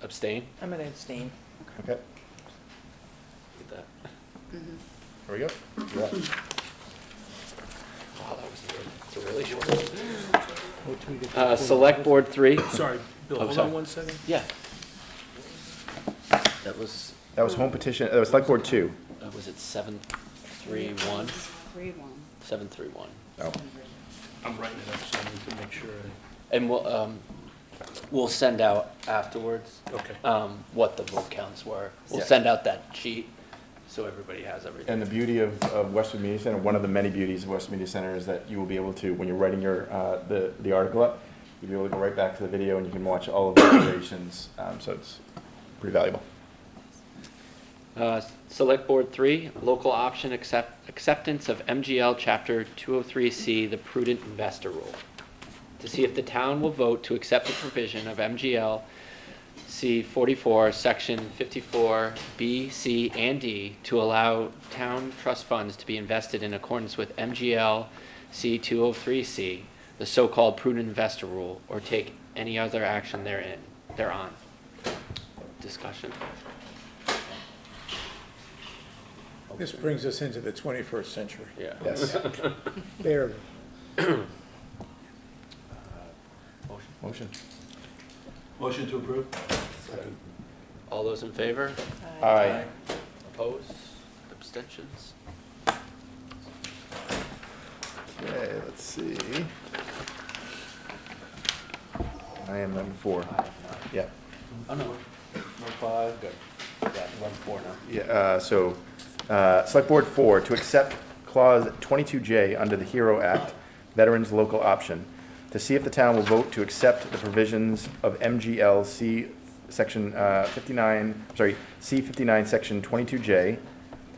Abstain? I'm going to abstain. Okay, Get that. here we go. You're up. Wow, that was good. It's a really short one. Select Board 3. Sorry, Bill, Oh, hold sorry. on 1 second. Yeah. That was, home petition, that was Select Board 2. was it 731? 731. Oh. I'm writing it up so I need to make sure. And we'll send out afterwards. Okay. What the vote counts were. We'll Yeah. send out that sheet so everybody has everything. And the beauty of Westwood Media Center, one of the many beauties of Westwood Media Center is that you will be able to, when you're writing your, the article up, you'll be able to go right back to the video and you can watch all of the iterations, so it's pretty valuable. Select Board 3, local option acceptance of MGL Chapter 203C, the prudent investor rule. To see if the town will vote to accept the provision of MGL C 44, Section 54, B, C, and D to allow town trust funds to be invested in accordance with MGL C 203C, the so-called prudent investor rule, or take any other action thereon. Discussion? This brings us into the 21st century. Yeah. Yes. Barely. Motion. Motion to approve? All those in favor? Aye. Opposed? Abstentions? Okay, let's see. I am number 4. Yeah. Oh, no. Number 5, good. Yeah, we're on 4 now. Yeah, so Select Board 4, to accept Clause 22J under the HERO Act, Veterans Local Option, to see if the town will vote to accept the provisions of MGL Section 59, C59, Section 22J,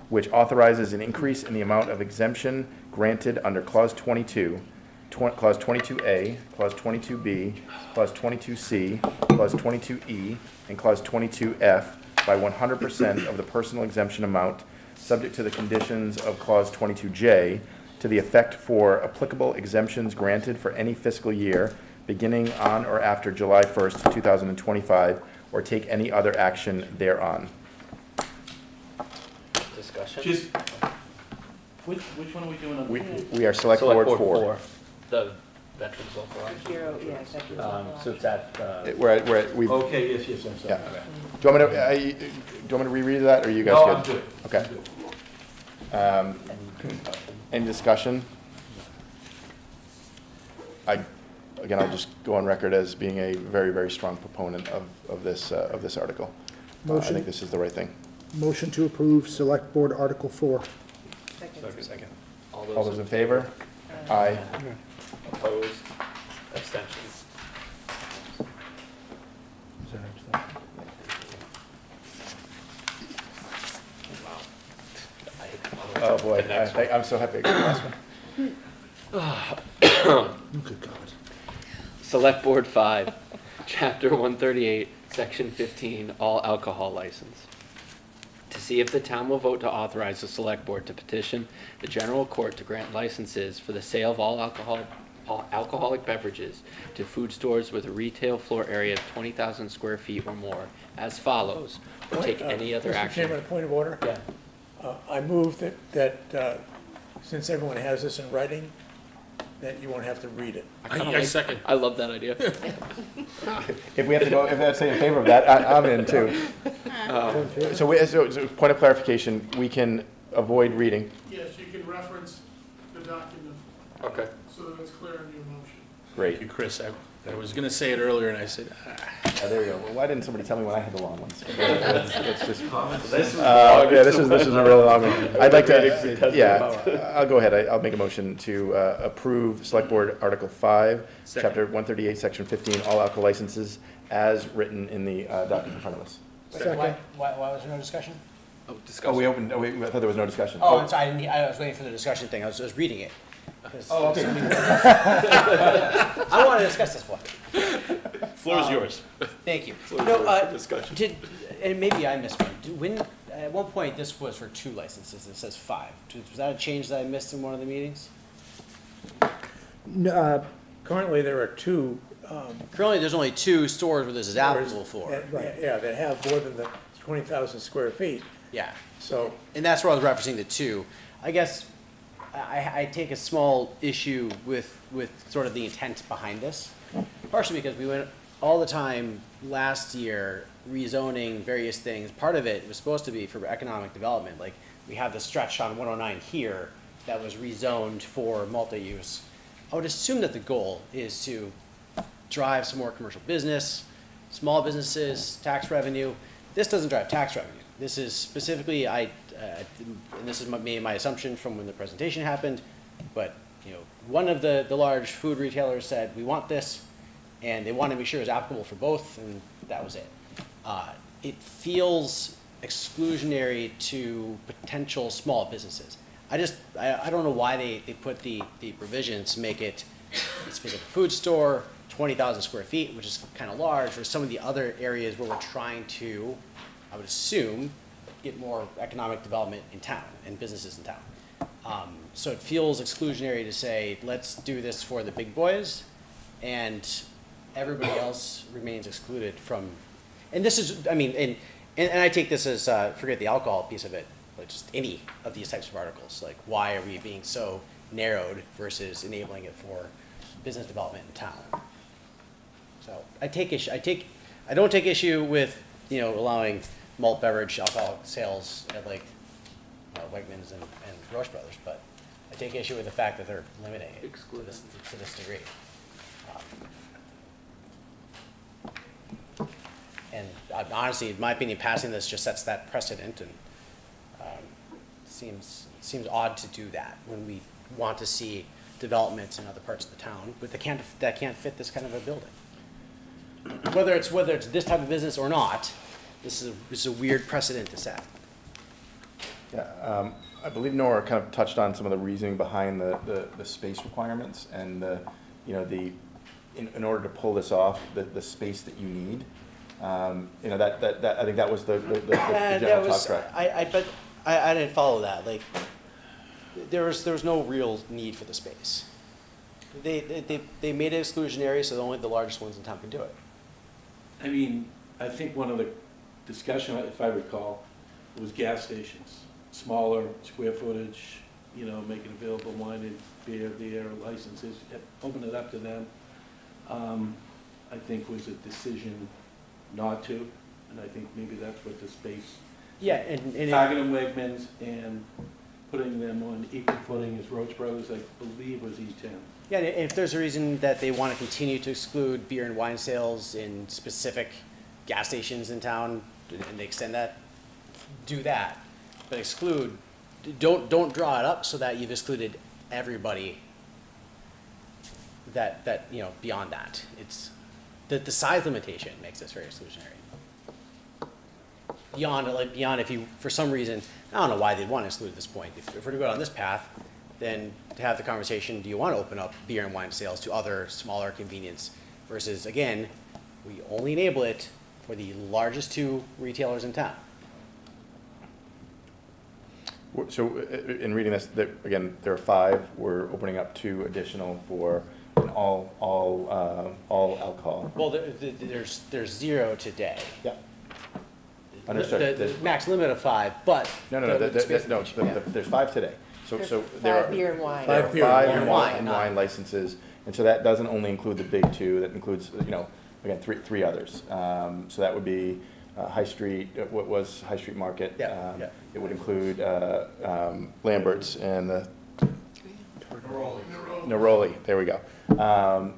which authorizes an increase in the amount of exemption granted under Clause 22, Clause 22A, Clause 22B, Clause 22C, Clause 22E, and Clause 22F by 100% of the personal exemption amount, subject to the conditions of Clause 22J, to the effect for applicable exemptions granted for any fiscal year beginning on or after July 1st, 2025, or take any other action thereon. Discussion? Just, which one are we doing on? We are Select Board 4. The Veterans Local Option. So it's at, We've. Okay, yes, I'm sorry. Yeah. Do you want me to reread that, or are you guys No, good? I'm good. Okay. Any discussion? Again, I'll just go on record as being a very, very strong proponent of this article. I Motion. think this is the right thing. Motion to approve Select Board Article 4. Second. All those in favor? Aye. Opposed? Abstentions? Oh, boy, I'm so happy I got the last one. Good God. Select Board 5, Chapter 138, Section 15, all alcohol license. To see if the town will vote to authorize the Select Board to petition the General Court to grant licenses for the sale of all alcoholic beverages to food stores with a retail floor area of 20,000 square feet or more, as follows, or take any other Mr. action. Chairman, a point of order. Yeah. I move that since everyone has this in writing, that you won't have to read it. I second. I love that idea. If we have to go, if that's in favor of that, I'm in too. So point of clarification, we can avoid reading. Yes, you can reference the document Okay. so that it's clear in your motion. Great. Thank you, Chris. I was going to say it earlier, and I said, There you go. Well, why didn't somebody tell me when I had the long ones? Let's just. This is This is a really long one. I'd like to, I'll go ahead. I'll make a motion to approve Select Board Article 5, Second. Chapter 138, Section 15, all alcohol licenses, as written in the document in front of us. Why was there no discussion? Oh, discussion. Oh, we opened, I thought there was no discussion. Oh, I'm sorry, I was waiting for the discussion thing, I was reading it. Oh, okay. I want to discuss this one. floor is yours. Thank you. Floor No, for discussion. and maybe I missed one. At one point, this was for 2 licenses, it says 5. Was that a change that I missed in one of the meetings? Currently, there are 2. Currently, there's only 2 stores where this is applicable for. Yeah, that have more than the 20,000 square feet. Yeah. So, And that's where I was referencing the 2. I guess I take a small issue with sort of the intent behind this, partially because we went all the time last year rezoning various things. Part of it was supposed to be for economic development. Like, we have the stretch on 109 here that was rezoned for multi-use. I would assume that the goal is to drive some more commercial business, small businesses, tax revenue. This doesn't drive tax revenue. This is specifically, and this is maybe my assumption from when the presentation happened, but one of the large food retailers said, we want this, and they wanted to make sure it was applicable for both, and that was it. It feels exclusionary to potential small businesses. I don't know why they put the provisions to make it a specific food store, 20,000 square feet, which is kind of large, for some of the other areas where we're trying to, I would assume, get more economic development in town and businesses in town. So it feels exclusionary to say, let's do this for the big boys, and everybody else remains excluded from, and this is, I mean, and I take this as, forget the alcohol piece of it, but just any of these types of articles, like why are we being so narrowed versus enabling it for business development in town? So I don't take issue with, allowing malt beverage alcohol sales at like Wegmans and Roche Brothers, but I take issue with the fact that they're limiting it to this degree. And honestly, in my opinion, passing this just sets that precedent, and Seems odd to do that when we want to see developments in other parts of the town, but that can't fit this kind of a building. Whether it's this type of business or not, this is a weird precedent to set. Yeah, I believe Nora kind of touched on some of the reasoning behind the space requirements and in order to pull this off, the space that you need. That I think that was the general talk track. But I didn't follow that. Like, there was no real need for the space. They made it exclusionary, so only the largest ones in town can do it. I mean, I think one of the discussion, if I recall, was gas stations. Smaller square footage, making available wine and beer there, licenses, open it up to them. I think was a decision not to, and I think maybe that's what the space. Yeah, and targeting Wegmans and putting them on equal footing as Roach Brothers, I believe was E10. Yeah, and if there's a reason that they want to continue to exclude beer and wine sales in specific gas stations in town, and they extend that, do that. But exclude, don't draw it up so that you've excluded everybody that beyond that. It's the size limitation makes this very exclusionary. Beyond if you, for some reason, I don't know why they'd want to exclude at this point. If we're to go down this path, then to have the conversation, do you want to open up beer and wine sales to other smaller convenience versus, again, we only enable it for the largest 2 retailers in town. So in reading this, again, there are 5. We're opening up 2 additional for an all alcohol. Well, there's 0 today. Yeah. Understood. The max limit of 5, but there's 5 today. So there are 5 beer and wine. 5 beer and wine licenses, and so that doesn't only include the big 2. That includes again 3 others. So that would be High Street. What was High Street Market? It would include Lambert's and the Neroli. There we go. The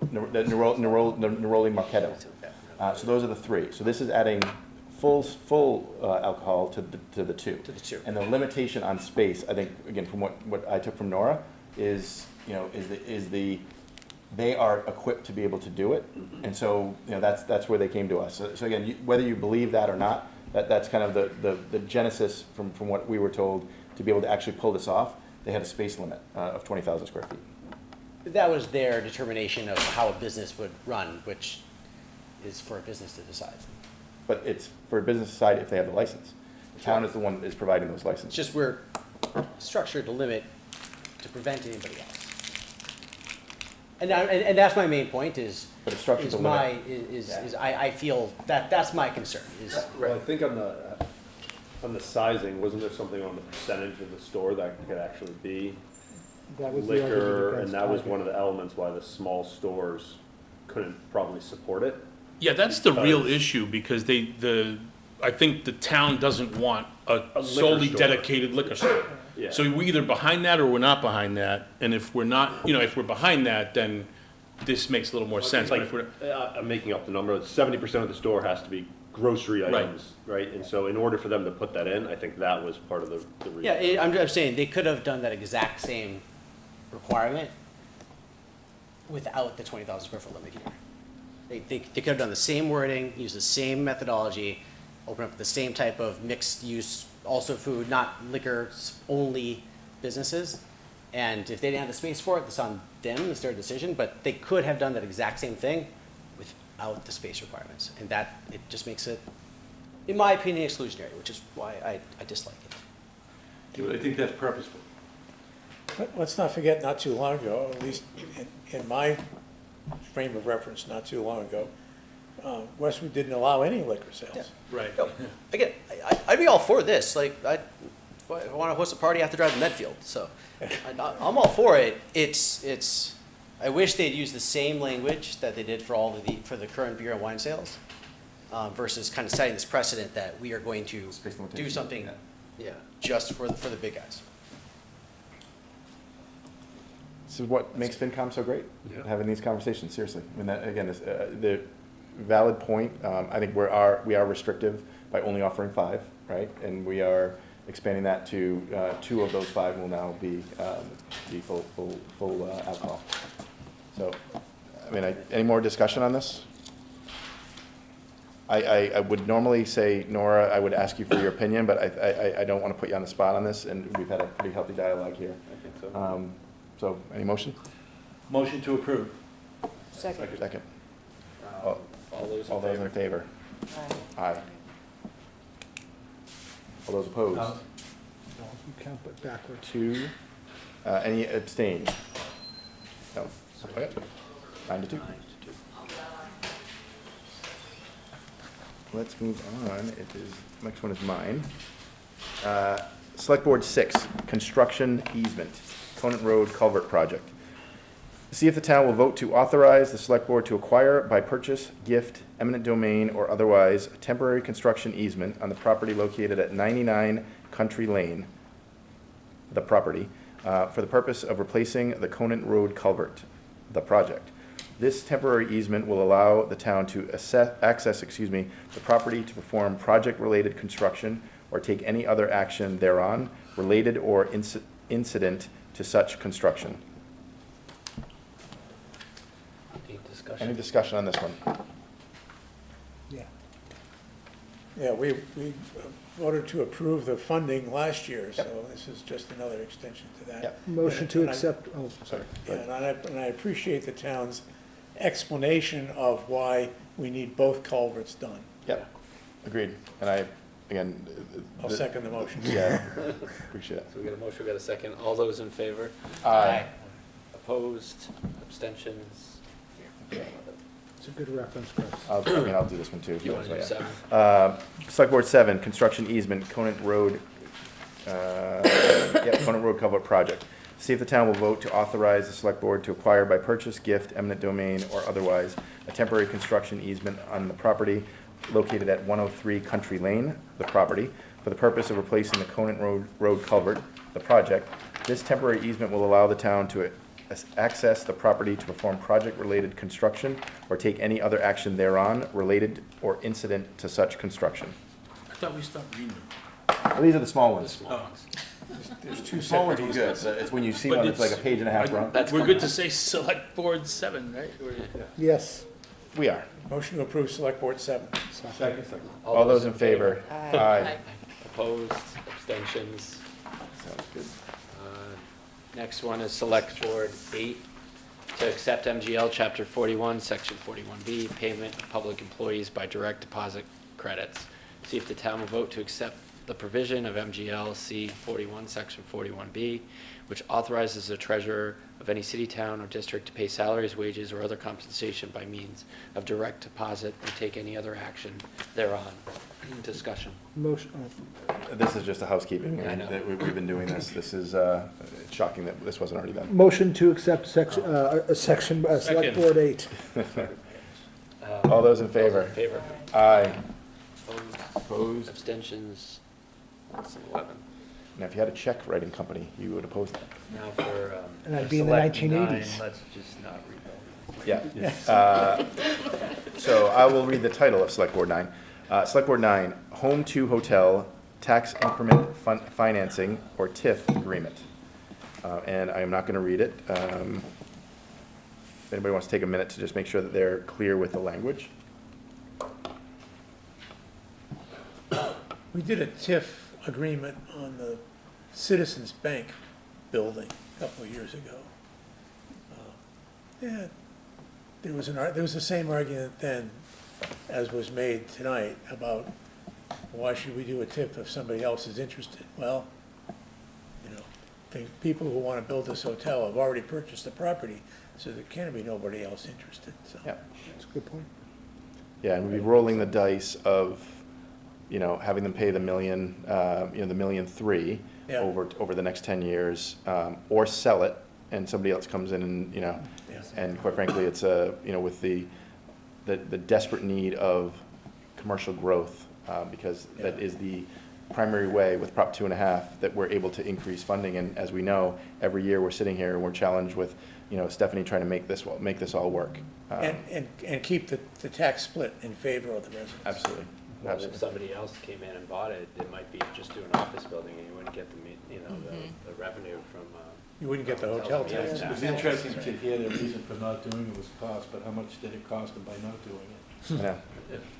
Neroli Marketo. So those are the 3. So this is adding full alcohol to the 2. To the 2. And the limitation on space, I think, again, from what I took from Nora, is they are equipped to be able to do it, and so that's where they came to us. So again, whether you believe that or not, that's kind of the genesis from what we were told to be able to actually pull this off. They had a space limit of 20,000 square feet. That was their determination of how a business would run, which is for a business to decide. But it's for a business to decide if they have the license. The town is the one that is providing those licenses. It's just we're structured to limit to prevent anybody else. And that's my main point is. But it's structured to limit. I feel that's my concern is. Well, I think on the sizing, wasn't there something on the percentage of the store that could actually be liquor, and that was one of the elements why the small stores couldn't probably support it? Yeah, that's the real issue, because I think the town doesn't want a solely store. dedicated liquor store. Yeah. So we're either behind that or we're not behind that, and if we're not, if we're behind that, then this makes a little more sense. Like, But if we're, I'm making up the number, 70% of the store has to be grocery items, right? And so in order for them to put that in, I think that was part of the reason. Yeah, I'm saying they could have done that exact same requirement without the 20,000 square foot limit here. They could have done the same wording, used the same methodology, open up the same type of mixed use, also food, not liquor only businesses. And if they didn't have the space for it, it's on them, it's their decision, but they could have done that exact same thing without the space requirements. And that, it just makes it, in my opinion, exclusionary, which is why I dislike it. I think that's purposeful. Let's not forget, not too long ago, at least in my frame of reference, not too long ago, Westwood didn't allow any liquor sales. right. No, again, I'd be all for this. Like, if I want to host a party, I have to drive to Medfield. So I'm all for it. I wish they'd used the same language that they did for for the current beer and wine sales, versus kind of setting this precedent that we are going to do something, just for the big guys. This is what makes FinCom so great, having these conversations, seriously. I mean, that, again, is the valid point. I think we are restrictive by only offering 5, right? And we are expanding that to 2 of those 5 will now be full alcohol. So, I mean, any more discussion on this? I would normally say, Nora, I would ask you for your opinion, but I don't want to put you on the spot on this, and we've had a pretty healthy dialogue here. I think so. So, any motion? Motion to approve. Second. Second. All those All those in favor? Aye. All those opposed? You count but backwards. 2. Any abstain? No. Okay. 9-2. Let's move on. Next one is mine. Select Board 6, Construction Easement, Conant Road Culvert Project. See if the town will vote to authorize the Select Board to acquire by purchase, gift, eminent domain, or otherwise a temporary construction easement on the property located at 99 Country Lane, the property, for the purpose of replacing the Conant Road Culvert, the project. This temporary easement will allow the town to access the property to perform project-related construction or take any other action thereon related or incident to such construction. Any discussion on this one? Yeah, we voted to approve the funding last year, so this is just another extension to that. Yep. Motion to accept, oh, sorry. Yeah, and I appreciate the town's explanation of why we need both culverts done. Yep, agreed. And again. I'll second the motion. Yeah, appreciate it. So we got a motion, we got a second. All those in favor? Aye. Opposed? Abstentions? It's a good reference, Chris. I'll do this one too. You want to do 7? Select Board 7, Construction Easement, Conant Road, Conant Road Culvert Project. See if the town will vote to authorize the Select Board to acquire by purchase, gift, eminent domain, or otherwise a temporary construction easement on the property located at 103 Country Lane, the property, for the purpose of replacing the Conant Road Culvert, the project. This temporary easement will allow the town to access the property to perform project-related construction or take any other action thereon related or incident to such construction. I thought we stopped reading them. Well, these are the small ones. There's 2 Small ones separate are good. easements. It's when you see But one that's like a page and a half long. We're good to say Select Board 7, right? Yes. We are. Motion to approve Select Board 7. Second. All those in favor? Aye. Opposed? Abstentions? Sounds good. Next one is Select Board 8, to accept MGL Chapter 41, Section 41B, payment of public employees by direct deposit credits. See if the town will vote to accept the provision of MGL C 41, Section 41B, which authorizes the treasurer of any city, town, or district to pay salaries, wages, or other compensation by means of direct deposit or take any other action thereon. Discussion. Motion, This is just a housekeeping. I know. We've been doing this. This is shocking that this wasn't already done. motion to accept Select Second. Board 8. All those in favor? All those in favor? Aye. Opposed? Abstentions? That's an 11. Now, if you had a check writing company, you would oppose that. Now for, And that'd be in the Select 1980s. 9, let's just not read that. Yeah. So I will read the title of Select Board 9. Select Board 9, Home 2 Hotel Tax Increment Financing, or TIF Agreement. And I am not going to read it. If anybody wants to take a minute to just make sure that they're clear with the language. We did a TIF agreement on the Citizens Bank building a couple of years ago. Yeah, there was the same argument then as was made tonight about why should we do a TIF if somebody else is interested? Well, people who want to build this hotel have already purchased the property, so there can't be nobody else interested, so. Yeah. That's a good point. Yeah, and we'd be rolling the dice of, having them pay the $1 million, the $1.3 million Yeah. over the next 10 years, or sell it, and somebody else comes in and, and quite frankly, it's with the desperate need of commercial growth, because that is the primary way with Prop 2.5 that we're able to increase funding. And as we know, every year we're sitting here and we're challenged with, Stephanie trying to make this all work. And keep the tax split in favor of the residents. Absolutely. Well, if Absolutely. somebody else came in and bought it, it might be just do an office building and you wouldn't get the revenue from, You wouldn't get the hotel Yeah, tax. It was interesting to hear the reason for not doing it was cost, but how much did it cost them by not doing it? Yeah.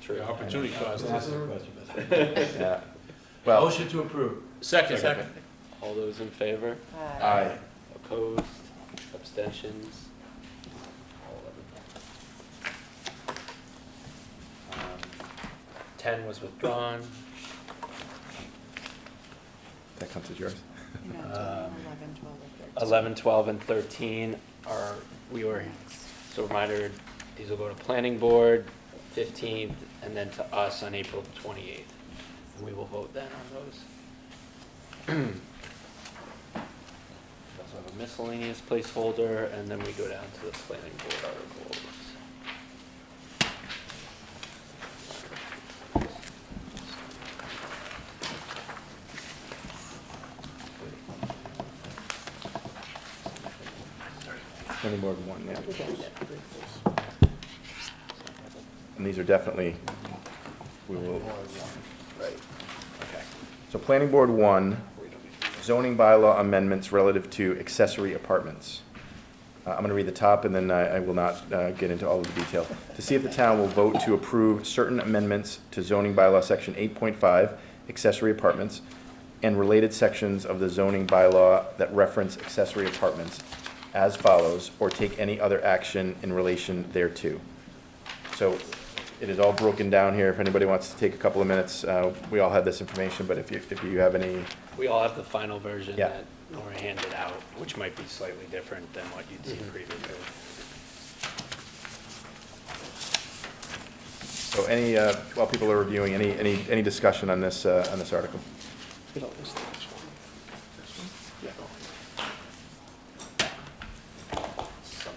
true. The opportunity cost That's is. the question. Yeah. Well, Motion to approve. Second. All those in favor? aye. Opposed? Abstentions? All 11. 10 was withdrawn. That counts as yours. 11, 12, and 13 are, so reminder, these will go to planning board 15th, and then to us on April 28th. And we will vote then on those. We also have a miscellaneous placeholder, and then we go down to the planning board articles. Planning board 1, yeah. And these are definitely, we will, right, okay. So planning board 1, zoning bylaw amendments relative to accessory apartments. I'm going to read the top, and then I will not get into all of the detail. To see if the town will vote to approve certain amendments to zoning bylaw section 8.5, accessory apartments, and related sections of the zoning bylaw that reference accessory apartments as follows, or take any other action in relation thereto. So it is all broken down here. If anybody wants to take a couple of minutes, we all have this information, but if you have any, We all have the final version Yeah. that Nora handed out, which might be slightly different than what you'd seen previously. so any, while people are reviewing, any discussion on this article?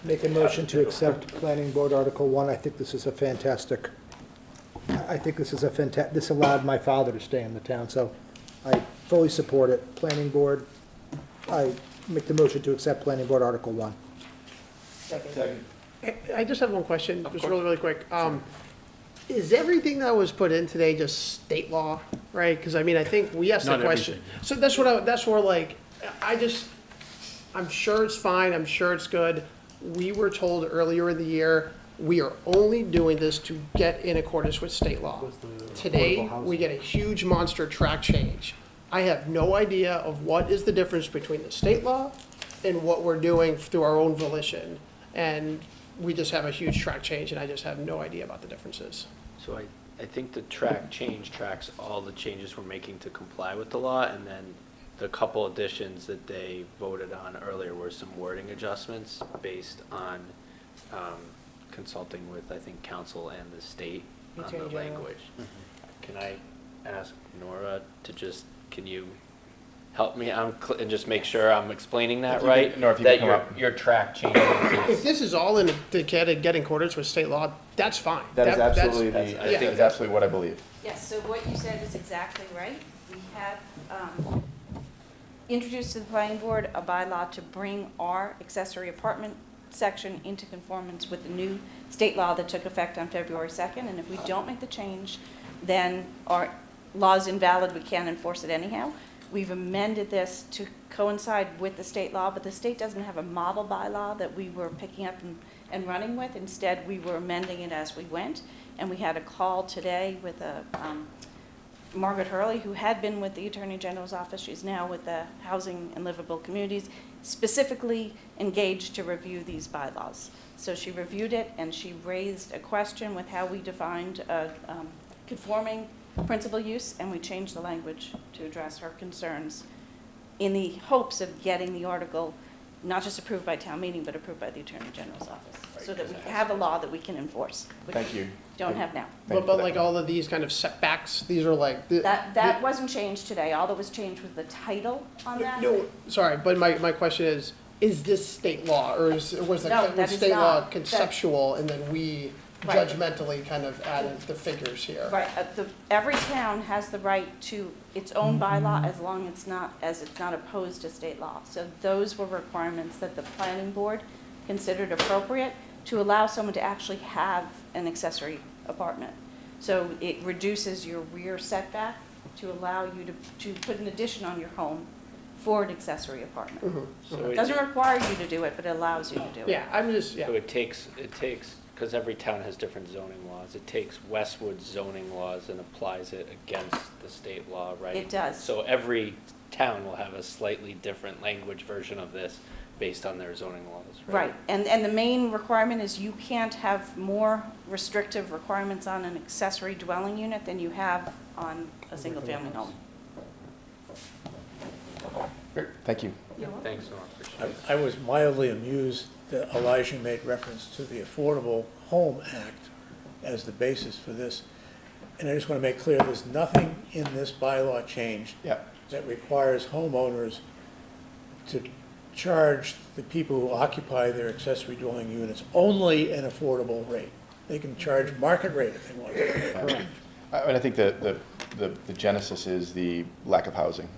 Make a motion to accept Planning Board Article 1. I think this is a fantastic, this allowed my father to stay in the town, so I fully support it. Planning Board, I make the motion to accept Planning Board Article 1. Second. I just have one question, just really quick. Is everything that was put in today just state law, right? Because I mean, I think we asked the Not question. everything. So that's where like, I'm sure it's fine, I'm sure it's good. We were told earlier in the year, we are only doing this to get in accordance with state law. Today, we get a huge monster track change. I have no idea of what is the difference between the state law and what we're doing through our own volition. And we just have a huge track change, and I just have no idea about the differences. So I think the track change tracks all the changes we're making to comply with the law, and then the couple additions that they voted on earlier were some wording adjustments based on consulting with, I think, council and the state on the Attorney General. language. Can I ask Nora to just, can you help me and just make sure I'm explaining that If you right? could- Nora, if you That could come up. your track changes. If this is all in to get in accordance with state law, that's fine. That is That's- absolutely that's- the, I that think is absolutely what I believe. Yes, so what you said is exactly right. We have introduced to the planning board a bylaw to bring our accessory apartment section into conformance with the new state law that took effect on February 2nd. And if we don't make the change, then our law is invalid, we can't enforce it anyhow. We've amended this to coincide with the state law, but the state doesn't have a model bylaw that we were picking up and running with. Instead, we were amending it as we went. And we had a call today with Margaret Hurley, who had been with the Attorney General's office. She's now with the Housing and Livable Communities, specifically engaged to review these bylaws. So she reviewed it, and she raised a question with how we defined conforming principal use, and we changed the language to address her concerns in the hopes of getting the article not just approved by town meeting, but approved by the Attorney General's office, so that we have a law that we can enforce, which Thank you. we don't have now. Thank you But for like that. all of these kind of setbacks, these are like. That wasn't changed today. All that was changed was the title on that. No, sorry, but my question is this state law, or was No, was that is state law not. conceptual, and then we Right. judgmentally kind of added the figures here? Right, every town has the right to its own bylaw as long as it's not opposed to state law. So those were requirements that the planning board considered appropriate to allow someone to actually have an accessory apartment. So it reduces your rear setback to allow you to put an addition on your home for an accessory apartment. So It doesn't require you to do it, but it allows you to do it. Yeah, I'm just, yeah. So it takes, because every town has different zoning laws, it takes Westwood's zoning laws and applies it against the state law, right? It does. So every town will have a slightly different language version of this based on their zoning laws, right? Right, and the main requirement is you can't have more restrictive requirements on an accessory dwelling unit than you have on a single-family home. Great, thank you. Thanks, Norm, appreciate it. I was mildly amused that Elijah made reference to the Affordable Home Act as the basis for this. And I just want to make clear, there's nothing in this bylaw change that requires homeowners to charge the people who occupy their accessory dwelling units only an affordable rate. They can charge market rate if they want. Correct. And I think the genesis is the lack of housing.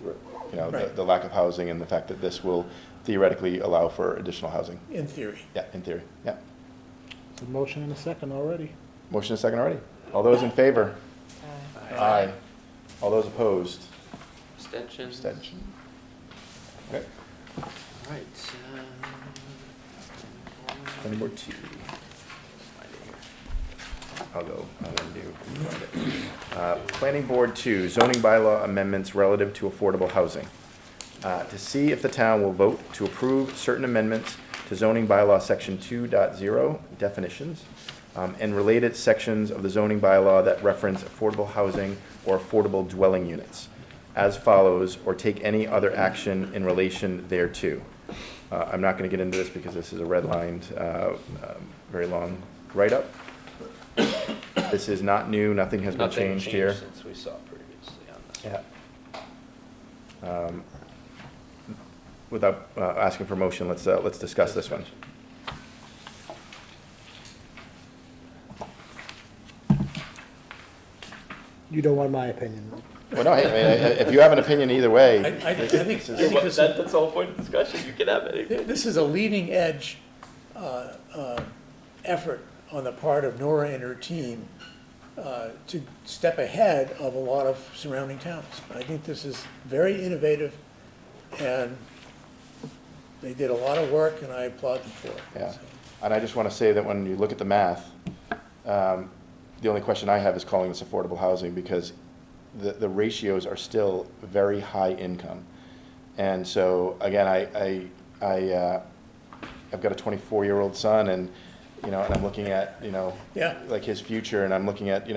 You know, Right. the lack of housing and the fact that this will theoretically allow for additional housing. In theory. Yeah, in theory, yeah. It's a motion and a second already. Motion and second already. All those in favor? Aye. All those opposed? Abstention? Abstention. Okay. All right. Any more two? I'll go. I'll do. Planning Board 2, zoning bylaw amendments relative to affordable housing. To see if the town will vote to approve certain amendments to zoning bylaw section 2.0 definitions and related sections of the zoning bylaw that reference affordable housing or affordable dwelling units as follows, or take any other action in relation thereto. I'm not going to get into this because this is a redlined, very long write-up. This is not new, nothing has been changed here. Nothing changed since we saw previously on this. Yeah. Without asking for motion, let's discuss this one. You don't want my opinion. Well, no, hey, if you have an opinion either way. I think That's the whole point of discussion, you can have it. This is a leading edge effort on the part of Nora and her team to step ahead of a lot of surrounding towns. I think this is very innovative, and they did a lot of work, and I applaud them for it. Yeah, and I just want to say that when you look at the math, the only question I have is calling this affordable housing because the ratios are still very high income. And so, again, I've got a 24-year-old son, and and I'm looking at like his future, and I'm looking at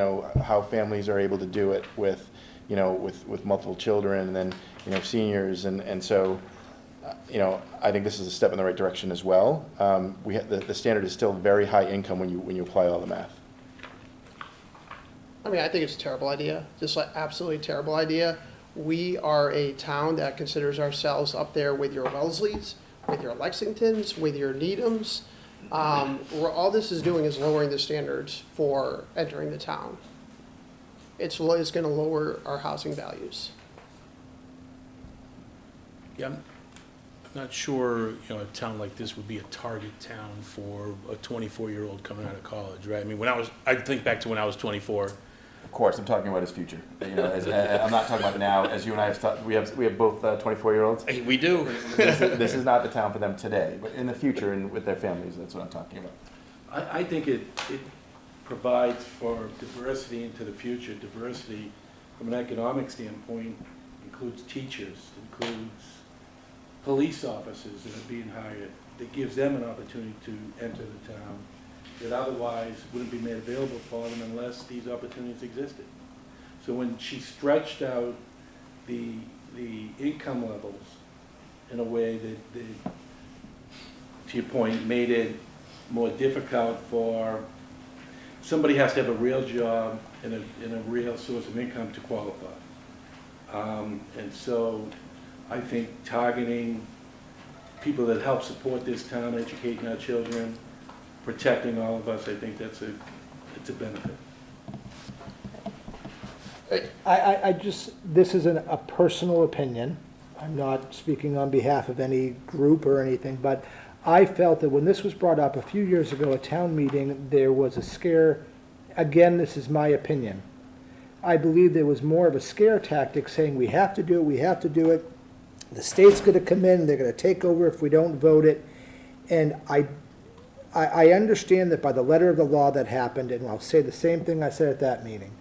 how families are able to do it with with multiple children, and then seniors, and so I think this is a step in the right direction as well. The standard is still very high income when you apply all the math. I mean, I think it's a terrible idea, just like absolutely terrible idea. We are a town that considers ourselves up there with your Wellesleys, with your Lexingtons, with your Needhams. Where all this is doing is lowering the standards for entering the town. It's going to lower our housing values. Yeah, I'm not sure, a town like this would be a target town for a 24-year-old coming out of college, right? I mean, I think back to when I was 24. Of course, I'm talking about his future. I'm not talking about now. As you and I have we have both 24-year-olds. We do. This is not the town for them today, but in the future and with their families, that's what I'm talking about. I think it provides for diversity into the future. Diversity from an economic standpoint includes teachers, includes police officers that are being hired. That gives them an opportunity to enter the town that otherwise wouldn't be made available for them unless these opportunities existed. So when she stretched out the income levels in a way that, to your point, made it more difficult for somebody has to have a real job and a real source of income to qualify. And so I think targeting people that help support this town, educating our children, protecting all of us, I think it's a benefit. This is a personal opinion. I'm not speaking on behalf of any group or anything, but I felt that when this was brought up a few years ago at town meeting, there was a scare again, this is my opinion. I believe there was more of a scare tactic saying, we have to do it, we have to do it. The state's gonna come in, they're gonna take over if we don't vote it. And I understand that by the letter of the law that happened, and I'll say the same thing I said at that meeting.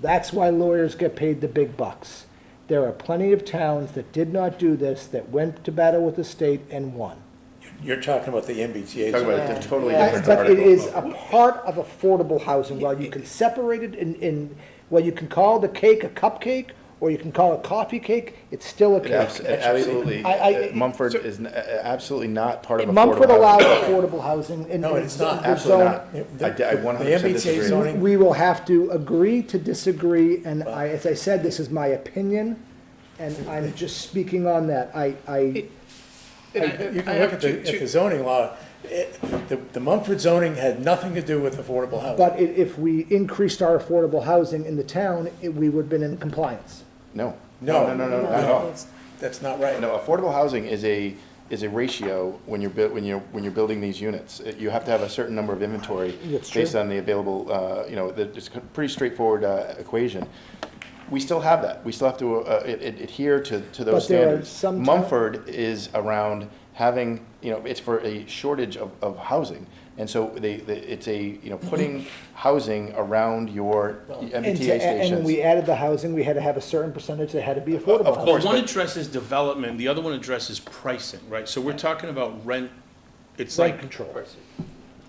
That's why lawyers get paid the big bucks. There are plenty of towns that did not do this, that went to battle with the state and won. You're talking about the MBTA. Talking about a totally Yeah, different but it article. is a part of affordable housing. While you can separate it well, you can call the cake a cupcake, or you can call it coffee cake, it's still a cake. Absolutely. I- Mumford is absolutely not part of affordable Mumford housing. allows affordable housing in No, it's not. the Absolutely zone. not. I 100% MBTA disagree. zoning- We will have to agree to disagree, and as I said, this is my opinion, and I'm just speaking on that. You can look at the zoning law. The Mumford zoning had nothing to do with affordable housing. But if we increased our affordable housing in the town, we would have been in compliance. No. No. Not at all. That's not right. No, affordable housing is a ratio when you're building these units. You have to have a certain number of inventory That's true. based on the available, it's a pretty straightforward equation. We still have that. We still have to adhere to those But there are standards. some town- Mumford is around having, it's for a shortage of housing. And so it's putting housing around your MBTA stations. And when we added the housing, we had to have a certain percentage that had to be affordable. Of course. Well, one addresses development, the other one addresses pricing, right? So we're talking about rent, it's like. Rent control.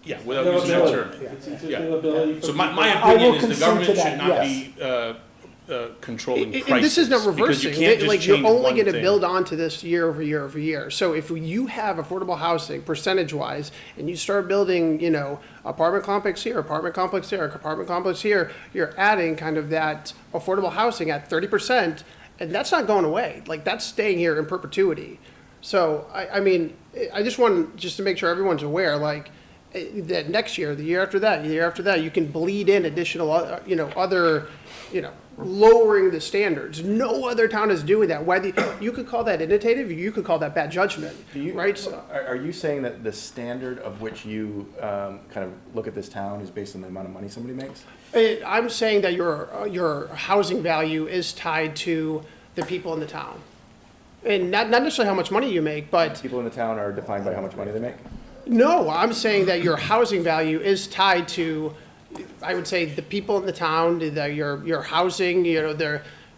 Yeah, without using that term. It's Yeah. availability. So for my I will opinion is the consent to government that, should not yes. be controlling prices. And this is not because you reversing, can't just like, you're change only one gonna thing. build onto this year over year over year. So if you have affordable housing, percentage-wise, and you start building, apartment complex here, apartment complex there, apartment complex here, you're adding kind of that affordable housing at 30%, and that's not going away. Like, that's staying here in perpetuity. So, I mean, I just want, just to make sure everyone's aware, like, that next year, the year after that, the year after that, you can bleed in additional, other, lowering the standards. No other town is doing that. Whether you could call that innovative, you could call that bad judgment, right? So, Are you saying that the standard of which you kind of look at this town is based on the amount of money somebody makes? I'm saying that your housing value is tied to the people in the town. And not necessarily how much money you make, but People in the town are defined by how much money they make? no, I'm saying that your housing value is tied to, I would say, the people in the town, your housing,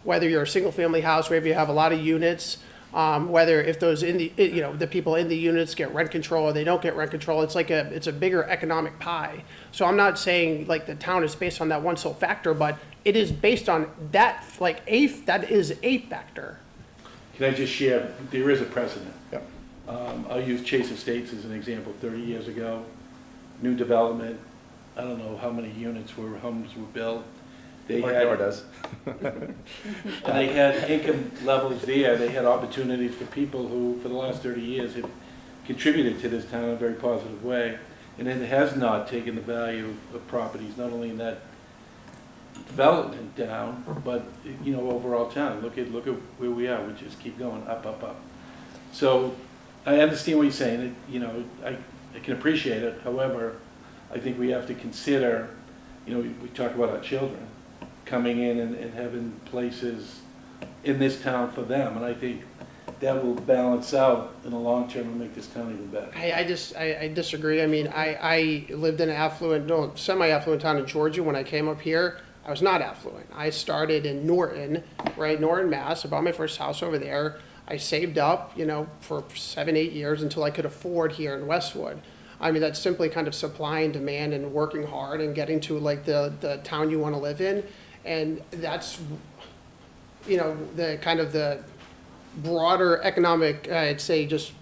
whether you're a single-family house, whether you have a lot of units, whether if those the people in the units get rent control or they don't get rent control, it's a bigger economic pie. So I'm not saying like the town is based on that one sole factor, but it is based on that, that is a factor. Can I just share, there is a precedent. Yeah. I'll use Chase Estates as an example. 30 years ago, new development, I don't know how many homes were built. They Mark had, Nor does. and they had income levels there, they had opportunities for people who, for the last 30 years, have contributed to this town in a very positive way. And it has not taken the value of properties, not only in that development down, but, overall town. Look at where we are, we just keep going up, up, up. So, I understand what you're saying, I can appreciate it, however, I think we have to consider, we talk about our children coming in and having places in this town for them, and I think that will balance out in the long term and make this town even better. I disagree. I mean, I lived in an semi-affluent town in Georgia. When I came up here, I was not affluent. I started in Norton, Norton, Mass. I bought my first house over there. I saved up, for 7-8 years until I could afford here in Westwood. I mean, that's simply kind of supply and demand and working hard and getting to like the town you want to live in. And that's, the kind of the broader economic, I'd say, just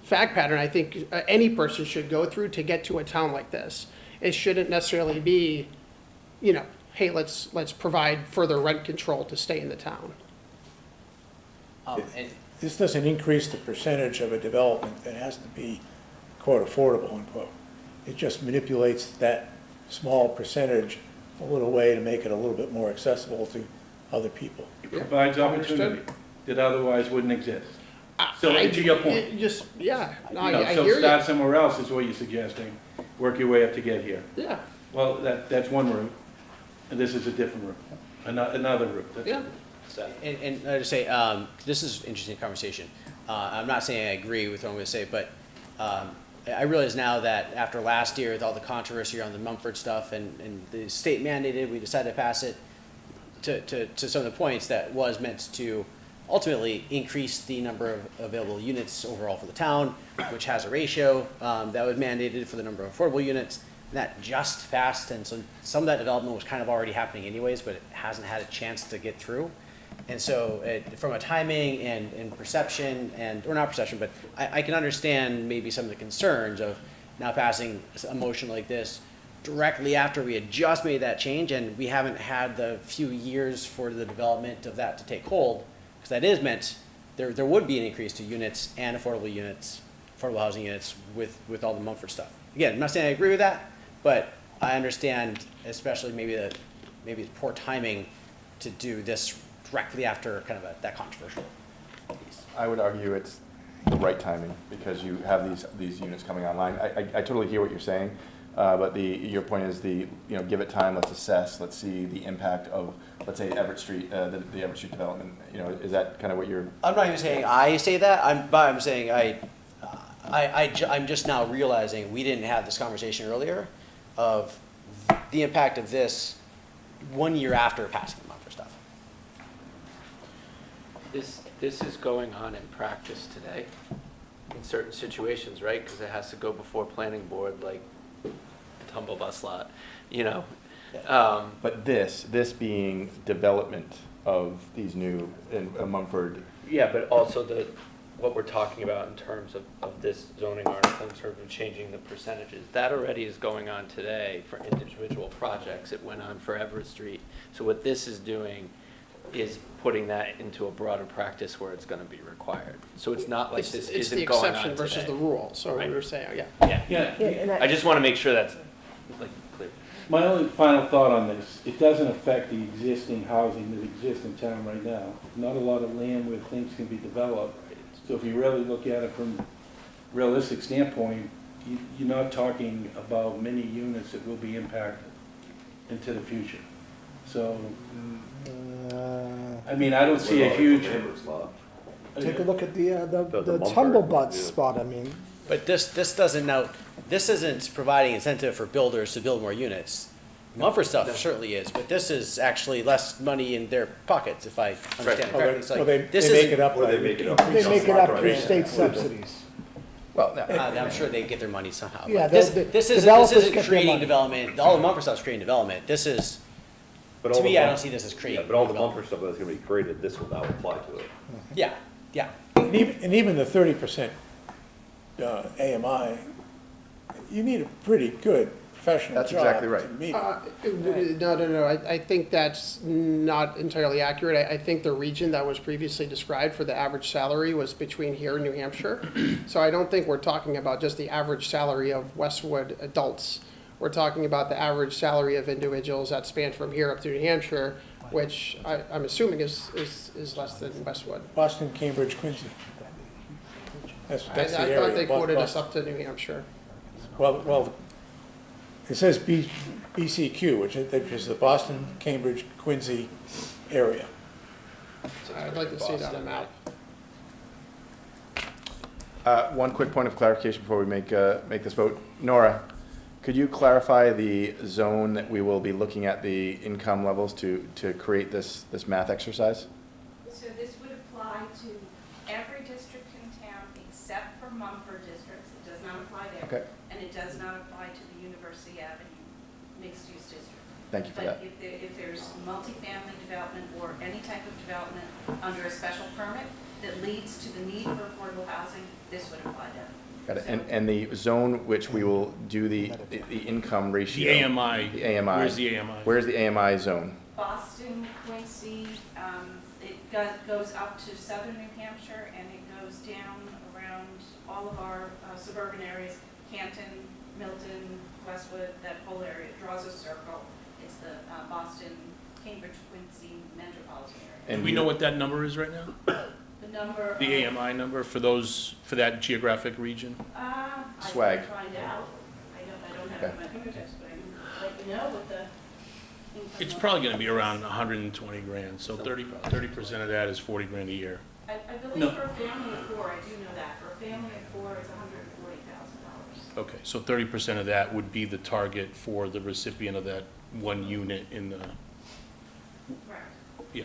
fact pattern I think any person should go through to get to a town like this. It shouldn't necessarily be, hey, let's provide further rent control to stay in the town. This doesn't increase the percentage of a development that has to be, quote, affordable, unquote. It just manipulates that small percentage a little way to make it a little bit more accessible to other people. It provides opportunity that otherwise wouldn't exist. So to your point. I So hear start you. somewhere else is what you're suggesting, work your way up to get here. Yeah. Well, that's one route, and this is a different route, another route. That's Yeah. it. And I just say, this is an interesting conversation. I'm not saying I agree with what I'm gonna say, but, I realize now that after last year with all the controversy around the Mumford stuff and the state mandated, we decided to pass it to some of the points that was meant to ultimately increase the number of available units overall for the town, which has a ratio, that was mandated for the number of affordable units. And that just passed, and so some of that development was kind of already happening anyways, but it hasn't had a chance to get through. And so from a timing and perception or not perception, but I can understand maybe some of the concerns of now passing a motion like this directly after we had just made that change and we haven't had the few years for the development of that to take hold, because that is meant, there would be an increase to units and affordable housing units with all the Mumford stuff. Again, I'm not saying I agree with that, but I understand, especially maybe it's poor timing to do this directly after kind of that controversial piece. I would argue it's the right timing because you have these units coming online. I totally hear what you're saying, but your point is give it time, let's assess, let's see the impact of, let's say, Everett Street, the Everett Street development. Is that kind of what you're? I'm not even saying I say that. I'm saying I'm just now realizing we didn't have this conversation earlier of the impact of this 1 year after passing the Mumford stuff. This is going on in practice today, in certain situations, right? Because it has to go before planning board, like the tumble bus lot, But this being development of these new Mumford. Yeah, but also what we're talking about in terms of this zoning article, in terms of changing the percentages, that already is going on today for individual projects. It went on for Everett Street. So what this is doing is putting that into a broader practice where it's gonna be required. So it's not like this isn't going on today. It's the exception versus the rule, so we were saying, Yeah. I just wanna make sure that's clear. My only final thought on this, it doesn't affect the existing housing that exists in town right now. Not a lot of land where things can be developed. So if you really look at it from a realistic standpoint, you're not talking about many units that will be impacted into the future. So, I mean, I don't see a huge. Take a look at the Tumblebutts spot, I mean. But this isn't providing incentive for builders to build more units. Mumford stuff certainly is, but this is actually less money in their pockets, if I understand correctly. It's like, They make it up. They make it up through state subsidies. Well, I'm sure they get their money somehow. Yeah, This developers isn't get their creating money. development. All the Mumford stuff's creating development. This is, to me, I don't see this as creating. But all the bumper stuff that's gonna be created, this will now apply to it. Yeah. And even the 30% AMI, you need a pretty good professional That's job exactly right. to meet. No, I think that's not entirely accurate. I think the region that was previously described for the average salary was between here and New Hampshire. So I don't think we're talking about just the average salary of Westwood adults. We're talking about the average salary of individuals that span from here up to New Hampshire, which I'm assuming is less than Westwood. Boston, Cambridge, Quincy. That's I the area. thought they quoted us Boston. up to New Hampshire. Well, it says BCQ, which is the Boston, Cambridge, Quincy area. I'd like to see that on a map. One quick point of clarification before we make this vote. Nora, could you clarify the zone that we will be looking at the income levels to create this math exercise? So this would apply to every district in town except for Mumford districts. It does not apply there. Okay. And it does not apply to the University Avenue mixed-use district. Thank you for that. But if there's multifamily development or any type of development under a special permit that leads to the need for affordable housing, this would apply there. Got it. And the zone which we will do the income ratio. The AMI. The AMI. Where's the AMI? Where's the AMI zone? Boston, Quincy, it goes up to southern New Hampshire, and it goes down around all of our suburban areas, Canton, Milton, Westwood, that whole area. It draws a circle. It's the Boston, Cambridge, Quincy metropolitan area. And we know what that number is right now? The number. The AMI number for that geographic region? Swag. I can find out. I don't have it at my fingertips, but I can let you know, what the income It's was. probably gonna be around 120 grand, so 30% of that is 40 grand a year. I believe No. for a family of four, I do know that, for a family of four, it's $140,000. Okay, so 30% of that would be the target for the recipient of that one unit in the, Correct, yeah.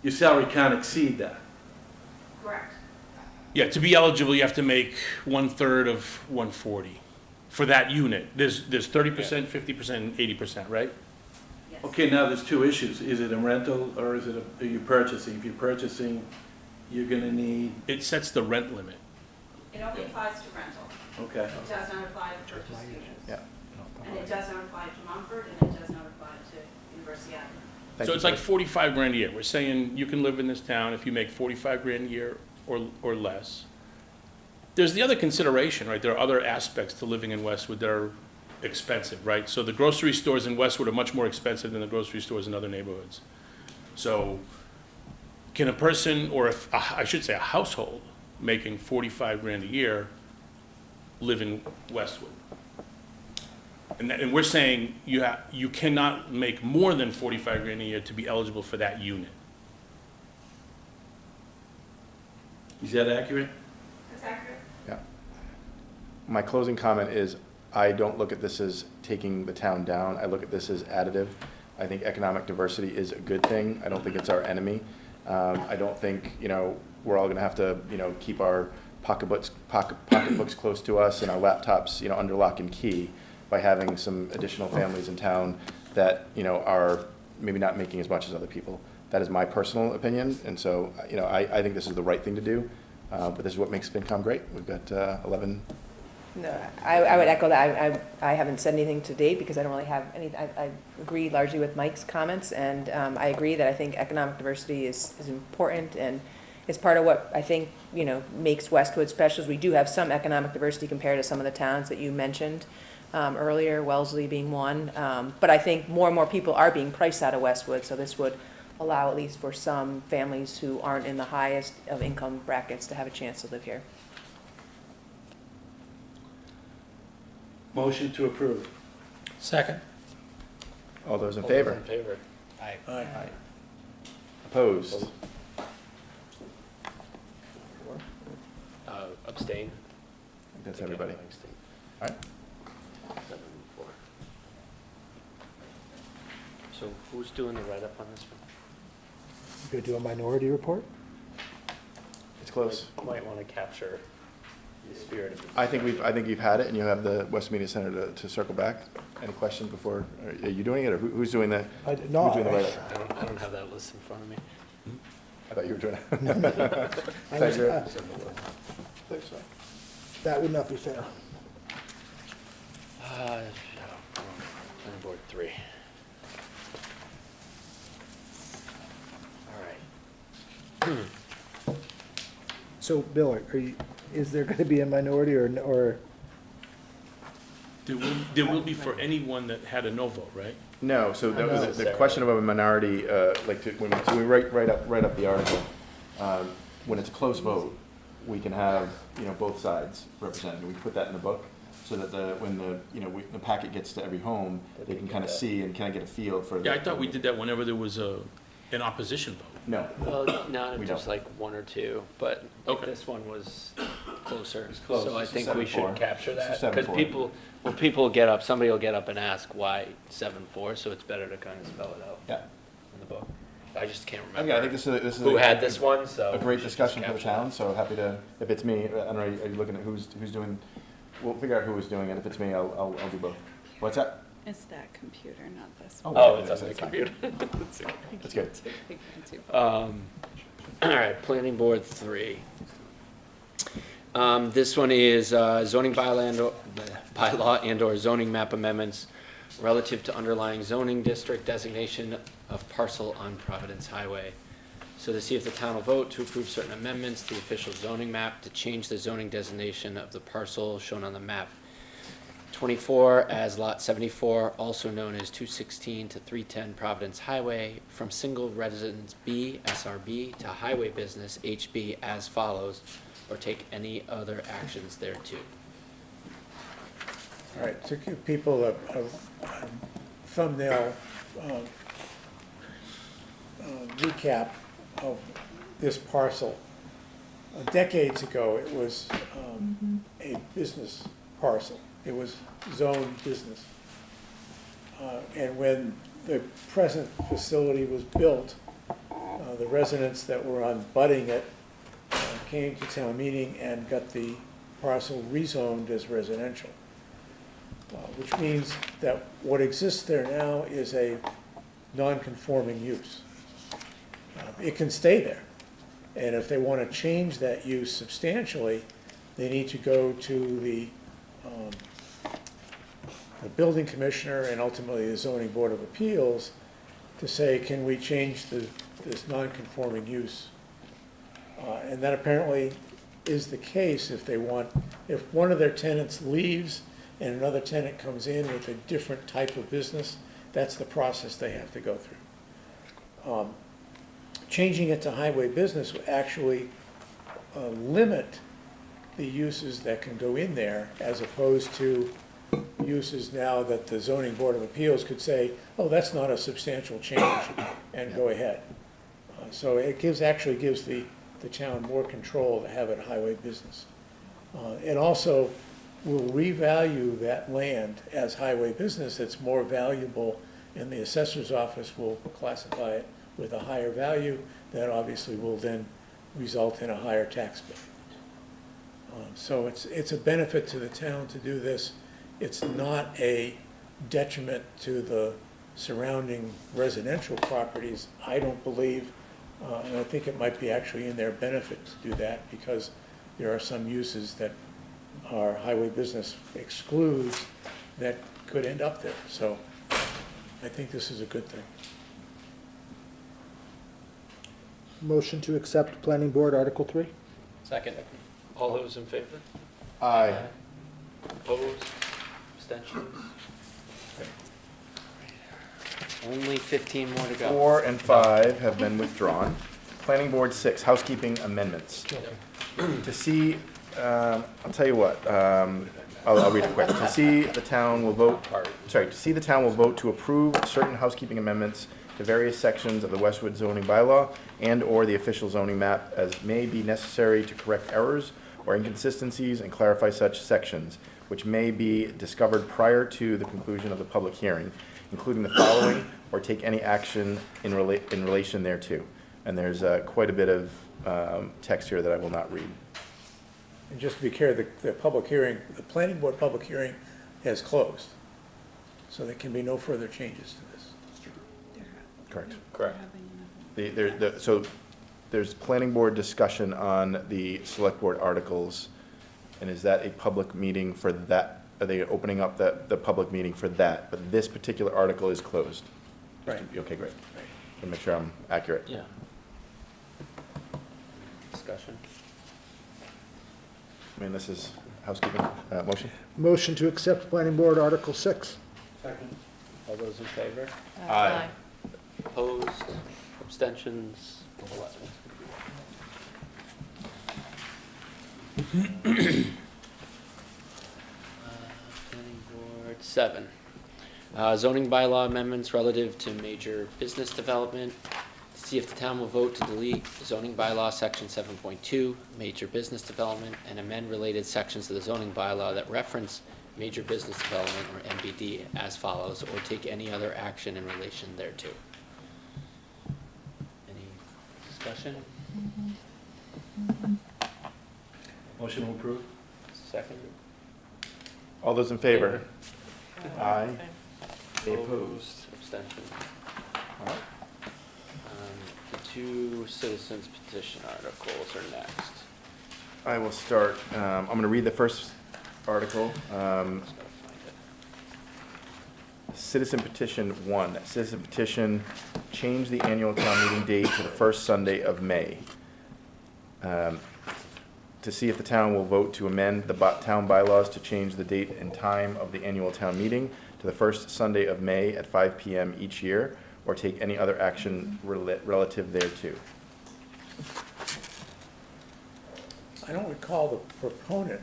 Your salary can't exceed that. correct. Yeah, to be eligible, you have to make 1/3 of 140 for that unit. There's 30%, 50%, and 80%, right? Yes. Okay, now there's two issues. Is it a rental or is it are you purchasing? If you're purchasing, you're gonna need, It sets the rent limit. It only applies to rental. okay. It does not apply to purchase units. Yeah. And it does not apply to Mumford, and it does not apply to University Avenue. Thank So you, it's like sir. 45 grand a year. We're saying you can live in this town if you make 45 grand a year or less. There's the other consideration, right? There are other aspects to living in Westwood that are expensive, right? So the grocery stores in Westwood are much more expensive than the grocery stores in other neighborhoods. So can a person, or if, I should say a household, making 45 grand a year live in Westwood? And we're saying you cannot make more than 45 grand a year to be eligible for that unit. Is that accurate? That's accurate? Yeah. My closing comment is, I don't look at this as taking the town down. I look at this as additive. I think economic diversity is a good thing. I don't think it's our enemy. I don't think, we're all gonna have to, keep our pocketbooks close to us and our laptops, under lock and key by having some additional families in town that, are maybe not making as much as other people. That is my personal opinion, and so, I think this is the right thing to do, but this is what makes FinCom great. We've got 11. No, I would echo that. I haven't said anything to date because I don't really have any, I agree largely with Mike's comments, and I agree that I think economic diversity is important and is part of what I think, makes Westwood special. Is we do have some economic diversity compared to some of the towns that you mentioned earlier, Wellesley being one. But I think more and more people are being priced out of Westwood, so this would allow, at least for some families who aren't in the highest of income brackets, to have a chance to live here. Motion to approve. Second. All those in favor? In favor. Aye. Opposed? Abstain. I think that's everybody. Abstain. All right. 7-4. So who's doing the write-up on this one? You gonna do a minority report? It's close. Might want to capture the spirit of it. I think you've had it, and you have the West Media Center to circle back. Any questions before, are you doing it, or who's doing the? No, who's doing the write-up? I don't have that list in front of me. I thought you were doing it. I was- Thanks, sir. That would not be fair. Planning board 3. All right. So, Bill, is there gonna be a minority or? There will be for anyone that had a no vote, right? No, so that was the question about a minority, when we write up the article, when it's a close vote, we can have, both sides represented. We put that in the book so that when the packet gets to every home, they can kind of see and kind of get a feel for. Yeah, I thought we did that whenever there was an opposition vote. No. Well, not We just don't. like one or two, but Okay. this one was closer. close. So I It's think we should 7-4. capture It's that. Because 7-4. people get up, somebody will get up and ask why 7-4, so it's better to kind of spell it out Yeah. in the book. I just can't remember. Okay, I think this is who had this one, so a we great should just discussion for the capture town, that. so happy to, if it's me, I don't know, are you looking at who's doing, we'll figure out who is doing it. If it's me, I'll do both. What's that? It's that computer, not this Oh, one. Oh, yeah, it's on the that's fine. computer. That's good. All right, planning board 3. This one is zoning bylaw and/or zoning map amendments relative to underlying zoning district designation of parcel on Providence Highway. So to see if the town will vote to approve certain amendments to the official zoning map to change the zoning designation of the parcel shown on the map 24 as Lot 74, also known as 216 to 310 Providence Highway, from single residence B, SRB, to highway business HB as follows, or take any other actions thereto. All right, to give people a thumbnail recap of this parcel. Decades ago, it was a business parcel. It was zoned business. And when the present facility was built, the residents that were on butting it came to town meeting and got the parcel rezoned as residential. Which means that what exists there now is a non-conforming use. It can stay there. And if they want to change that use substantially, they need to go to the building commissioner and ultimately the zoning board of appeals to say, can we change this non-conforming use? And that apparently is the case if if one of their tenants leaves and another tenant comes in with a different type of business, that's the process they have to go through. Changing it to highway business would actually limit the uses that can go in there, as opposed to uses now that the zoning board of appeals could say, oh, that's not a substantial change, and go ahead. So it actually gives the town more control to have it highway business. It also will revalue that land as highway business. It's more valuable, and the assessor's office will classify it with a higher value. That obviously will then result in a higher tax bill. So it's a benefit to the town to do this. It's not a detriment to the surrounding residential properties, I don't believe. And I think it might be actually in their benefit to do that, because there are some uses that our highway business excludes that could end up there. So I think this is a good thing. Motion to accept Planning Board Article 3? Second. All those in favor? Aye. Opposed? Abstentions? Only 15 more to go. 4 and 5 have been withdrawn. Planning Board 6, housekeeping amendments. To see, I'll tell you what, I'll read it quick. To see the town will vote to approve certain housekeeping amendments to various sections of the Westwood zoning bylaw and/or the official zoning map as may be necessary to correct errors or inconsistencies and clarify such sections, which may be discovered prior to the conclusion of the public hearing, including the following, or take any action in relation thereto. And there's quite a bit of text here that I will not read. And just to be clear, the public hearing, the planning board public hearing has closed. So there can be no further changes to this. Correct. Correct. So there's planning board discussion on the select board articles, and is that a public meeting for that? Are they opening up the public meeting for that? But this particular article is closed? Right. Okay, great. To make sure I'm accurate. Yeah. Discussion? I mean, this is housekeeping. Motion? Motion to accept Planning Board Article 6. Second. All those in favor? Aye. Opposed? Abstentions? 11. Planning Board 7. Zoning bylaw amendments relative to major business development. See if the town will vote to delete zoning bylaw section 7.2, major business development, and amend related sections of the zoning bylaw that reference major business development, or MBD, as follows, or take any other action in relation thereto. Any discussion? Motion to approve? Second? All those in favor? Aye. Opposed? Abstention? The two citizens petition articles are next. I will start. I'm going to read the first article. Citizen petition 1. Citizen petition, change the annual town meeting date to the first Sunday of May. To see if the town will vote to amend the town bylaws to change the date and time of the annual town meeting to the first Sunday of May at 5 p.m. each year, or take any other action relative thereto. I don't recall the proponent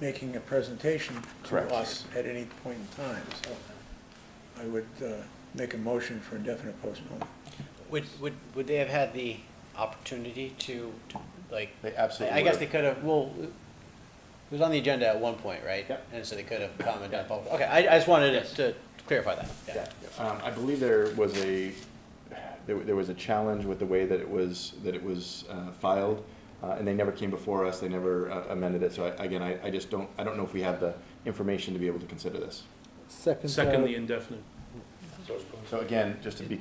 making a presentation to Correct. us at any point in time, so I would make a motion for indefinite postponement. Would they have had the opportunity to like? They absolutely I guess would they could have, well, it was on the agenda at one point, right? Yep. And so they could have come and done public, okay, I just wanted to clarify that, yeah. I believe there was there was a challenge with the way that it was filed, and they never came before us. They never amended it. So I just don't know if we have the information to be able to consider this. Second the indefinite. So again, just to be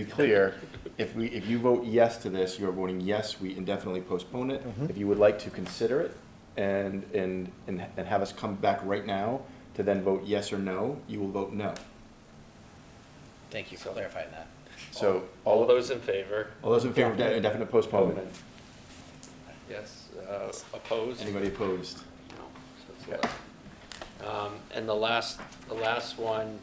clear, if you vote yes to this, you're voting yes, we indefinitely postpone it. If you would like to consider it and have us come back right now to then vote yes or no, you will vote no. Thank you for clarifying that. So All those in favor? All those in favor of indefinite postponement? Yes. Opposed? Anybody opposed? So it's and the last one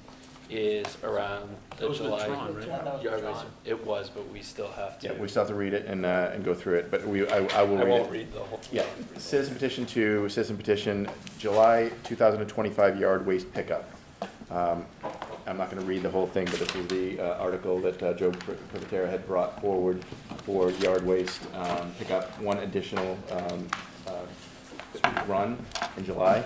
is around the Those were July. drawn, right? yard waste. It was, but we still have to. Yeah, we still have to read it and go through it, but I will read it. I won't read the whole. Yeah, citizen petition, July 2025 yard waste pickup. I'm not gonna read the whole thing, but this is the article that Joe Privatera had brought forward for yard waste pickup, one additional run in July.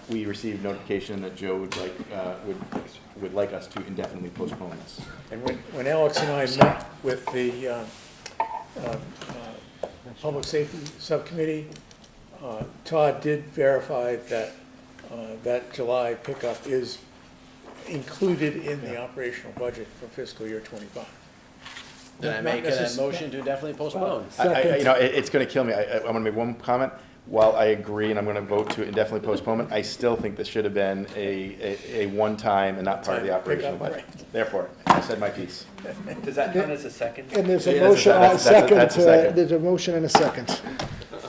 We received notification that Joe would like us to indefinitely postpone this. And when Alex and I met with the Public Safety Subcommittee, Todd did verify that that July pickup is included in the operational budget for fiscal year '25. Then I make a motion to definitely postpone. It's gonna kill me. I wanna make one comment. While I agree and I'm gonna vote to indefinitely postponement, I still think this should have been a one-time and not part of the operational budget. Therefore, I said my piece. Does that count as a second? And there's a Yeah, motion, that's a second. there's a motion and a second.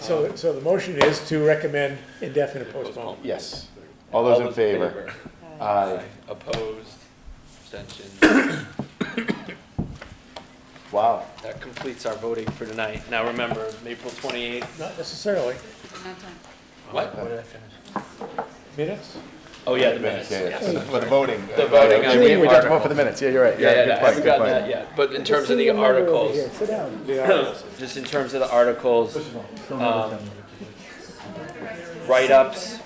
So the motion is to recommend indefinite postponement. Yes. All those in favor? Aye. Opposed? Abstentions? Wow. That completes our voting for tonight. Now remember, April 28th. Not necessarily. What? What did I finish? Minutes? Oh, yeah, the minutes. Yeah, yes. yeah. For the voting. The voting on We the have to vote article. for the minutes. Yeah, you're right. Yeah, good I point, haven't good gotten point. that yet. But in terms of the articles, Sit down. just in terms of the articles, write-ups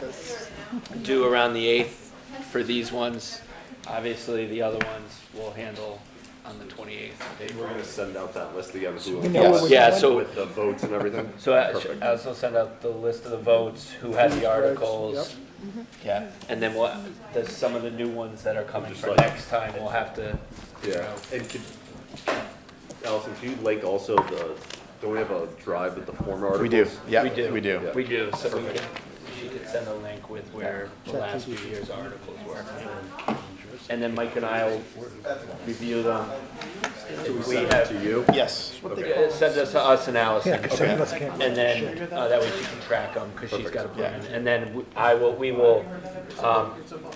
due around the 8th for these ones. Obviously, the other ones we'll handle on the 28th. We're gonna send out that list again, blue We and know what white, we're Yeah, doing? so, with the votes and everything. so I Perfect. also send out the list of the votes, who had the articles. Yeah, and then there's some of the new ones that are coming Just for like- next time, we'll have to, Yeah, and Allison, can you link also don't we have a drive with the former articles? We do. Yeah, we do. we do. We do, so she could send a link with where the last few years' articles were. And then Mike and I will review them. If we have, To you? Yes. send this to us and Allison. Yeah, 'cause some of us can't. And then, that way she can track them, because she's got a plan. And then we will,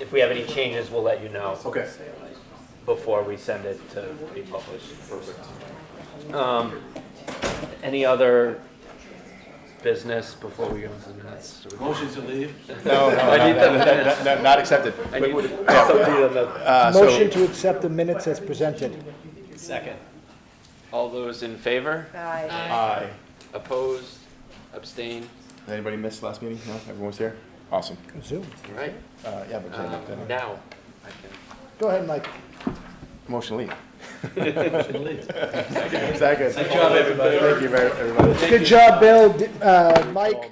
if we have any changes, we'll let you know. Okay. Before we send it to be published. Perfect. Any other business before we go into the minutes? Motion to leave? No, I need the minutes. not accepted. I need somebody on the, Motion to accept the minutes as presented. Second. all those in favor? Aye. Aye. Opposed? Abstained? Did anybody miss last meeting? No? Everyone was here? Awesome. Zoom. All right. Yeah, but Now, I can. Go ahead, Mike. motion to leave. Motion to leave. Second. Good job, everybody. Thank you, everybody. Good job, Bill, Mike.